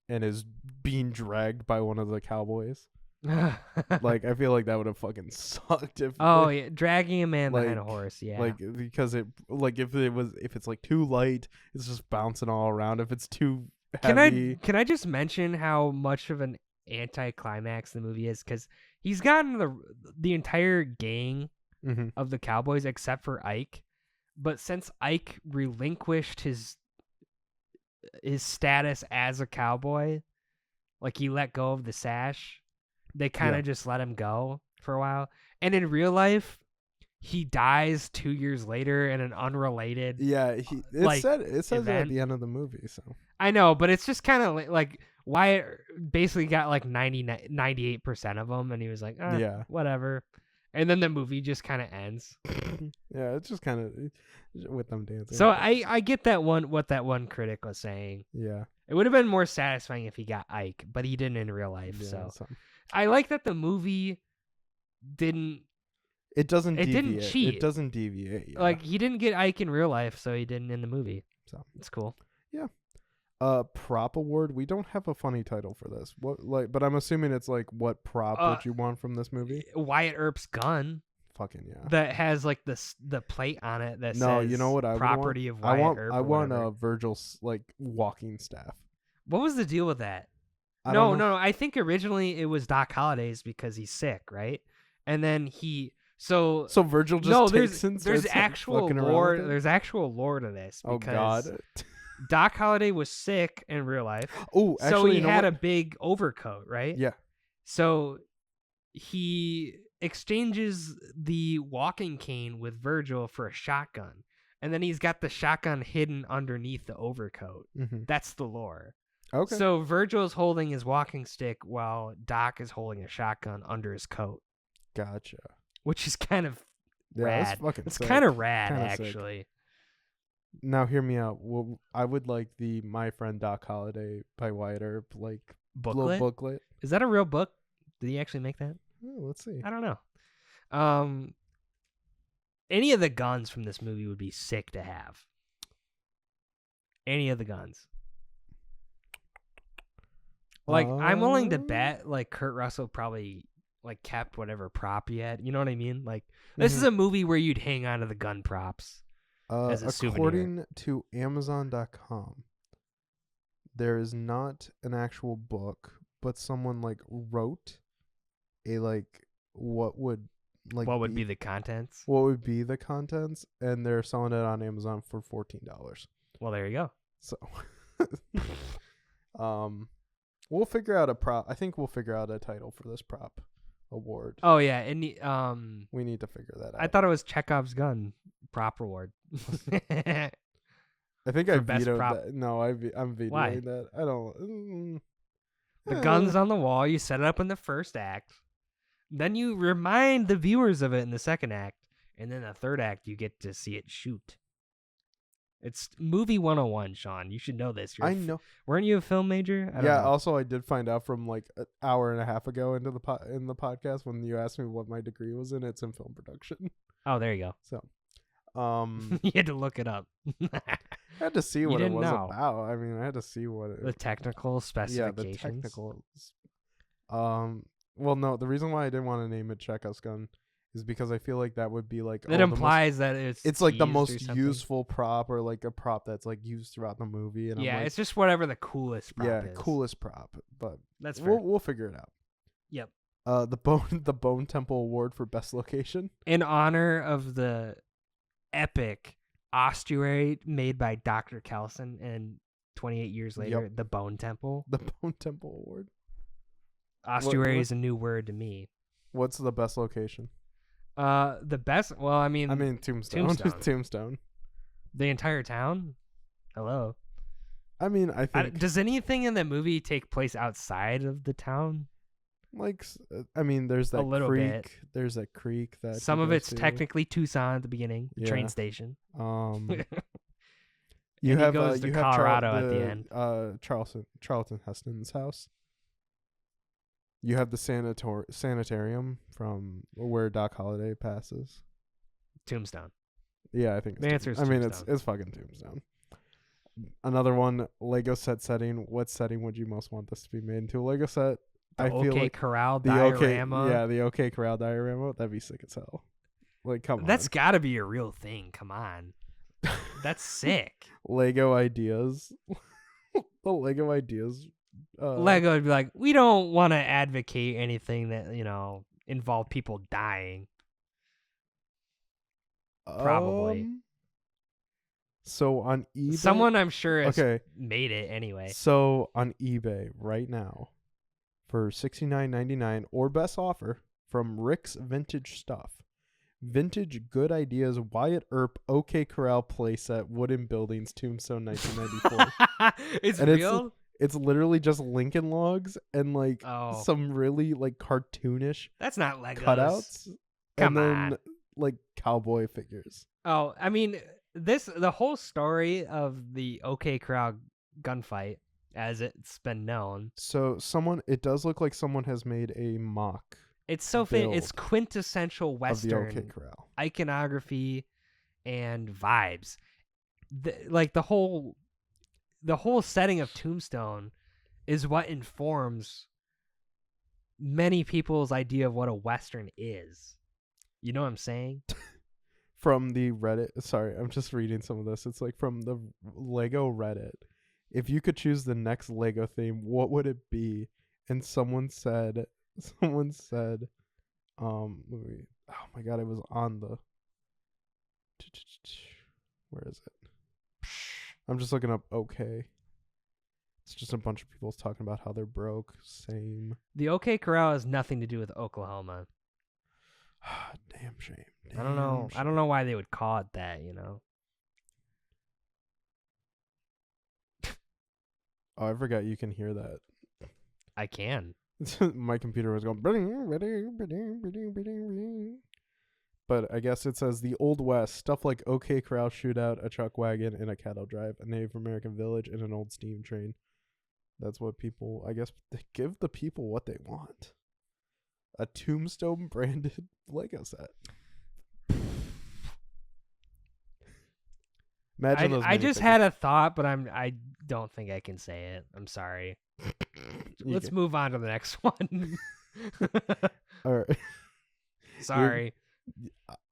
and is being dragged by one of the cowboys. Like I feel like that would have fucking sucked if dragging a man behind a horse, like because it like if it's like too light, it's just bouncing all around. If it's too heavy, can I just mention how much of an anticlimax the movie is? Because he's gotten the entire gang of the cowboys except for Ike, but since Ike relinquished his status as a cowboy, like he let go of the sash. They kind of just let him go for a while. And in real life, he dies 2 years later in an unrelated it says it at the end of the movie. So I know, but it's just kind of like Wyatt basically got like 98% of them, and he was like, whatever. And then the movie just kind of ends. Yeah, it's just kind of with them dancing. So I get what that one critic was saying. Yeah. It would have been more satisfying if he got Ike, but he didn't in real life. Yeah, So something. I like that the movie didn't. It doesn't It deviate. didn't cheat. It doesn't deviate. Yeah. Like he didn't get Ike in real life, so he didn't in the movie. So it's cool. Yeah. Prop award. We don't have a funny title for this. But I'm assuming it's like, what prop would you want from this movie? Wyatt Earp's gun. Fucking yeah. That has like the plate on it that No, says you know what I property want? of Wyatt Earp. I want Virgil's like walking staff. What was the deal with that? No. I think originally it was Doc Holliday's because he's sick, right? And then so Virgil just takes there's actual lore. There's actual lore to this. Oh because God. Doc Holliday was sick in real life. Oh, actually, so he had a big overcoat, right? Yeah. So he exchanges the walking cane with Virgil for a shotgun. And then he's got the shotgun hidden underneath the overcoat. Mm-hmm. That's the lore. Okay. So Virgil's holding his walking stick while Doc is holding a shotgun under his coat. Gotcha. Which is kind of rad. It's kind of rad, Kinda actually. Sick. Now hear me out. Well, I would like the My Friend Doc Holliday by Wyatt Earp little booklet. Is that a real book? Did he actually make that? Oh, let's see. I don't know. Any of the guns from this movie would be sick to have. Any of the guns. Like, I'm willing to bet, like, Kurt Russell probably, like, kept whatever prop he had. You know what I mean? Like, this is a movie where you'd hang on to the gun props as a souvenir. According to Amazon.com, there is not an actual book, but someone, like, wrote a, like, what would be the contents? What would be the contents, and they're selling it on Amazon for $14. Well, there you go. So, we'll figure out a prop. I think we'll figure out a title for this prop award. Oh yeah, and we need to figure that out. I thought it was Chekhov's gun prop award. I think I vetoed that. No, I'm vetoing Why? that. I don't. The gun's on the wall. You set it up in the first act. Then you remind the viewers of it in the second act, and then the third act you get to see it shoot. It's movie 101, Sean. You should know this. I know. Weren't you a film major? I don't know. Also, I did find out from like an hour and a half ago into in the podcast when you asked me what my degree was in. It's in film production. Oh, there you go. So, you had to look it up. I had to see what it was know. about. I mean, I had to see what the technical specifications. Yeah, the technical. Well, no, the reason why I didn't want to name it Chekhov's gun is because I feel like that would be like it implies that it's like the most useful prop, or like a prop that's like used throughout the movie. And yeah, I'm like, it's just whatever the coolest prop is. Coolest prop. But that's fair. We'll figure it out. Yep. The Bone Temple Award for best location in honor of the epic ossuary made by Dr. Kelson, and 28 years later, the Bone Temple. The Bone Temple Award. Ossuary is a new word to me. What's the best location? The best. Well, I mean Tombstone. Tombstone. The entire town. Hello. I mean, I think. Does anything in the movie take place outside of the town? Like, I mean, there's that a little creek. Bit. There's that creek that. Some of it's technically Tucson at the beginning, the train station. You have goes to Colorado at the end. Charlton Heston's house. You have the sanitarium from where Doc Holliday passes. Tombstone. Yeah, I think the answer is Tombstone. I mean, it's fucking Tombstone. Another one, Lego set setting. What setting would you most want this to be made into? A Lego set. The Corral the diorama. The OK Corral diorama. That'd be sick as hell. Like, come on. That's got to be a real thing. Come on. That's sick. Lego ideas. The Lego ideas. Lego would be like, we don't want to advocate anything that, involve people dying. Probably. So on eBay, someone I'm sure has made it anyway. So on eBay right now, for $69.99 or best offer from Rick's Vintage Stuff, vintage good ideas Wyatt Earp OK Corral playset wooden buildings Tombstone 1994. It's real. It's literally just Lincoln logs and like some really like cartoonish that's not Legos cutouts. Come and on. then like cowboy figures. Oh, I mean, the whole story of the OK Corral gunfight, as it's been known, So it does look like someone has made a mock it's build it's quintessential of the OK Western Corral. iconography and vibes. Like the whole setting of Tombstone is what informs many people's idea of what a Western is. You know what I'm saying? From the Reddit, sorry, I'm just reading some of this. It's like from the Lego Reddit. If you could choose the next Lego theme, what would it be? And someone said, let me, oh my god, it was on the, where is it? I'm just looking up okay. It's just a bunch of people talking about how they're broke. Same. The OK Corral has nothing to do with Oklahoma. Damn shame. I don't know. I don't know why they would call it that, you know. Oh, I forgot you can hear that. I can. My computer was going. But I guess it says the Old West, stuff like OK Corral shootout, a truck wagon, and a cattle drive, a Native American village, and an old steam train. That's what people, I guess, they give the people what they want. A Tombstone branded Lego set. Imagine those. I just had a thought, but I don't think I can say it. I'm sorry. Let's move on to the next one. All right. Sorry.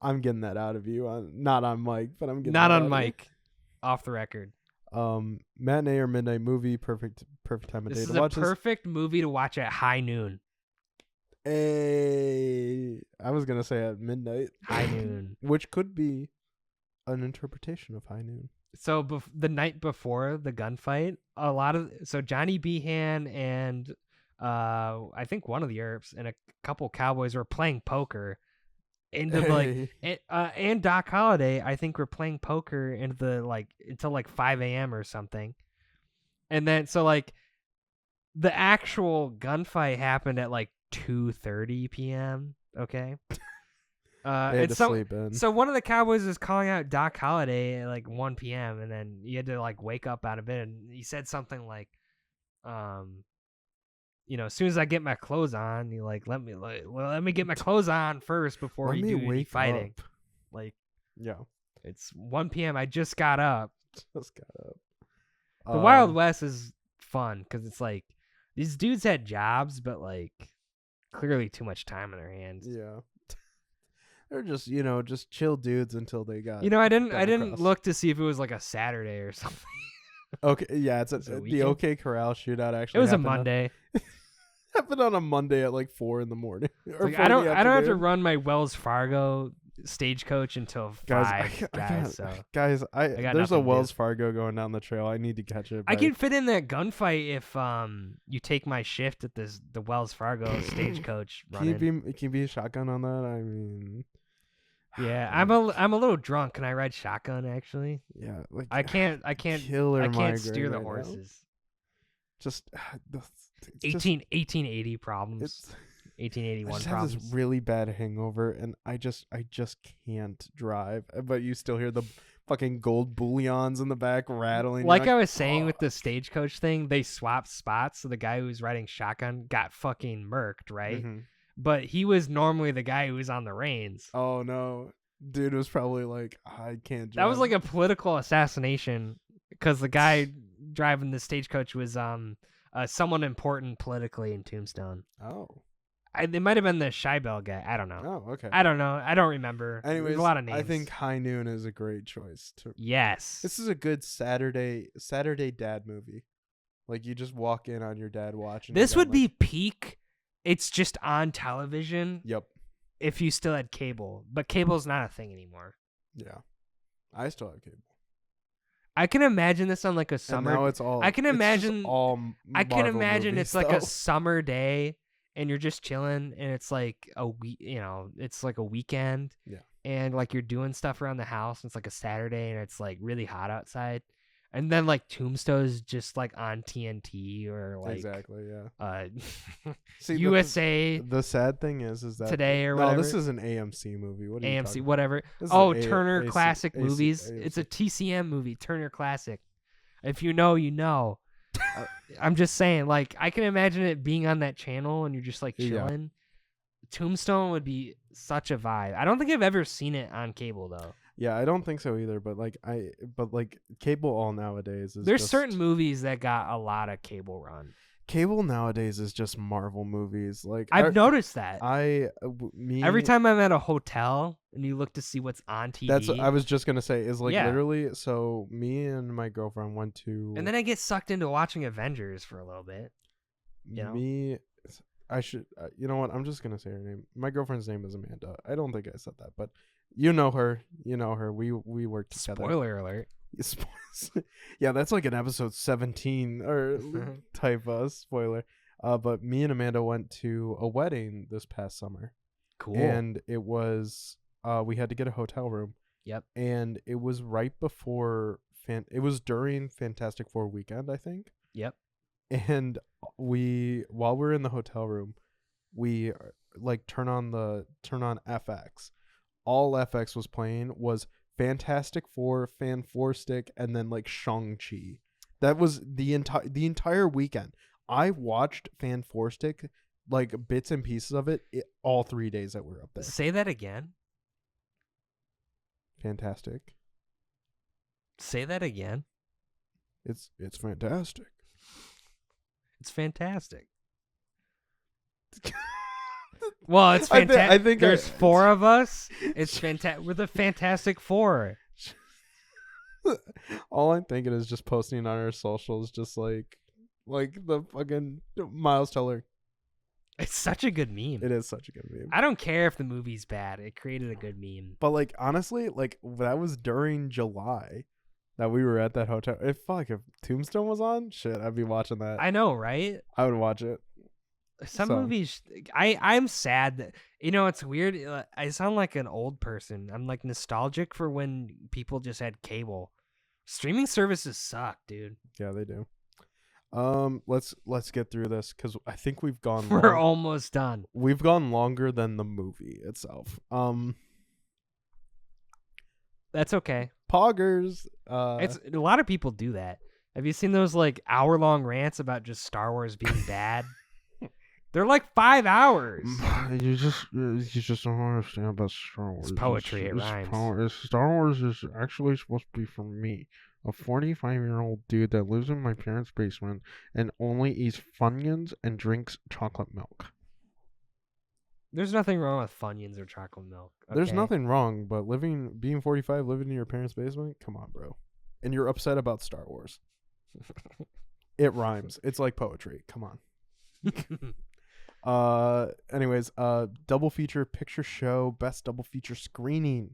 I'm getting that out of you. Not on mic, but I'm getting not that on out mic. Off the record. Matinee or midnight movie, perfect time of day to watch. This is a perfect movie to watch at high noon. Hey, I was gonna say at midnight. High noon, which could be an interpretation of high noon. So the night before the gunfight, Johnny Behan and I think one of the Earps and a couple Cowboys were playing poker and Doc Holliday I think were playing poker until 5 a.m. or something, and then the actual gunfight happened at 2:30 p.m. Okay. They had to sleep in. So one of the Cowboys was calling out Doc Holliday at 1 p.m. and then he had to wake up out of bed and he said something as soon as I get my clothes on, you let me get my clothes on first before you do any fighting. Up. Yeah. It's 1 p.m. I just got up. The Wild West is fun because it's these dudes had jobs, but clearly too much time on their hands. Yeah. They're just, just chill dudes until they got. I didn't look to see if it was a Saturday or something. Okay, yeah, it's the OK Corral shootout actually. It was a Monday. Happened on a Monday at 4 a.m. I don't have to run my Wells Fargo stagecoach until 5, guys. There's a Wells Fargo going down the trail. I need to catch it. I can fit in that gunfight if you take my shift at the Wells Fargo stagecoach. Can you be a shotgun on that? I mean, yeah, I'm a little drunk. Can I ride shotgun? Actually, yeah. I can't steer the horses. Now. Just 1880 problems. 1881 I just problems. have this really bad hangover, and I just can't drive. But you still hear the fucking gold bullions in the back rattling. I was saying with the stagecoach thing, they swapped spots, so the guy who was riding shotgun got fucking murked, right? Mm-hmm. But he was normally the guy who was on the reins. Oh no, dude was probably I can't drive. That was a political assassination because the guy driving the stagecoach was someone important politically in Tombstone. Oh. It might have been the Scheibel guy. I don't know. Oh, okay. I don't know. I don't remember. Anyways, there's a lot of names. I think High Noon is a great choice. Yes. This is a good Saturday dad movie. You just walk in on your dad watching. This would be peak. It's just on television. Yep. If you still had cable. But cable's not a thing anymore. Yeah. I still have cable. I can imagine this on a summer. And now it's all. I can imagine. I can imagine it's a summer day, and you're just chilling, and it's a week. It's a weekend. Yeah. And you're doing stuff around the house. And it's a Saturday, and it's really hot outside. And then like Tombstone is just like on TNT or like Exactly. Yeah. See, USA the sad thing is that Today or no, whatever. this is an AMC movie. What are you AMC, talking whatever. This is Oh, an Turner AC Classic AC Movies. AMC. It's a TCM movie, Turner Classic. If you know, you know. I'm just saying, like, I can imagine it being on that channel and you're just like Yeah. chilling. Tombstone would be such a vibe. I don't think I've ever seen it on cable though. Yeah, I don't think so either. But like cable all nowadays is There's just, certain movies that got a lot of cable run. cable nowadays is just Marvel movies. Like I've noticed that. me Every time I'm at a hotel and you look to see what's on TV. That's what I was just gonna say is like Yeah. literally. So me and my girlfriend went to and then I get sucked into watching Avengers for a little bit. You know? me. I should. You know what? I'm just gonna say her name. My girlfriend's name is Amanda. I don't think I said that, but you know her. You know her. We worked together. Spoiler alert. Yeah, that's like an episode 17 or type spoiler. But me and Amanda went to a wedding this past summer. Cool. And it was we had to get a hotel room. Yep. And it was right before it was during Fantastic Four weekend, I think. Yep. And while we're in the hotel room, we like turn on FX. All FX was playing was Fantastic Four, Fan Four Stick, and then like Shang-Chi. That was the entire weekend. I watched Fan Four Stick, like bits and pieces of it, all 3 days that we were up there. Say that again. Fantastic. Say that again. It's fantastic. It's fantastic. Well, it's fantastic. I think there's four of us. It's fantastic. We're the Fantastic Four. All I'm thinking is just posting on our socials, just like the fucking Miles Teller. It's such a good meme. It is such a good meme. I don't care if the movie's bad. It created a good meme. But like honestly, like that was during July that we were at that hotel. If Tombstone was on, shit, I'd be watching that. I know, right? I would watch it. Some movies, I'm sad that, it's weird. I sound like an old person. I'm like nostalgic for when people just had cable. Streaming services suck, dude. Yeah, they do. Let's get through this because I think we've gone. We're almost done. We've gone longer than the movie itself. That's okay. Poggers. It's a lot of people do that. Have you seen those like hour-long rants about just Star Wars being bad? They're like 5 hours. You just don't understand about Star Wars. It's poetry. It rhymes. Star Wars is actually supposed to be for me, a 45-year-old dude that lives in my parents' basement and only eats Funyuns and drinks chocolate milk. There's nothing wrong with Funyuns or chocolate milk. Okay? There's nothing wrong, but being 45, living in your parents' basement, come on, bro. And you're upset about Star Wars. It rhymes. It's like poetry. Come on. Anyways, double feature picture show, best double feature screening.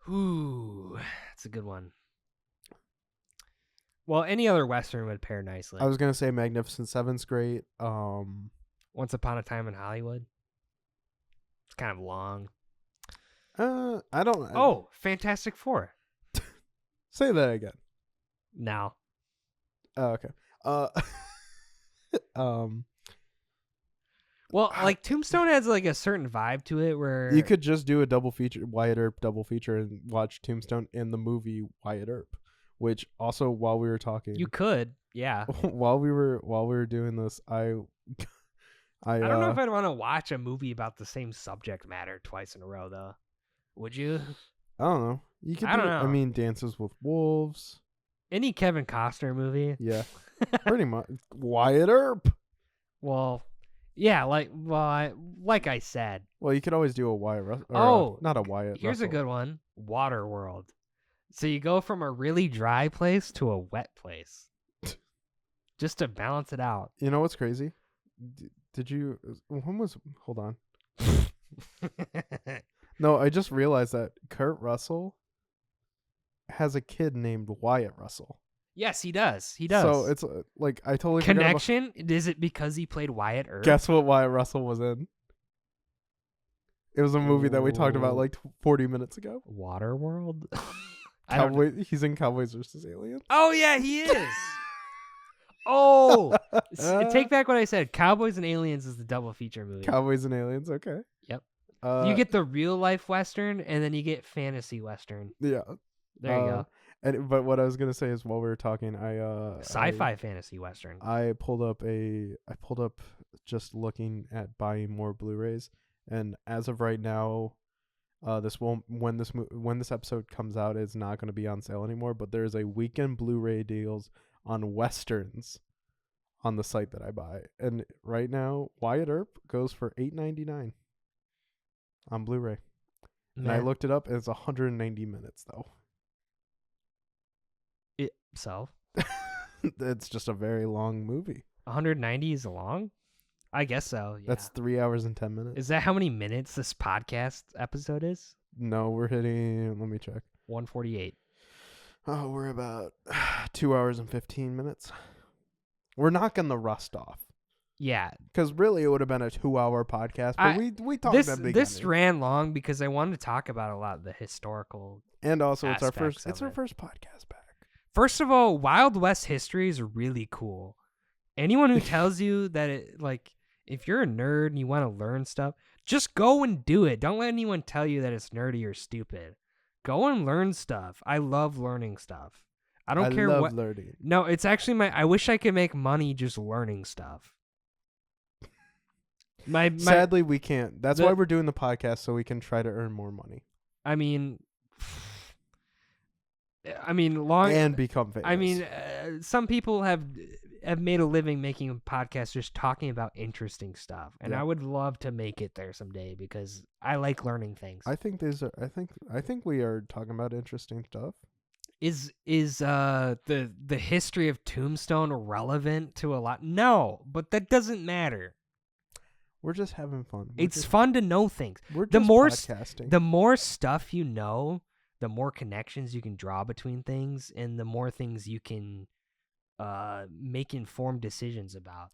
Ooh, that's a good one. Well, any other Western would pair nicely. I was gonna say Magnificent Seven's great. Once Upon a Time in Hollywood. It's kind of long. I don't. Oh, Fantastic Four. Say that again. No. Oh, okay. Well, like Tombstone has like a certain vibe to it where you could just do a double feature, Wyatt Earp double feature, and watch Tombstone and the movie Wyatt Earp. Which also, while we were talking, you could, yeah. while we were doing this, I don't know if I'd want to watch a movie about the same subject matter twice in a row, though. Would you? I don't know. You could. I don't know. I mean, Dances with Wolves. Any Kevin Costner movie. Yeah, pretty much. Wyatt Earp. Well, yeah, like I said. Well, you could always do a Wyatt. Not a Wyatt. Here's Russell. a good one: Waterworld. So you go from a really dry place to a wet place, just to balance it out. You know what's crazy? Did you? Hold on. No, I just realized that Kurt Russell has a kid named Wyatt Russell. Yes, he does. He does. So it's like I totally connection. Is it because he played Wyatt Earp? Guess what Wyatt Russell was in? It was a movie that we talked about like 40 minutes ago. Waterworld. I don't. He's in Cowboys versus Aliens. Oh yeah, he is. Oh, take back what I said. Cowboys and Aliens is the double feature movie. Cowboys and Aliens. Okay. Yep. You get the real life Western, and then you get fantasy Western. Yeah. There you go. But what I was gonna say is, while we were talking, Sci-fi fantasy Western. I pulled up just looking at buying more Blu-rays, and as of right now, when this episode comes out, it's not going to be on sale anymore. But there's a weekend Blu-ray deals on Westerns on the site that I buy, and right now Wyatt Earp goes for $8.99 on Blu-ray. And I looked it up, and it's 190 minutes though. So it's just a very long movie. 190 is long? I guess so. Yeah. That's 3 hours and 10 minutes. Is that how many minutes this podcast episode is? No, we're hitting. Let me check. 148. Oh, we're about 2 hours and 15 minutes. We're knocking the rust off. Yeah, because really it would have been a 2-hour podcast. But we talked at the beginning. This ran long because I wanted to talk about a lot of the historical. And also, it's our first podcast back. First of all, Wild West history is really cool. Anyone who tells you that if you're a nerd and you want to learn stuff, just go and do it. Don't let anyone tell you that it's nerdy or stupid. Go and learn stuff. I love learning stuff. I don't care what. Learning. No, it's actually I wish I could make money just learning stuff. Sadly, we can't. That's why we're doing the podcast, so we can try to earn more money. I mean, and become famous. I mean, some people have made a living making a podcast just talking about interesting stuff, and I would love to make it there someday because I like learning things. I think I think we are talking about interesting stuff. Is the history of Tombstone relevant to a lot? No, but that doesn't matter. We're just having fun. It's fun to know things. We're just podcasting. The more stuff you know, the more connections you can draw between things, and the more things you can make informed decisions about.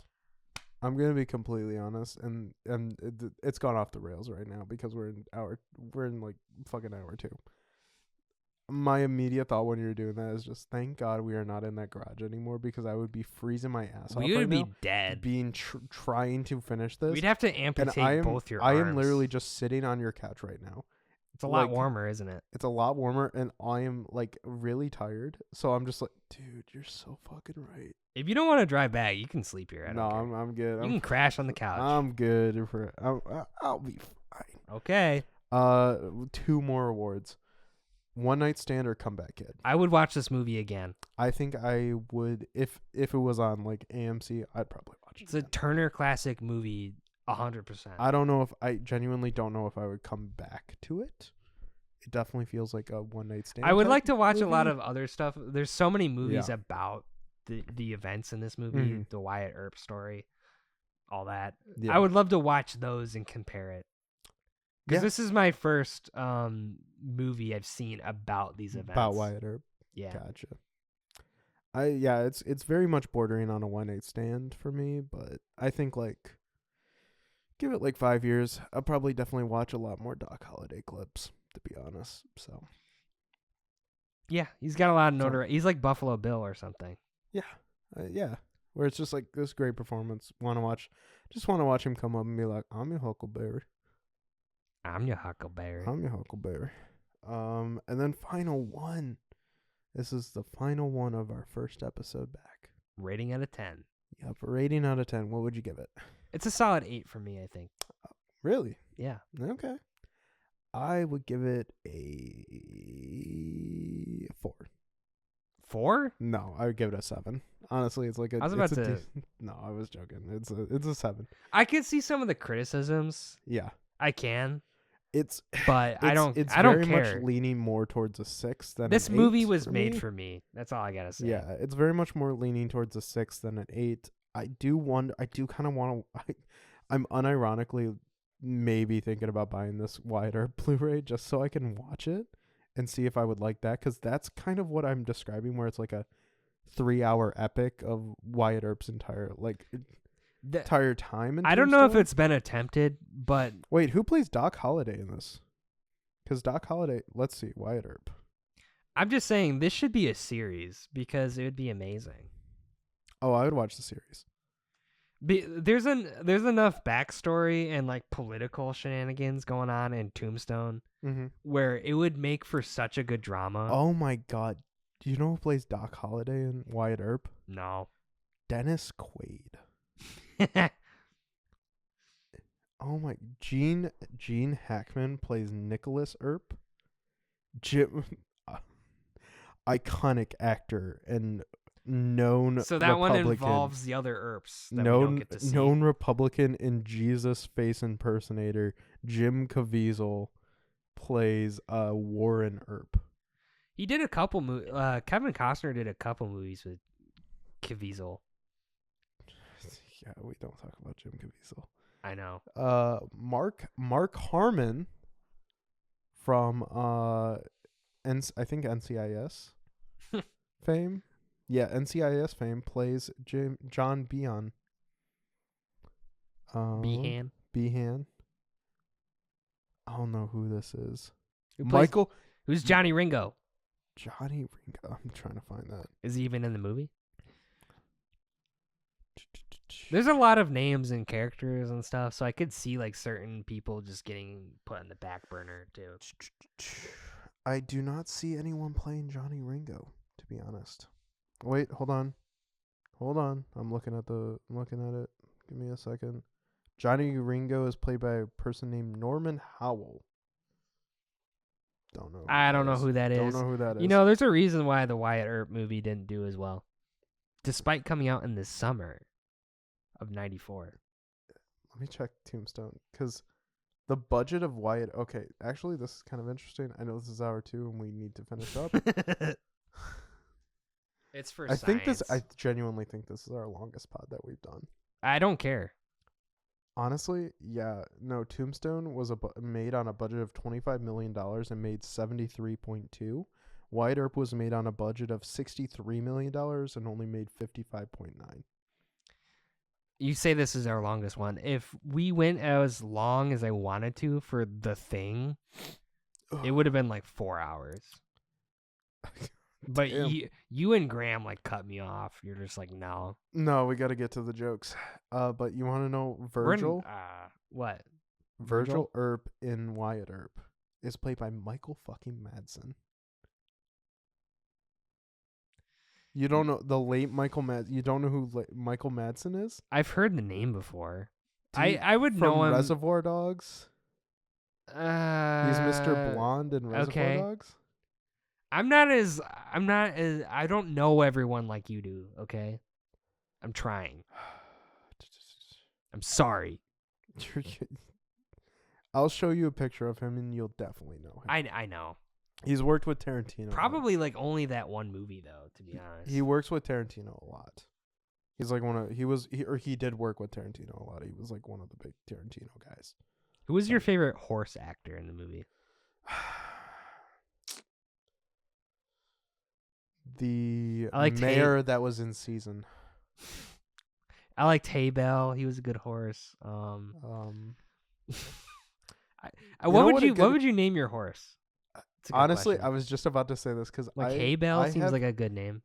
I'm gonna be completely honest, and it's gone off the rails right now because we're in like fucking hour 2. My immediate thought when you're doing that is just thank God we are not in that garage anymore because I would be freezing my ass off. We would be now, dead. Being trying to finish this. We'd have to amputate both your arms. I am literally just sitting on your couch right now. It's a lot warmer, isn't it? It's a lot warmer, and I am like really tired. So I'm just like, dude, you're so fucking right. If you don't want to drive back, you can sleep here. I'm good. You can crash on the couch. I'm good. I'll be fine. Okay. 2 more awards. One Night Stand or Comeback Kid. I would watch this movie again. I think I would if it was on like AMC. I'd probably watch it. It's a Turner Classic movie, 100%. I genuinely don't know if I would come back to it. It definitely feels like a One Night Stand. I would like to watch movie. A lot of other stuff. There's so many movies about the events in this movie, the Wyatt Earp story, all that. Yeah. I would love to watch those and compare it. Because this is my first movie I've seen about these events. About Wyatt Earp. Yeah. Gotcha. It's very much bordering on a One Night Stand for me, but I think like give it like 5 years. I'll probably definitely watch a lot more Doc Holliday clips, to be honest. So yeah, he's got a lot of notoriety. He's like Buffalo Bill or something. Yeah. Yeah. Where it's just like this great performance. Just want to watch him come up and be like, I'm your Huckleberry. I'm your Huckleberry. And then final one. This is the final one of our first episode back. Rating out of 10. Yep, rating out of 10. What would you give it? It's a solid 8 for me, I think. Really? Yeah. Okay. I would give it a 4. 4? No, I would give it a 7. Honestly, it's like a. I was about to. No, I was joking. It's a 7. I could see some of the criticisms. Yeah, I can. But I don't care. Very much leaning more towards a 6 than this an 8 movie was for made me. for me. That's all I gotta say. Yeah, it's very much more leaning towards a 6 than an 8. I do kind of want to. I'm unironically maybe thinking about buying this Wyatt Earp Blu-ray just so I can watch it and see if I would like that, because that's kind of what I'm describing, where it's like a 3-hour epic of Wyatt Earp's entire time. I don't know if it's been attempted, but wait, who plays Doc Holliday in this? Because Doc Holliday, let's see, Wyatt Earp. I'm just saying this should be a series because it would be amazing. Oh, I would watch the series. There's enough backstory and like political shenanigans going on in Tombstone Mm-hmm. where it would make for such a good drama. Oh my God, do you know who plays Doc Holliday and Wyatt Earp? No. Dennis Quaid. Oh my, Gene Hackman plays Nicholas Earp. Jim, iconic actor and known So that one Republican. involves the other Earps that we don't get to see. Known Republican and Jesus face impersonator Jim Caviezel plays Warren Earp. He did a couple movies. Kevin Costner did a couple movies with Caviezel. Yeah, we don't talk about Jim Caviezel. I know. Mark Harmon from I think NCIS fame. Yeah, NCIS fame plays John Behan. Behan. Behan. I don't know who this is. Who's Johnny Ringo? Johnny Ringo. I'm trying to find that. Is he even in the movie? There's a lot of names and characters and stuff, so I could see like certain people just getting put on the back burner too. I do not see anyone playing Johnny Ringo, to be honest. Wait, hold on. I'm looking at it. Give me a second. Johnny Ringo is played by a person named Norman Howell. Don't know. I don't know who that is. Don't know who that is. You know, there's a reason why the Wyatt Earp movie didn't do as well, despite coming out in the summer of '94. Let me check Tombstone, because the budget of Wyatt. Okay, actually, this is kind of interesting. I know this is hour 2, and we need to finish up. It's for I science. I genuinely think this is our longest pod that we've done. I don't care. Honestly, yeah. No, Tombstone was made on a budget of $25 million and made 73.2. Wyatt Earp was made on a budget of $63 million and only made 55.9. You say this is our longest one. If we went as long as I wanted to for The Thing, it would have been like 4 hours. But you and Graham like cut me off. You're just like, no. No, we got to get to the jokes. But you want to know Virgil? What? Virgil Earp in Wyatt Earp is played by Michael fucking Madsen. You don't know the late Michael Madsen? You don't know who Michael Madsen is? I've heard the name before. I would know him. Reservoir Dogs. He's Mr. Blonde in Reservoir Dogs. I don't know everyone like you do, okay? I'm trying. I'm sorry. I'll show you a picture of him and you'll definitely know him. I know. He's worked with Tarantino. Probably like only that one movie though, to be honest. He works with Tarantino a lot. He's like he did work with Tarantino a lot. He was like one of the big Tarantino guys. Who was your favorite horse actor in the movie? The mayor that was in Season. I liked Haybell. He was a good horse. What would you name your horse? Honestly, question. I was just about to say this because Haybell seems like a good name.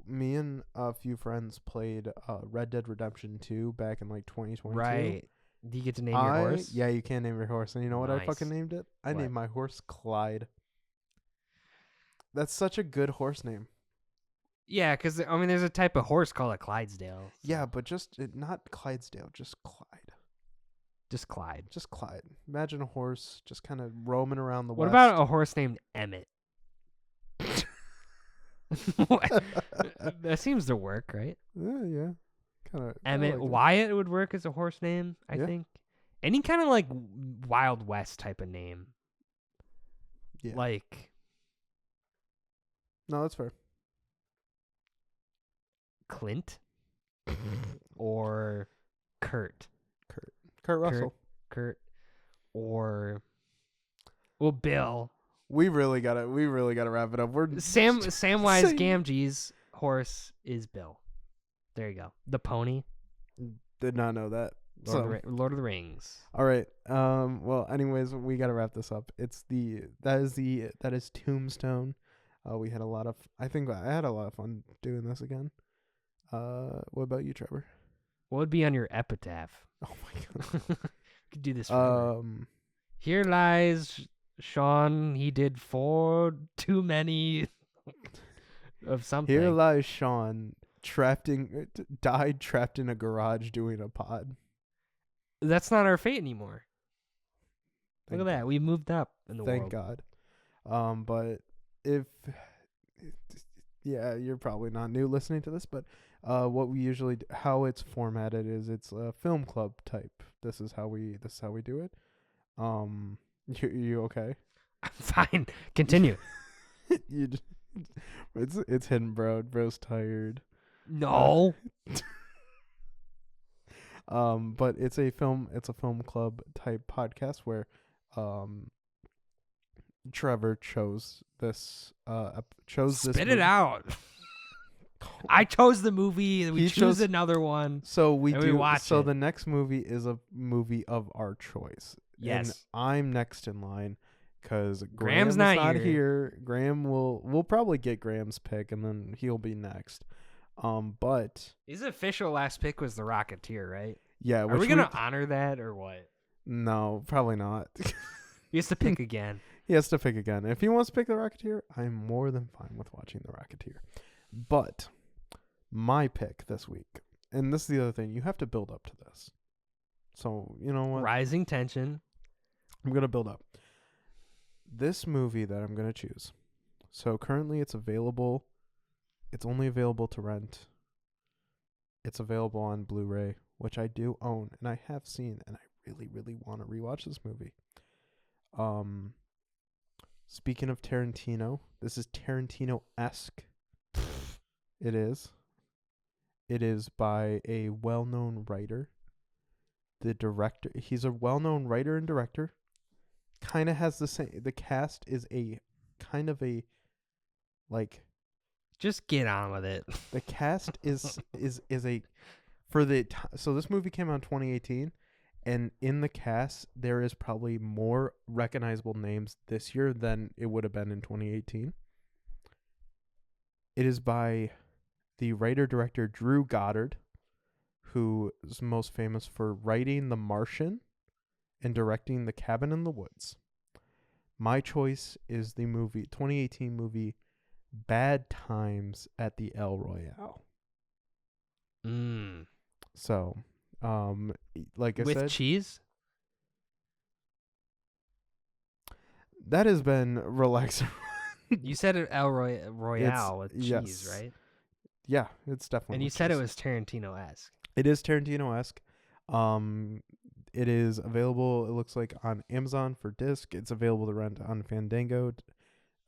Me and a few friends played Red Dead Redemption 2 back in like 2022. Right. Do you get to name your horse? Yeah, you can name your horse. And you know what I fucking named it? I named my horse Clyde. That's such a good horse name. Yeah, because, I mean, there's a type of horse called a Clydesdale. So. Yeah, but not Clydesdale, just Clyde. Just Clyde. Just Clyde. Imagine a horse just kind of roaming around the What west. about a horse named Emmett? That seems to work, right? Yeah. Kind of. Emmett Wyatt would work as a horse name, I think. Any kind of like Wild West type of name. Yeah. Like. No, that's fair. Clint or Kurt Russell. Kurt or Bill. We really gotta wrap it up. We're Samwise Gamgee's horse is Bill. There you go. The pony. Did not know that. Lord of the Rings. All right. Well, anyways, we gotta wrap this up. That is Tombstone. We had a lot of. I think I had a lot of fun doing this again. What about you, Trevor? What would be on your epitaph? Oh my god. Could do this forever. Here lies Sean. He did 4 too many of something. Here lies Sean died trapped in a garage doing a pod. That's not our fate anymore. Thank Look at that. God. We moved up in the Thank world. God. But if yeah, you're probably not new listening to this, but what we usually how it's formatted is it's a film club type. This is how we do it. You okay? I'm fine. Continue. It's hidden, bro. Bro's tired. No. But it's a film club type podcast where Trevor chose this Spit it out. I chose the movie, and we choose another one. So we watch it. The next movie is a movie of our choice. Yes. And I'm next in line because Graham's not here. Graham we'll probably get Graham's pick, and then he'll be next. But his official last pick was The Rocketeer, right? Yeah. Are we gonna honor that or what? No, probably not. He has to pick again. He has to pick again. If he wants to pick The Rocketeer, I'm more than fine with watching The Rocketeer. But my pick this week, and this is the other thing, you have to build up to this. So, you know what? Rising tension. I'm going to build up. This movie that I'm going to choose. So currently it's available. It's only available to rent. It's available on Blu-ray, which I do own and I have seen, and I really, really want to rewatch this movie. Speaking of Tarantino, this is Tarantino-esque. It is. It is by a well-known writer. The director, he's a well-known writer and director. Kind of has the same. The cast is a kind of a like. Just get on with it. The cast is a so this movie came out in 2018, and in the cast there is probably more recognizable names this year than it would have been in 2018. It is by the writer-director Drew Goddard, who is most famous for writing The Martian and directing The Cabin in the Woods. My choice is the 2018 movie Bad Times at the El Royale. So, like I said, with cheese. That has been relaxing. You said it El Royale with cheese, yes. Right? Yeah, it's definitely. And you said it was Tarantino-esque. It is Tarantino-esque. It is available, it looks like, on Amazon for disc. It's available to rent on Fandango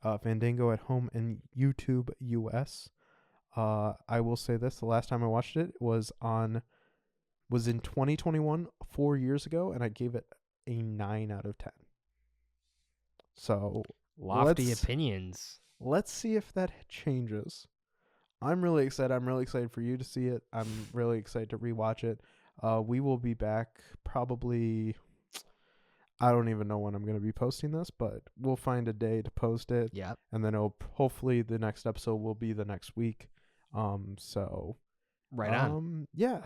at home, and YouTube US. I will say this: the last time I watched it was in 2021, 4 years ago, and I gave it a 9 out of 10. So lofty opinions. Let's see if that changes. I'm really excited. I'm really excited for you to see it. I'm really excited to rewatch it. We will be back probably. I don't even know when I'm going to be posting this, but we'll find a day to post it. Yeah. And then hopefully the next episode will be the next week. So. Right on. Yeah.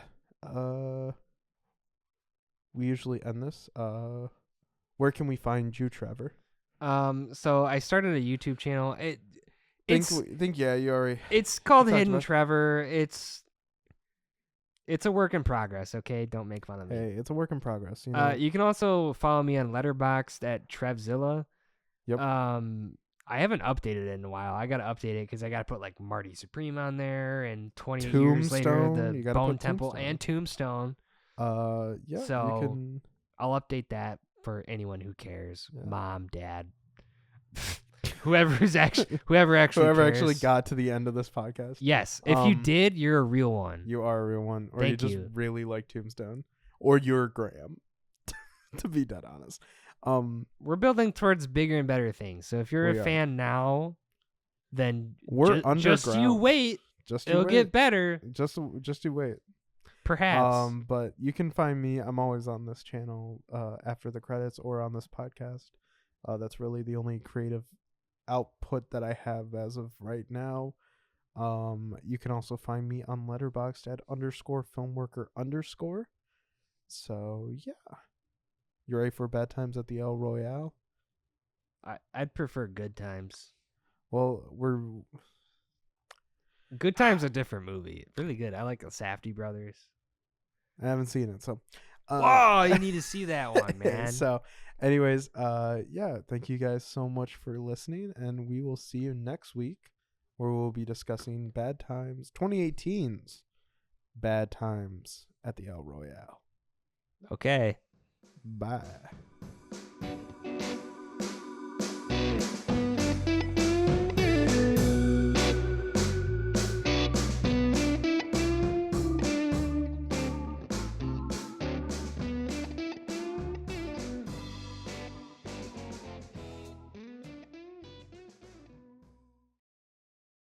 We usually end this. Where can we find you, Trevor? So I started a YouTube channel. You already. It's called Hidden Trevor. It's a work in progress. Okay, don't make fun of me. Hey, it's a work in progress. You know. You can also follow me on Letterboxd at Trevzilla. Yep. I haven't updated it in a while. I gotta update it because I gotta put like Marty Supreme on there, and 20 years later the Bone Temple and Tombstone. Yeah. So I'll update that for anyone who cares. Yeah. Mom, Dad. Whoever actually got to the end of this podcast. Yes. If you did, you're a real one. You are a real one. Or Thank you just really like Tombstone. Or you're Graham. To be dead honest. We're building towards bigger and better things. So if you're a fan now, then we're underground. Just you wait. It'll get better. Just you wait. Perhaps. But you can find me. I'm always on this channel after the credits or on this podcast. That's really the only creative output that I have as of right now. You can also find me on Letterboxd at _filmworker_. So yeah, you ready for Bad Times at the El Royale? I'd prefer Good Times. Well, Good Times a different movie. Really good. I like the Safdie brothers. I haven't seen it, so. Whoa, you need to see that one, man. So, anyways, yeah, thank you guys so much for listening, and we will see you next week, where we'll be discussing Bad Times 2018's Bad Times at the El Royale. Okay. Bye.